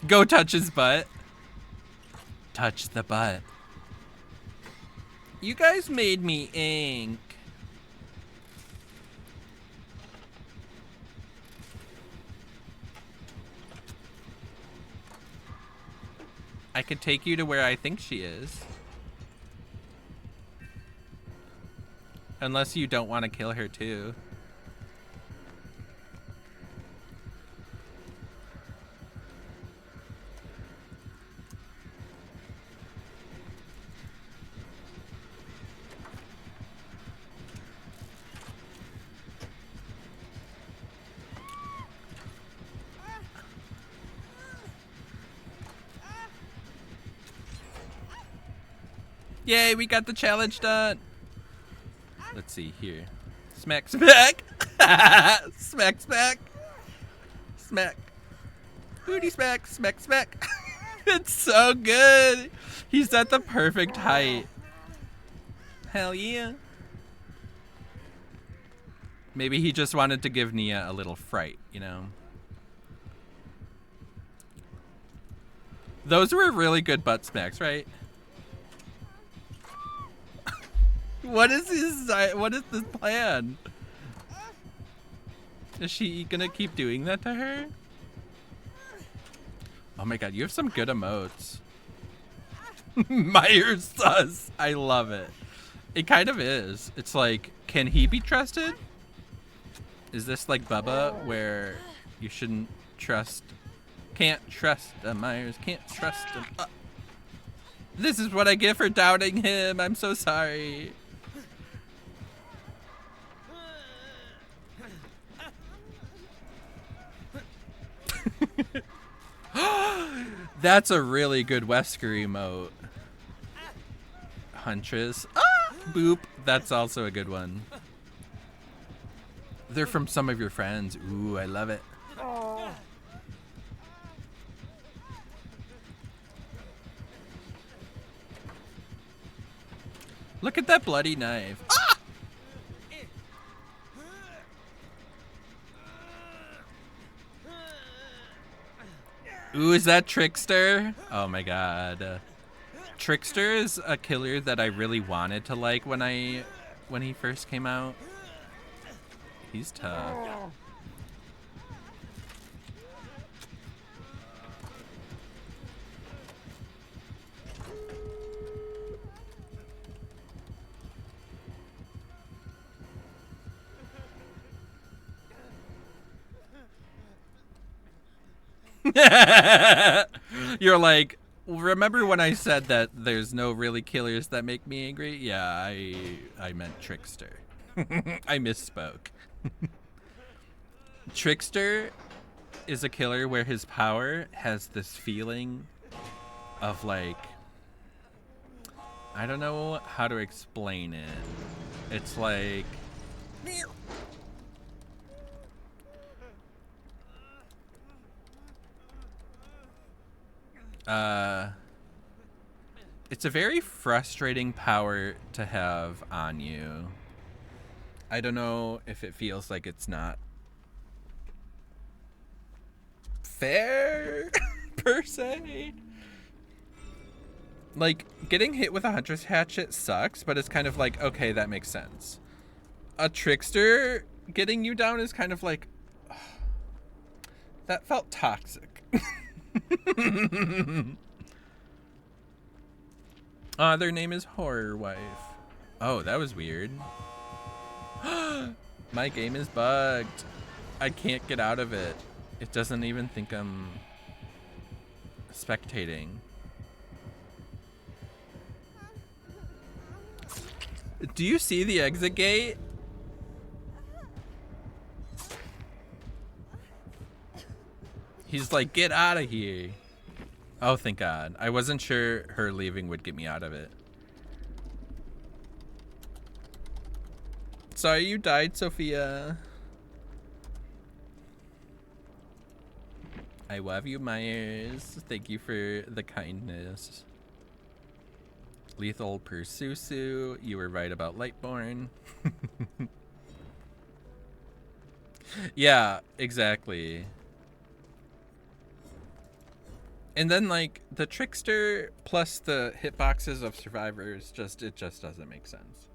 Go touch his butt. Touch the butt. You guys made me ink. I could take you to where I think she is. Unless you don't want to kill her too. Yay, we got the challenge done. Let's see here. Smack, smack. Smack, smack. Smack. Booty smack, smack, smack. It's so good. He's at the perfect height. Hell yeah. Maybe he just wanted to give Nia a little fright, you know? Those were really good butt smacks, right? What is this plan? Is she gonna keep doing that to her? Oh my god, you have some good emotes. Myers sus. I love it. It kind of is. It's like, can he be trusted? Is this like Bubba, where you shouldn't trust? Can't trust Myers. Can't trust him. This is what I get for doubting him. I'm so sorry. That's a really good Wesker emote. Huntress. Ah! Boop. That's also a good one. They're from some of your friends. Ooh, I love it. Look at that bloody knife. Ah! Ooh, is that Trickster? Oh my god. Trickster is a killer that I really wanted to like when he first came out. He's tough. You're like, remember when I said that there's no really killers that make me angry? Yeah, I meant Trickster. I misspoke. Trickster is a killer where his power has this feeling of like, I don't know how to explain it. It's like it's a very frustrating power to have on you. I don't know if it feels like it's not fair per se. Like, getting hit with a hunter's hatchet sucks, but it's kind of like, okay, that makes sense. A trickster getting you down is kind of like, ugh, that felt toxic. Their name is Horror Wife. Oh, that was weird. My game is bugged. I can't get out of it. It doesn't even think I'm spectating. Do you see the exit gate? He's like, get out of here. Oh, thank God. I wasn't sure her leaving would get me out of it. Sorry you died, Sophia. I love you, Myers. Thank you for the kindness. Lethal Pursusu, you were right about Lightborn. Yeah, exactly. And then, like, the Trickster plus the hitboxes of survivors, it just doesn't make sense.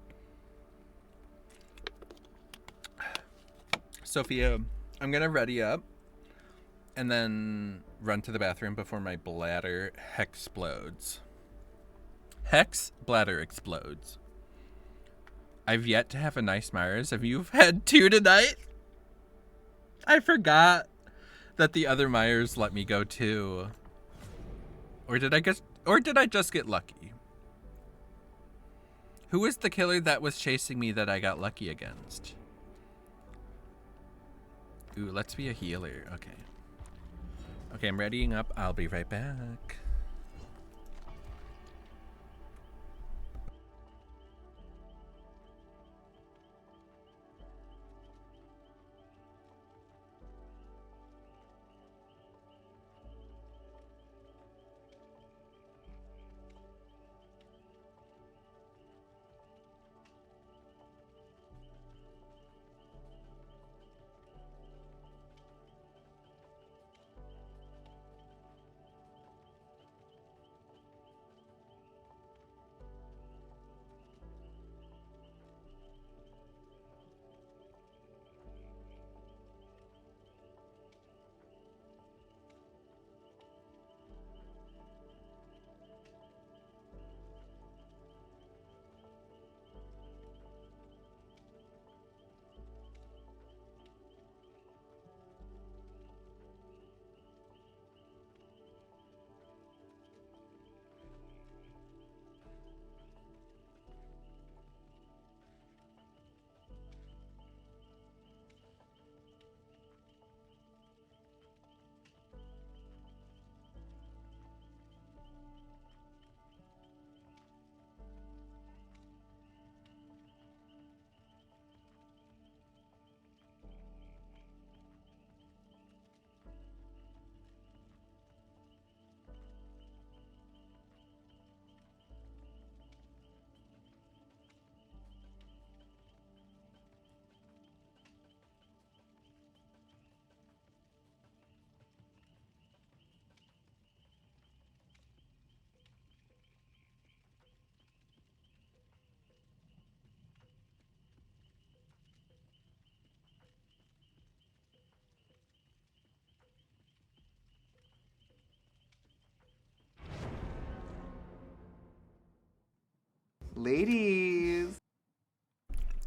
Sophia, I'm gonna ready up and then run to the bathroom before my bladder explodes. Hex bladder explodes. I've yet to have a nice Myers. Have you had 2 tonight? I forgot that the other Myers let me go too. Or did I just get lucky? Who was the killer that was chasing me that I got lucky against? Ooh, let's be a healer. Okay. Okay, I'm readying up. I'll be right back. Ladies.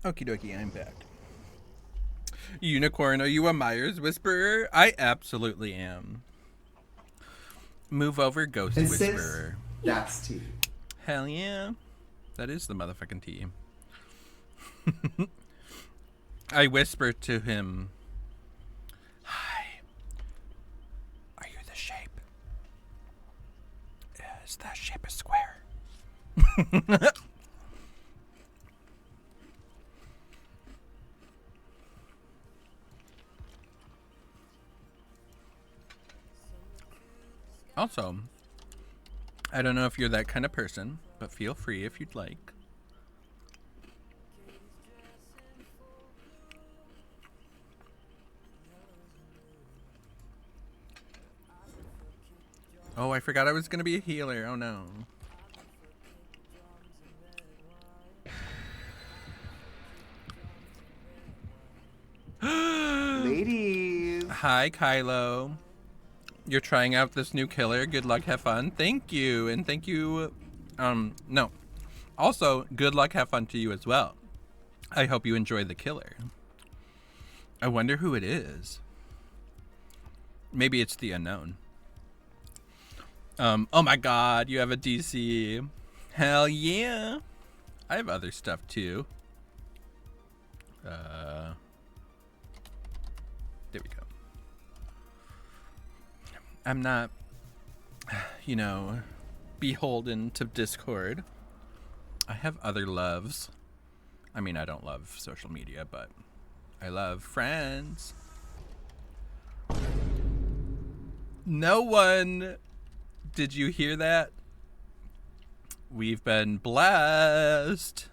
Okie dokie, I'm back. Unicorn, are you a Myers Whisperer? I absolutely am. Move over, Ghost And sis, Whisperer. that's tea. Hell yeah. That is the motherfucking tea. I whisper to him Yes, that shape is square. Also, I don't know if you're that kind of person, but feel free if you'd like. Oh, I forgot I was going to be a healer. Oh, no. Ladies. Hi, Kylo. You're trying out this new killer. Good luck, have fun. Thank you. And thank you. No. Also, good luck, have fun to you as well. I hope you enjoy the killer. I wonder who it is. Maybe it's the unknown. Oh my god, you have a DC. Hell yeah. I have other stuff too. There we go. I'm not, you know, beholden to Discord. I have other loves. I mean, I don't love social media, but I love friends. No one... Did you hear that? We've been blessed.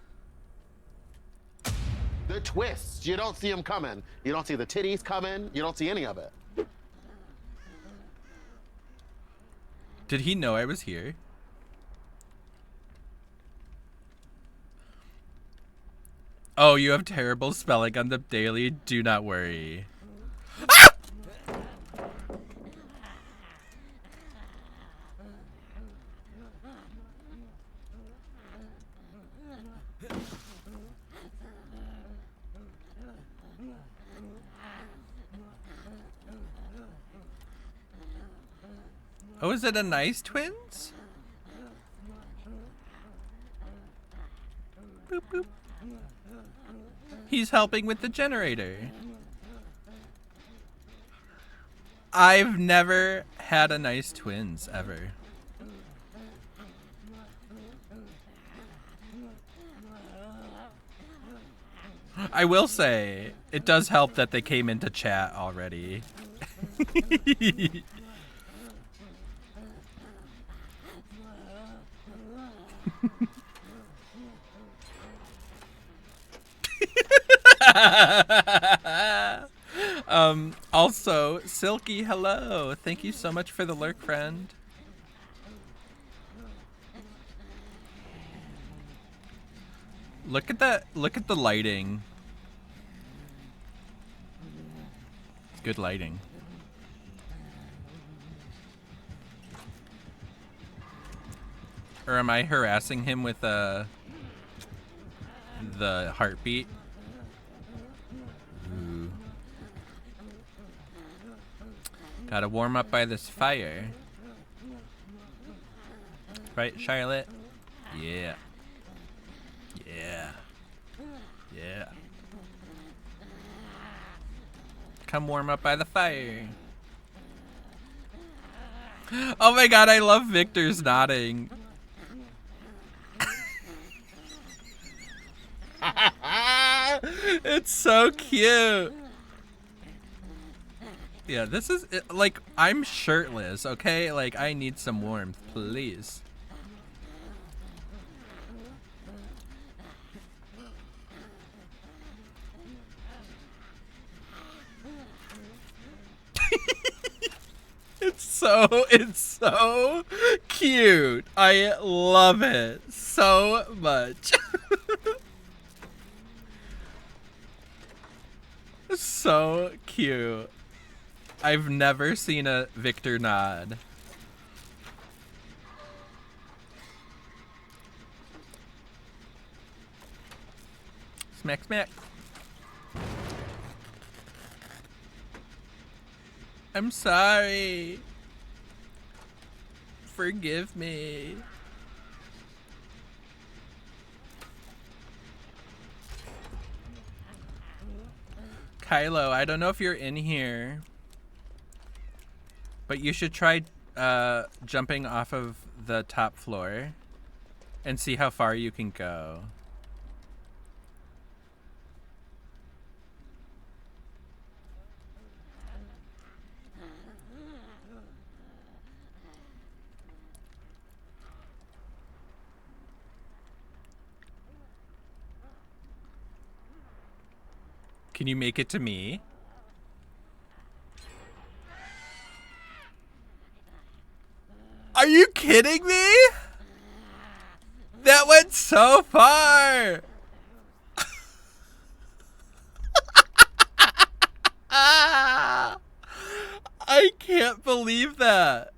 The twists. You don't see them coming. You don't see the titties coming. You don't see any of it. Did he know I was here? Oh, you have terrible spelling on the daily. Do not worry. Ah! Oh, is it a nice twins? Boop, boop. He's helping with the generator. I've never had a nice twins, ever. I will say, it does help that they came into chat already. Also, Silky, hello. Thank you so much for the lurk, friend. Look at that. Look at the lighting. It's good lighting. Or am I harassing him with the heartbeat? Ooh. Gotta warm up by this fire. Right, Charlotte? Yeah. Yeah. Yeah. Come warm up by the fire. Oh my god, I love Victor's nodding. It's so cute. Yeah, this is like, I'm shirtless, okay? Like, I need some warmth, please. It's so cute. I love it so much. So cute. I've never seen a Victor nod. Smack, smack. I'm sorry. Forgive me. Kylo, I don't know if you're in here, but you should try jumping off of the top floor and see how far you can go. Can you make it to me? Are you kidding me? That went so far. I can't believe that.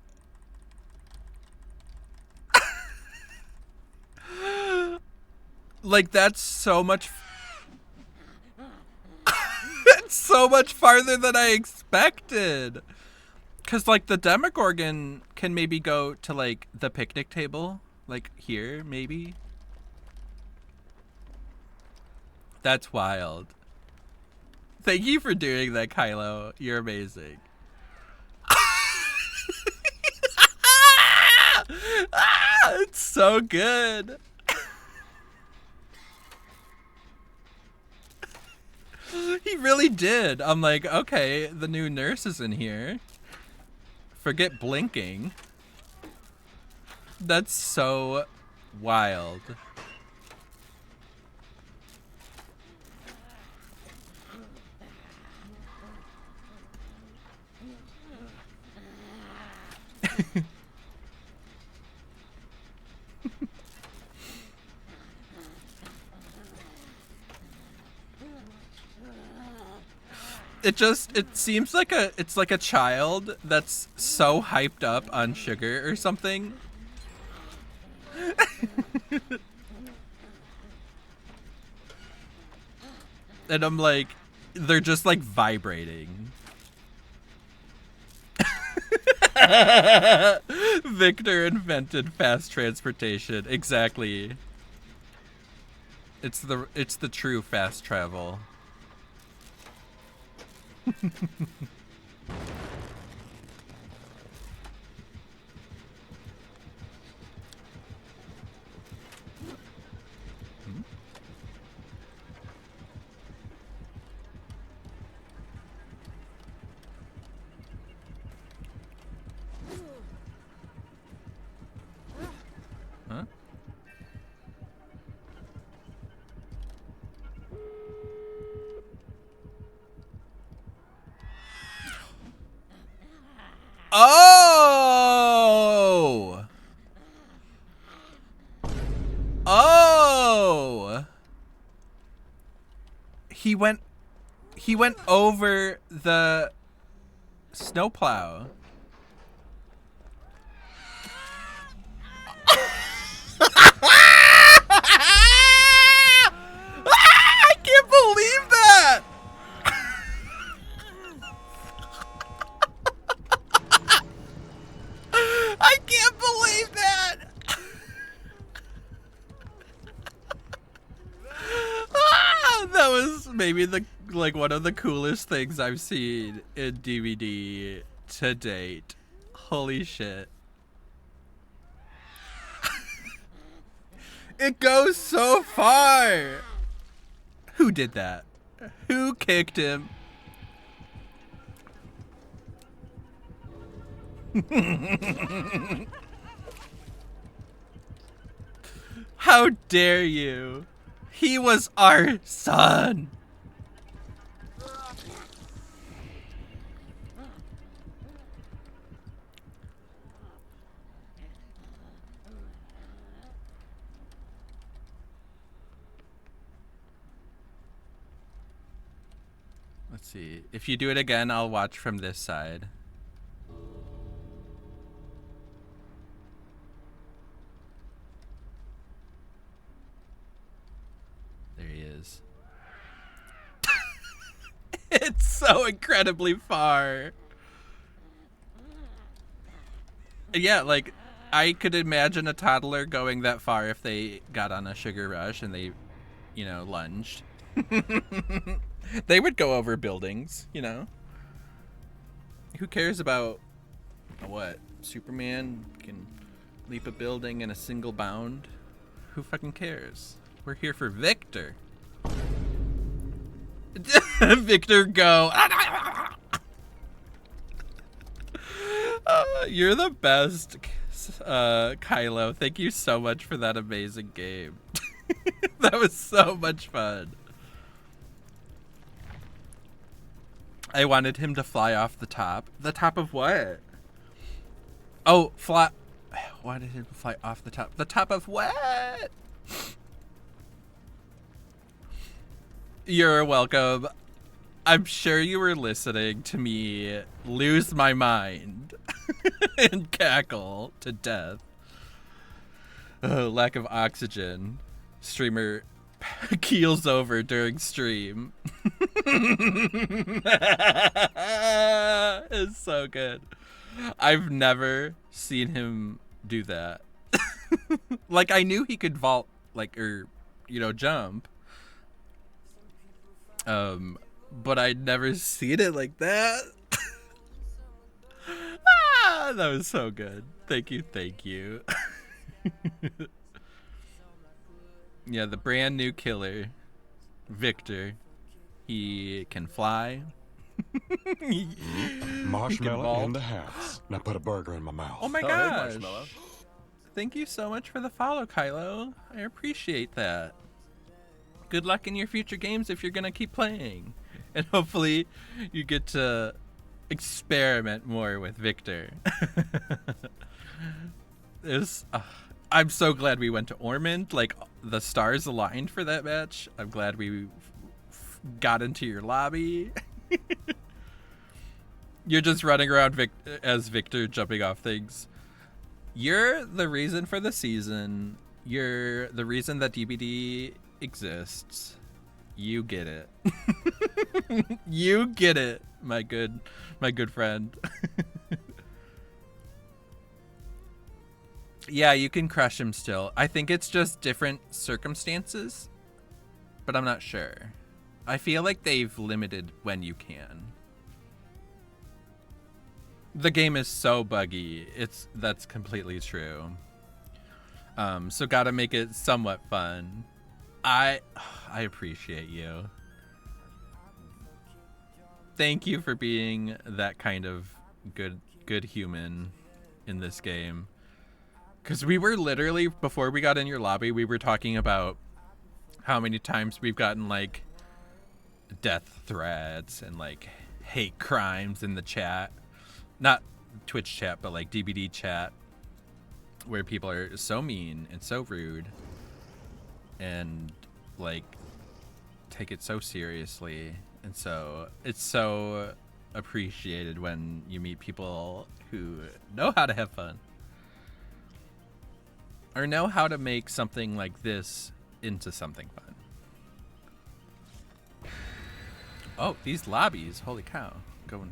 Like, that's so much. That's so much farther than I expected. Because, like, the Demogorgon can maybe go to, like, the picnic table. Like, here, maybe. That's wild. Thank you for doing that, Kylo. You're amazing. It's so good. He really did. I'm like, okay, the new nurse is in here. Forget blinking. That's so wild. It seems like it's like a child that's so hyped up on sugar or something. And I'm like, they're just like vibrating. Victor invented fast transportation. Exactly. It's the true fast travel. Huh? Oh! Oh! He went over the snowplow. I can't believe that! I can't believe that! That was maybe one of the coolest things I've seen in DVD to date. Holy shit. It goes so far! Who did that? Who kicked him? How dare you? He was our son. Let's see. If you do it again, I'll watch from this side. There he is. It's so incredibly far. Yeah, like, I could imagine a toddler going that far if they got on a sugar rush and they, you know, lunged. They would go over buildings, you know? Who cares about what? Superman can leap a building in a single bound. Who fucking cares? We're here for Victor. Victor, go. You're the best, Kylo. Thank you so much for that amazing game. That was so much fun. I wanted him to fly off the top. The top of what? Oh, fly. I wanted him to fly off the top. The top of what? You're welcome. I'm sure you were listening to me lose my mind and cackle to death. Oh, lack of oxygen. Streamer keels over during stream. It's so good. I've never seen him do that. Like, I knew he could vault, like, or, you know, jump. But I'd never seen it like that. That was so good. Thank you, thank you. Yeah, the brand new killer, Victor. He can fly. Marshmallow in the house. Now put a burger in my mouth. Oh my gosh. Thank you so much for the follow, Kylo. I appreciate that. Good luck in your future games if you're going to keep playing. And hopefully you get to experiment more with Victor. I'm so glad we went to Ormond. Like, the stars aligned for that match. I'm glad we got into your lobby. You're just running around as Victor, jumping off things. You're the reason for the season. You're the reason that DBD exists. You get it. You get it, my good friend. Yeah, you can crush him still. I think it's just different circumstances, but I'm not sure. I feel like they've limited when you can. The game is so buggy. That's completely true. So gotta make it somewhat fun. I appreciate you. Thank you for being that kind of good human in this game. Because we were literally, before we got in your lobby, we were talking about how many times we've gotten, like, death threats and, like, hate crimes in the chat. Not Twitch chat, but, like, DBD chat. Where people are so mean and so rude. And, like, take it so seriously. And so, it's so appreciated when you meet people who know how to have fun. Or know how to make something like this into something fun. Oh, these lobbies, holy cow, going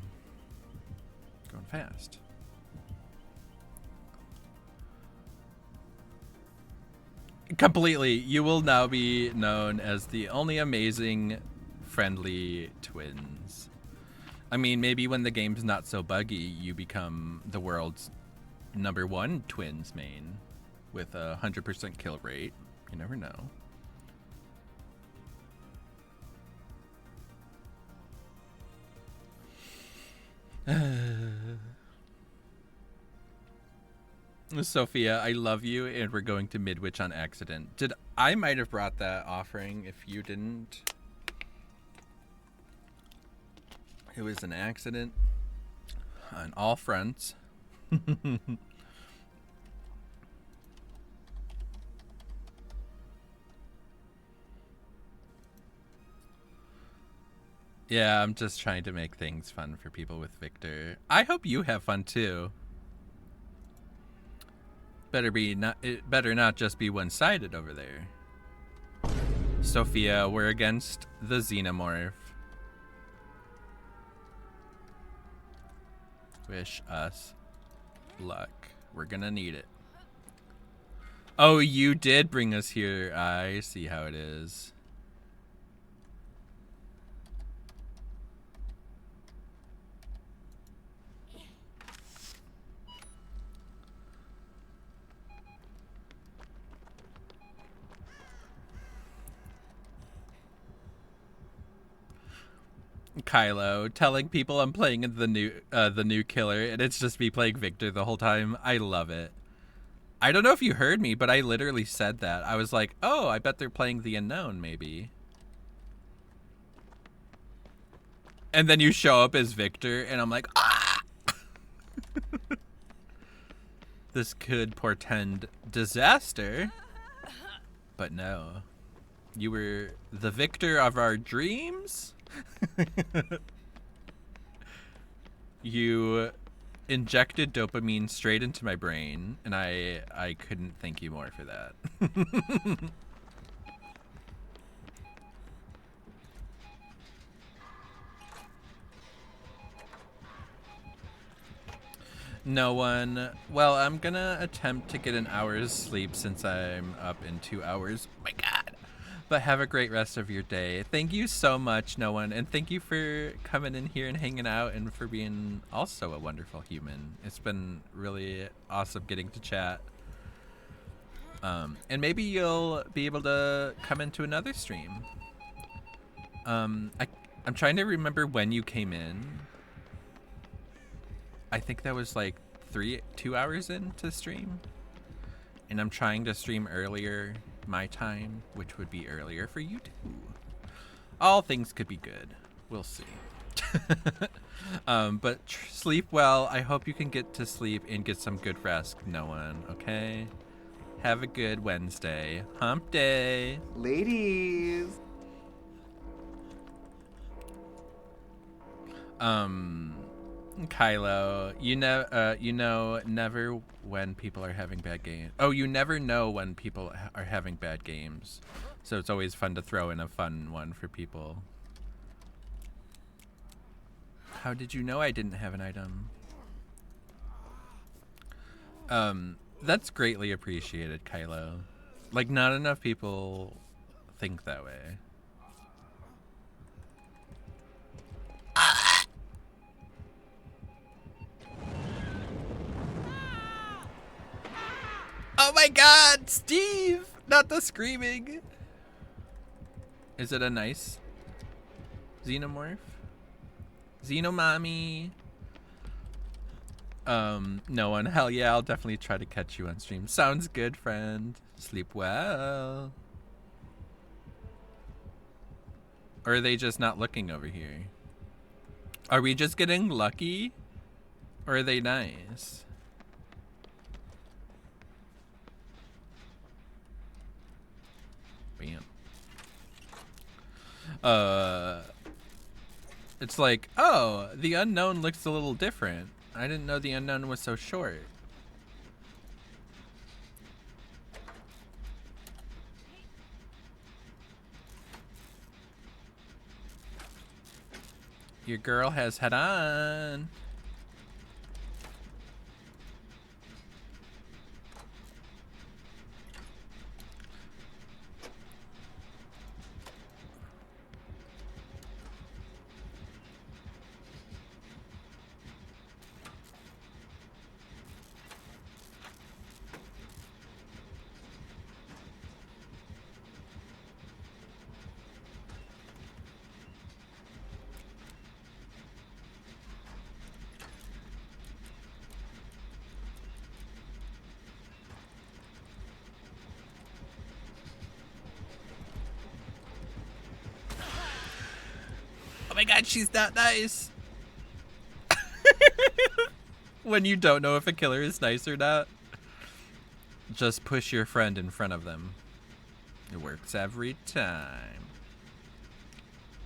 fast. Completely, you will now be known as the only amazing, friendly twins. I mean, maybe when the game's not so buggy, you become the world's #1 twins main. With a 100% kill rate. You never know. Sophia, I love you, and we're going to Midwich on accident. I might have brought that offering if you didn't. It was an accident on all fronts. Yeah, I'm just trying to make things fun for people with Victor. I hope you have fun too. It better not just be one-sided over there. Sophia, we're against the Xenomorph. Wish us luck. We're gonna need it. Oh, you did bring us here. I see how it is. Kylo telling people I'm playing the new killer, and it's just me playing Victor the whole time. I love it. I don't know if you heard me, but I literally said that. I was like, oh, I bet they're playing the unknown, maybe. And then you show up as Victor, and I'm like, ah! This could portend disaster. But no. You were the victor of our dreams? You injected dopamine straight into my brain, and I couldn't thank you more for that. No one. Well, I'm gonna attempt to get an hour's sleep since I'm up in 2 hours. Oh my god. But have a great rest of your day. Thank you so much, no one, and thank you for coming in here and hanging out and for being also a wonderful human. It's been really awesome getting to chat. And maybe you'll be able to come into another stream. I'm trying to remember when you came in. I think that was like 2 hours into stream, and I'm trying to stream earlier my time, which would be earlier for you too. All things could be good. We'll see. But sleep well. I hope you can get to sleep and get some good rest, no one. Okay. Have a good Wednesday. Hump day. Ladies. Kylo, you know never when people are having bad games. Oh, you never know when people are having bad games. So it's always fun to throw in a fun one for people. How did you know I didn't have an item? That's greatly appreciated, Kylo. Like, not enough people think that way. Oh my god, Steve! Not the screaming! Is it a nice xenomorph? Xenomommy? No one. Hell yeah, I'll definitely try to catch you on stream. Sounds good, friend. Sleep well. Or are they just not looking over here? Are we just getting lucky? Or are they nice? Bam. It's like, oh, the unknown looks a little different. I didn't know the unknown was so short. Your girl has head on. Oh my god, she's not nice. When you don't know if a killer is nice or not, just push your friend in front of them. It works every time.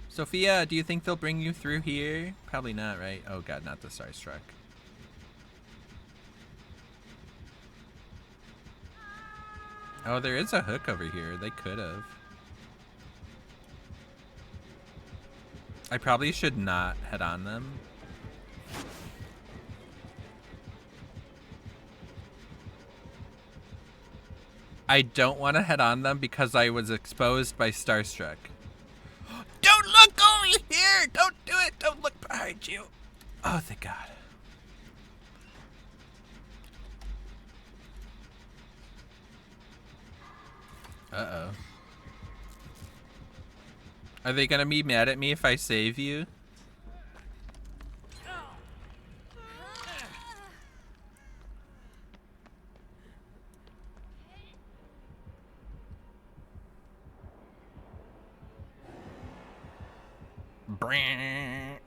Sophia, do you think they'll bring you through here? Probably not, right? Oh god, not the Starstruck. Oh, there is a hook over here. They could have. I probably should not head on them. I don't want to head on them because I was exposed by Starstruck. Don't look over here! Don't do it! Don't look behind you! Oh, thank God. Uh-oh. Are they gonna be mad at me if I save you? Brrrr.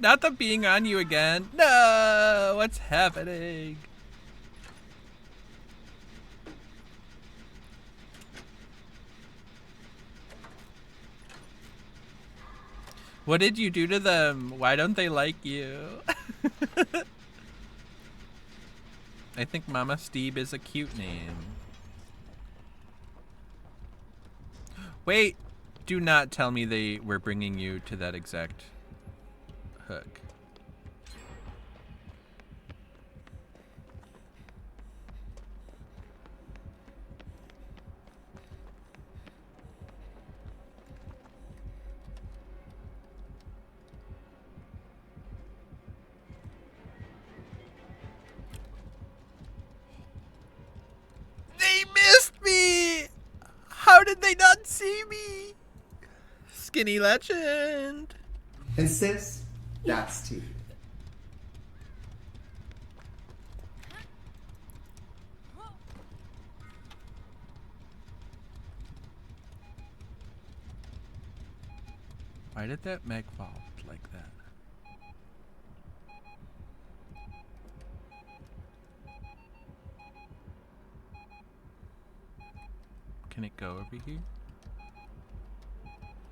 Not the being on you again. No, what's happening? What did you do to them? Why don't they like you? I think Mama Steve is a cute name. Wait, do not tell me they were bringing you to that exact hook. They missed me! How did they not see me? Skinny legend. And sis, that's teeth. Why did that Meg fall like that? Can it go over here?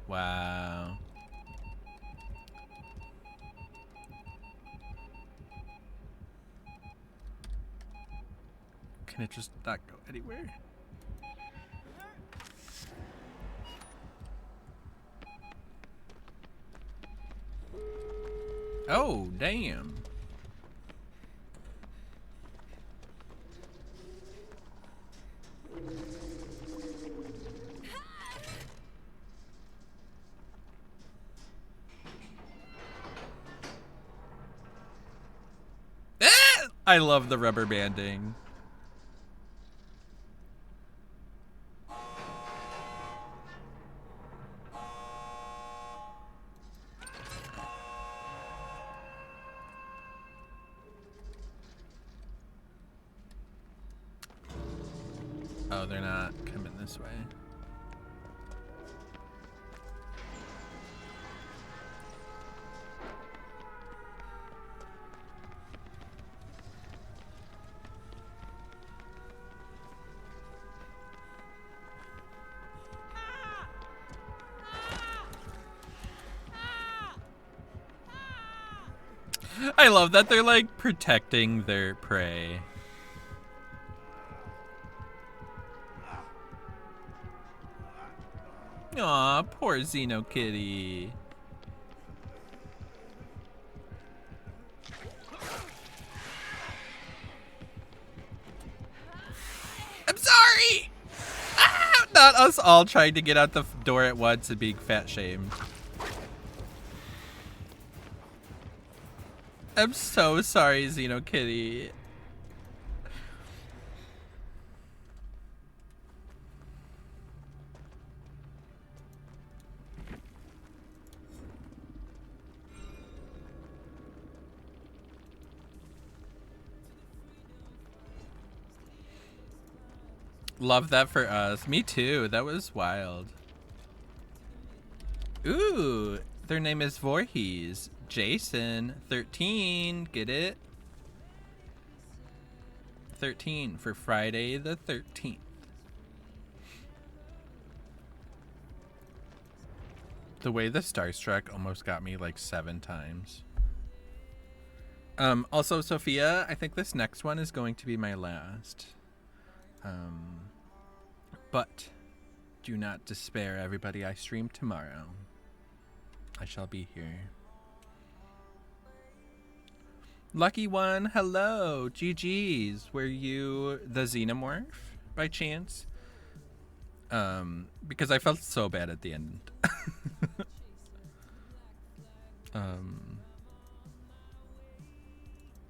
Wow. Can it just not go anywhere? Oh, damn. I love the rubber banding. Oh, they're not coming this way. I love that they're like protecting their prey. Aw, poor Xeno Kitty. I'm sorry! Ah, not us all trying to get out the door at once and being fat shamed. I'm so sorry, Xeno Kitty. Love that for us. Me too. That was wild. Ooh, their name is Voorhees. Jason, 13. Get it? 13 for Friday the 13th. The way the Starstruck almost got me like 7 times. Also, Sophia, I think this next one is going to be my last. But do not despair, everybody. I stream tomorrow. I shall be here. Lucky one, hello. GG's. Were you the Xenomorph by chance? Because I felt so bad at the end.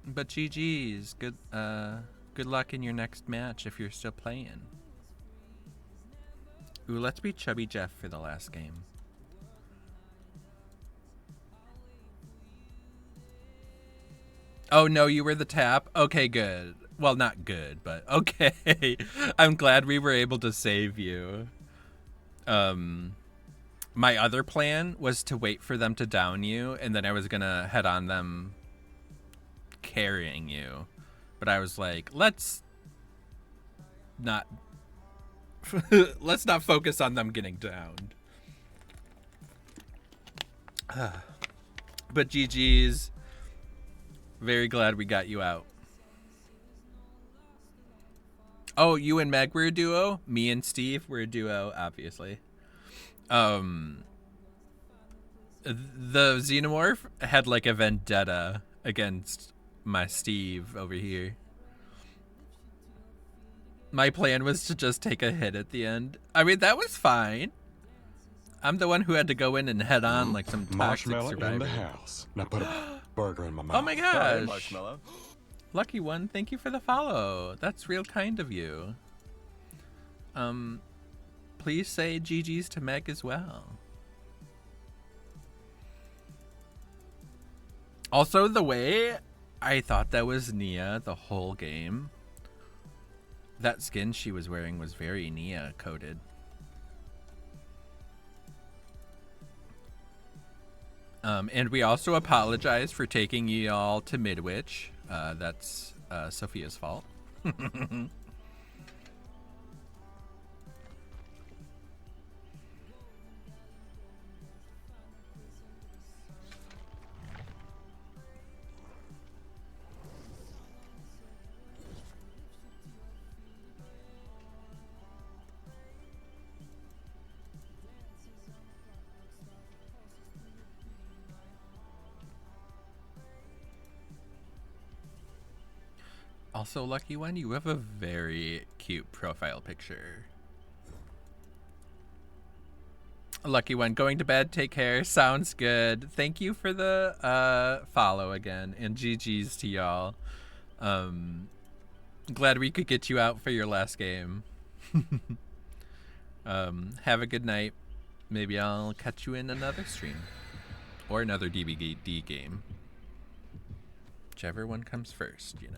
But GG's. Good luck in your next match if you're still playing. Ooh, let's be Chubby Jeff for the last game. Oh no, you were the tap? Okay, good. Well, not good, but okay. I'm glad we were able to save you. My other plan was to wait for them to down you, and then I was gonna head on them carrying you. But I was like, let's not let's not focus on them getting downed. But GG's. Very glad we got you out. Oh, you and Meg were a duo? Me and Steve were a duo, obviously. The Xenomorph had like a vendetta against my Steve over here. My plan was to just take a hit at the end. I mean, that was fine. I'm the one who had to go in and head on like some toxic Marshmallow survivor. in the house. Now put a burger in my mouth. Oh my gosh. Marshmallow. Lucky one, thank you for the follow. That's real kind of you. Please say GG's to Meg as well. Also, the way I thought that was Nia the whole game. That skin she was wearing was very Nia coded. And we also apologize for taking y'all to Midwich. That's Sophia's fault. Also, Lucky One, you have a very cute profile picture. Lucky One, going to bed, take care, sounds good. Thank you for the follow again, and GG's to y'all. Glad we could get you out for your last game. Have a good night. Maybe I'll catch you in another stream. Or another DVD game. Whichever one comes first, you know.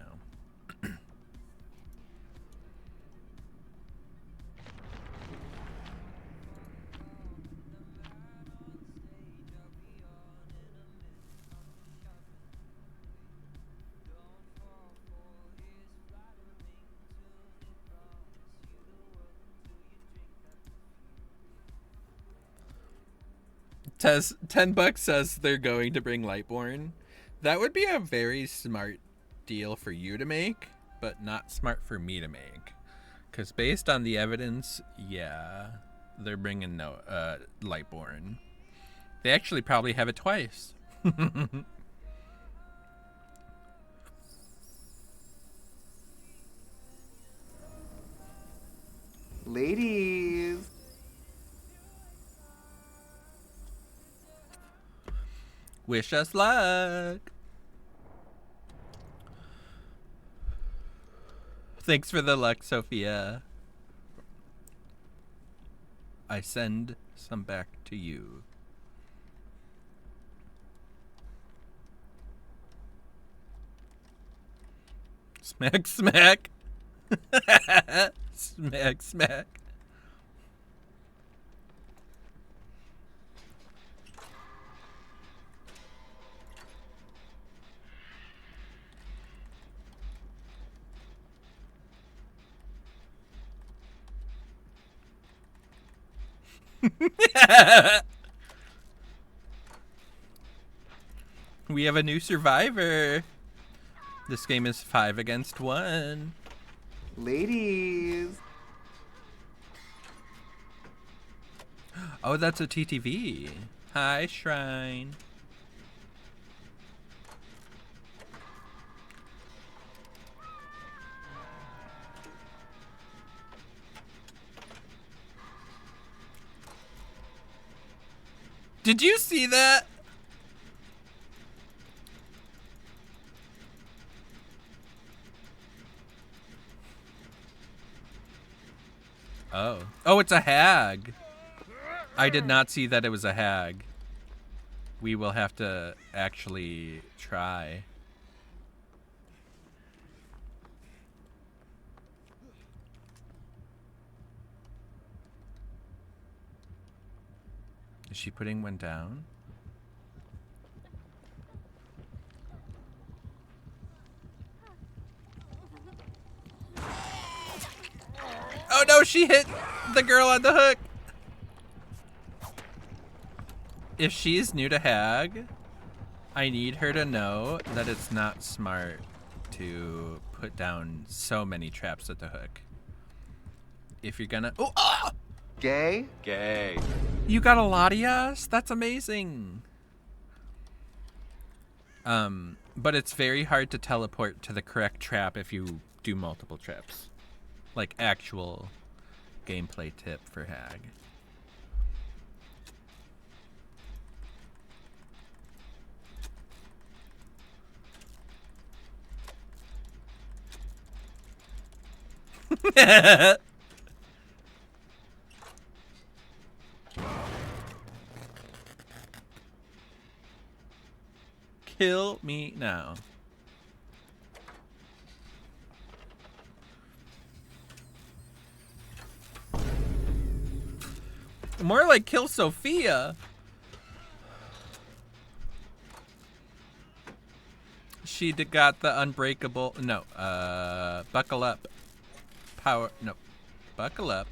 $10 says they're going to bring Lightborn. That would be a very smart deal for you to make, but not smart for me to make. Because based on the evidence, yeah, they're bringing Lightborn. They actually probably have it twice. Ladies. Wish us luck. Thanks for the luck, Sophia. I send some back to you. Smack, smack. Smack, smack. We have a new survivor. This game is 5 against 1. Ladies. Oh, that's a TTV. Hi, Shrine. Did you see that? Oh. Oh, it's a hag. I did not see that it was a hag. We will have to actually try. Is she putting one down? Oh no, she hit the girl on the hook. If she's new to hag, I need her to know that it's not smart to put down so many traps at the hook. If you're gonna... Oh! Ah! Gay? Gay. You got a Latias? That's amazing. But it's very hard to teleport to the correct trap if you do multiple traps. Like actual gameplay tip for hag. Kill me now. More like kill Sophia. She got the unbreakable. No, buckle up. Power. No, buckle up.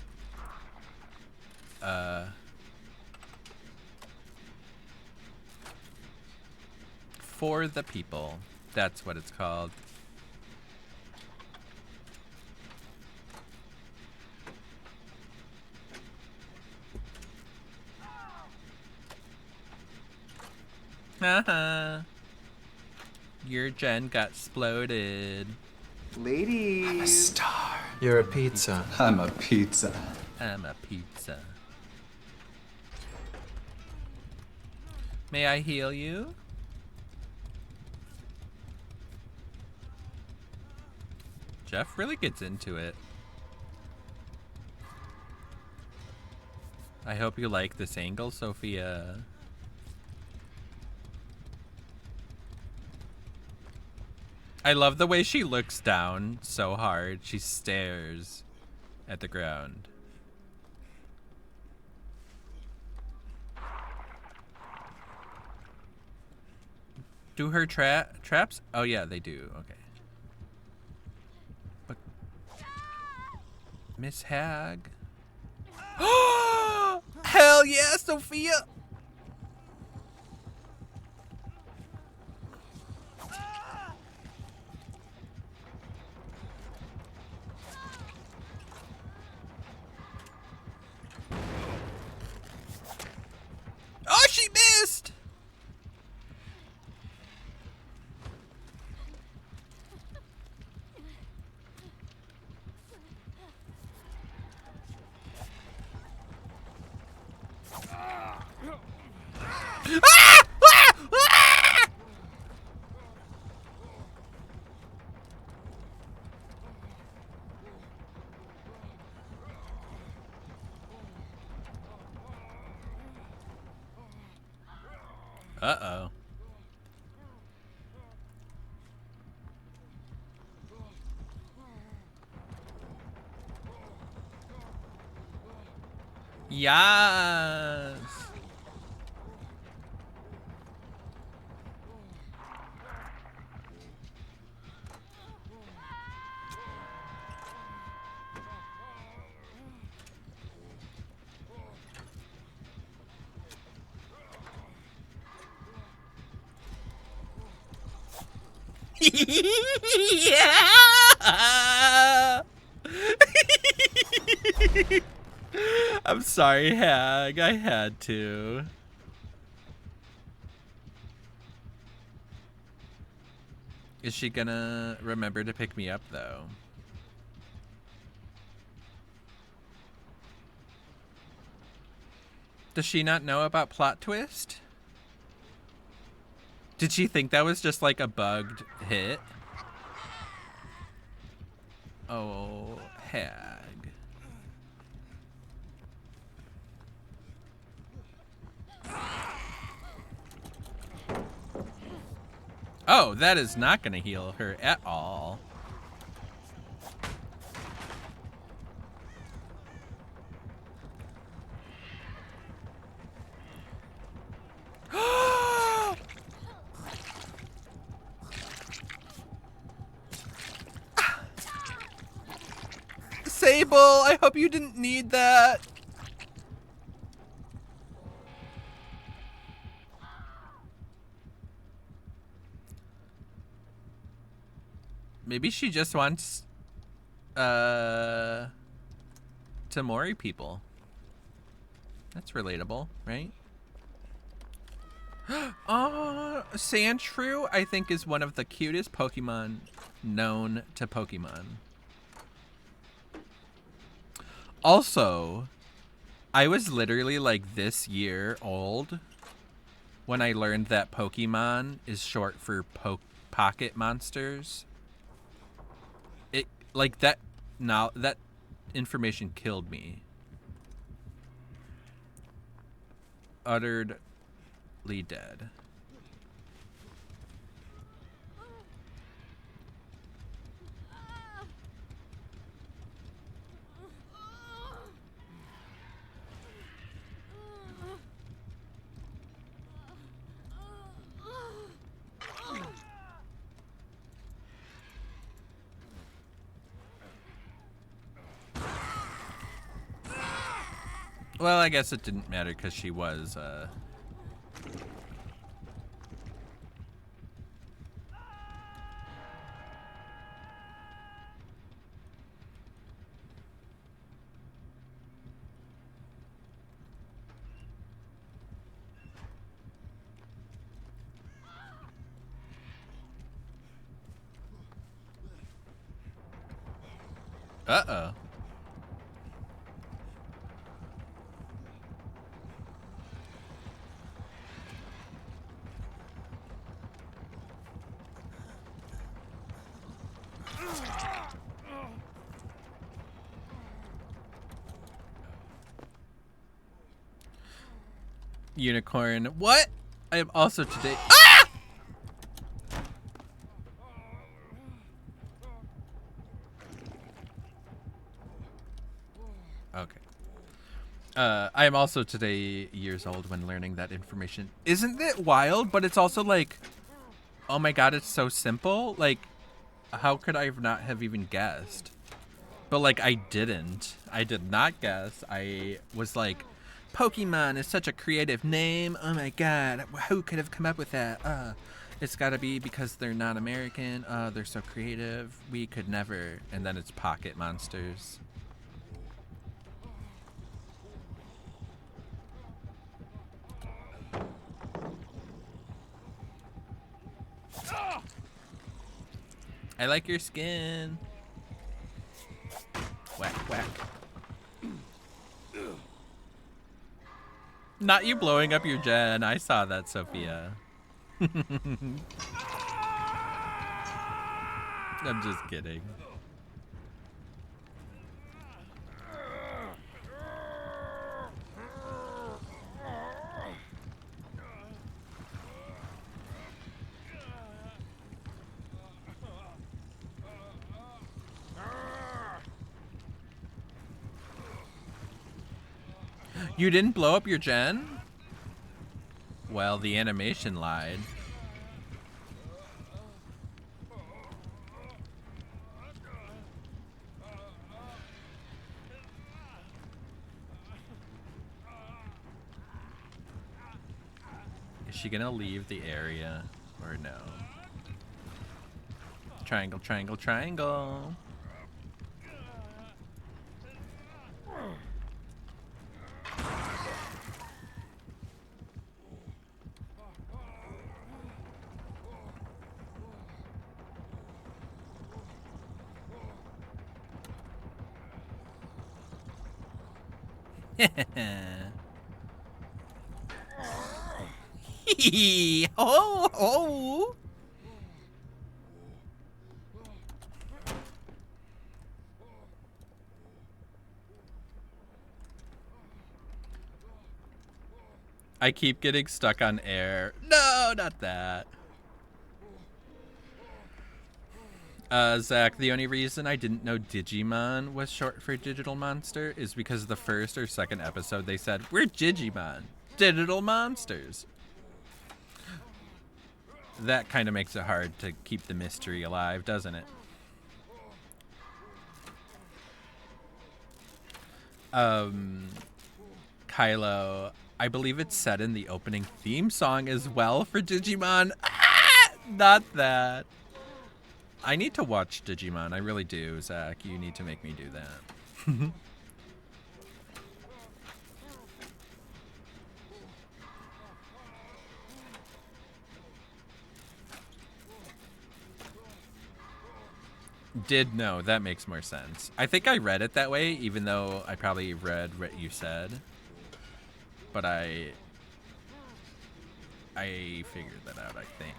For the people. That's what it's called. Haha. Your gen got exploded. Ladies. Star. You're a pizza. I'm a pizza. I'm a pizza. May I heal you? Jeff really gets into it. I hope you like this angle, Sophia. I love the way she looks down so hard. She stares at the ground. Do her traps? Oh yeah, they do. Okay. But Miss Hag. Hell yeah, Sophia! Oh, she missed! Ah! Ah! Ah! Uh-oh. Yes. Yeah. I'm sorry, Hag. I had to. Is she gonna remember to pick me up, though? Does she not know about plot twist? Did she think that was just like a bugged hit? Oh, Hag. Oh, that is not going to heal her at all. Sable, I hope you didn't need that. Maybe she just wants Tamori people. That's relatable, right? Sandshrew, I think, is one of the cutest Pokemon known to Pokemon. Also, I was literally like this year old when I learned that Pokemon is short for pocket monsters. It like that now that information killed me. Utterly dead. Well, I guess it didn't matter because she was, Uh-oh. Unicorn. What? I am also today. Ah! Okay. I am also today years old when learning that information. Isn't it wild? But it's also like, oh my god, it's so simple. Like, how could I not have even guessed? But like, I didn't. I did not guess. I was like, Pokemon is such a creative name. Oh my god, who could have come up with that? It's gotta be because they're not American. They're so creative. We could never. And then it's pocket monsters. I like your skin. Whack, whack. Not you blowing up your gen. I saw that, Sophia. I'm just kidding. You didn't blow up your gen? Well, the animation lied. Is she gonna leave the area or no? Triangle, triangle, triangle. Oh, oh. I keep getting stuck on air. No, not that. Zach, the only reason I didn't know Digimon was short for Digital Monster is because the first or second episode they said, we're Digimon, digital monsters. That kind of makes it hard to keep the mystery alive, doesn't it? Kylo, I believe it's said in the opening theme song as well for Digimon. Ah, not that. I need to watch Digimon. I really do, Zach. You need to make me do that. Did know. That makes more sense. I think I read it that way, even though I probably read what you said. But I figured that out, I think.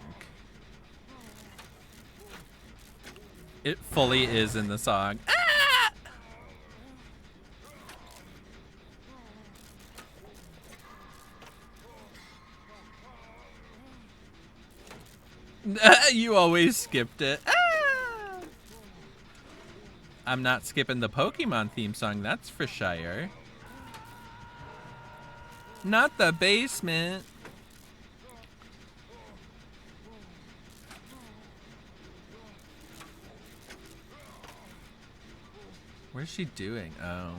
It fully is in the song. Ah! You always skipped it. Ah! I'm not skipping the Pokemon theme song, that's for sure. Not the basement. Where's she doing? Oh.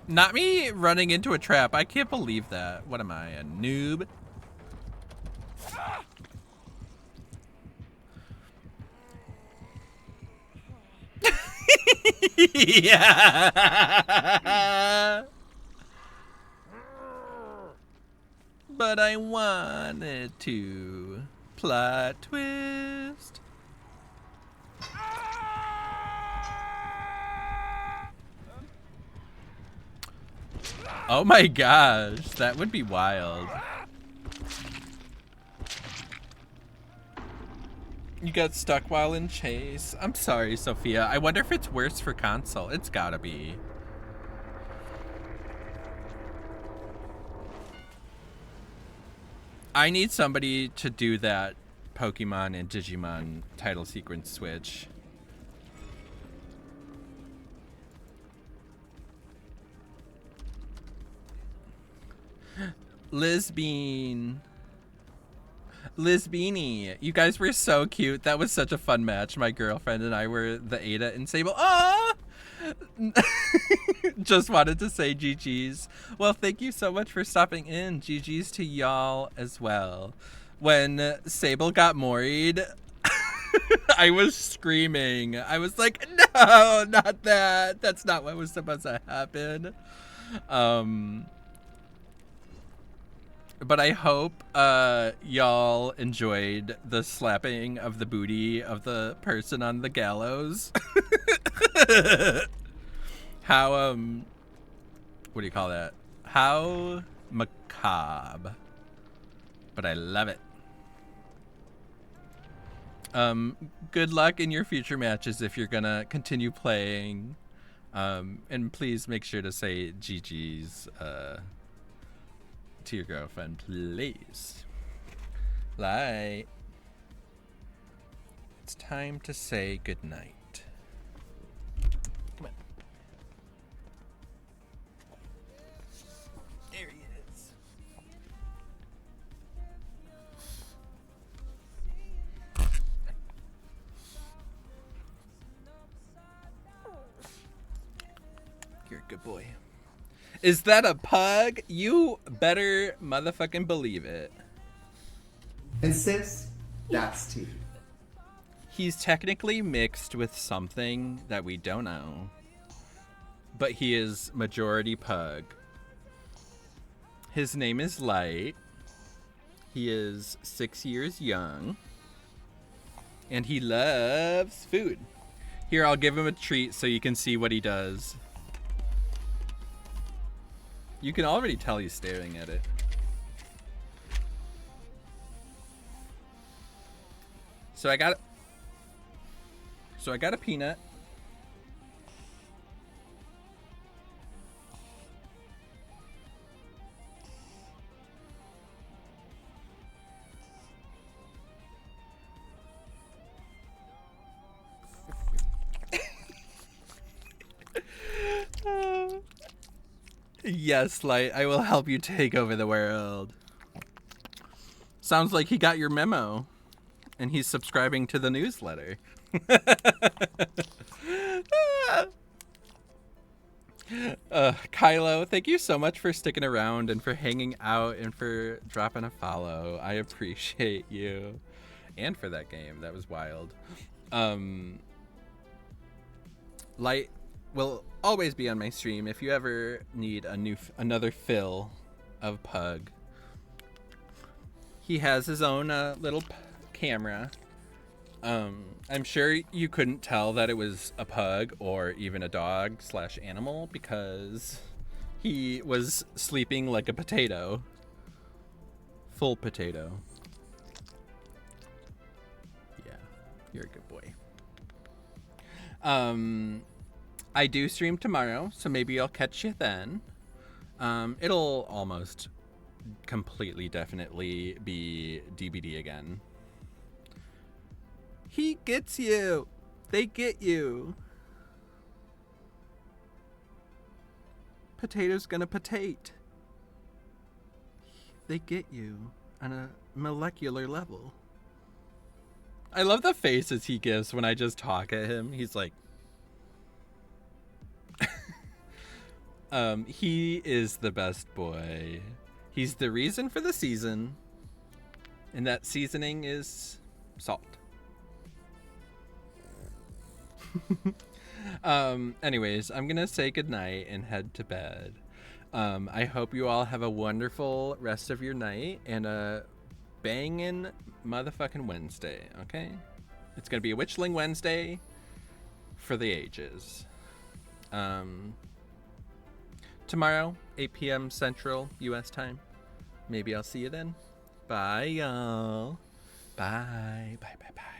Not me running into a trap. I can't believe that. What am I, a noob? Yeah. But I wanted to. Plot twist. Oh my gosh, that would be wild. You got stuck while in chase. I'm sorry, Sophia. I wonder if it's worse for console. It's gotta be. I need somebody to do that Pokemon and Digimon title sequence switch. Lisbene. Lisbini. You guys were so cute. That was such a fun match. My girlfriend and I were the Ada and Sable. Ah! Just wanted to say GG's. Well, thank you so much for stopping in. GG's to y'all as well. When Sable got moried, I was screaming. I was like, no, not that. That's not what was supposed to happen. But I hope y'all enjoyed the slapping of the booty of the person on the gallows. How, what do you call that? How macabre. But I love it. Good luck in your future matches if you're gonna continue playing. And please make sure to say GG's, to your girlfriend, please. Light. It's time to say goodnight. Come on. There he is. You're a good boy. Is that a pug? You better motherfucking believe it. And sis, that's tea. He's technically mixed with something that we don't know. But he is majority pug. His name is Light. He is 6 years young. And he loves food. Here, I'll give him a treat so you can see what he does. You can already tell he's staring at it. So I got a peanut. Yes, Light, I will help you take over the world. Sounds like he got your memo. And he's subscribing to the newsletter. Kylo, thank you so much for sticking around and for hanging out and for dropping a follow. I appreciate you. And for that game. That was wild. Light will always be on my stream if you ever need another fill of Pug. He has his own little camera. I'm sure you couldn't tell that it was a pug or even a dog / animal because he was sleeping like a potato. Full potato. Yeah, you're a good boy. I do stream tomorrow, so maybe I'll catch you then. It'll almost completely definitely be DBD again. He gets you. They get you. Potato's gonna potate. They get you on a molecular level. I love the faces he gives when I just talk at him. He's like, he is the best boy. He's the reason for the season. And that seasoning is salt. Anyways, I'm gonna say goodnight and head to bed. I hope you all have a wonderful rest of your night and a banging motherfucking Wednesday, okay? It's gonna be a Witchling Wednesday for the ages. Tomorrow, 8 p.m. Central US time. Maybe I'll see you then. Bye, y'all. Bye. Bye, bye, bye.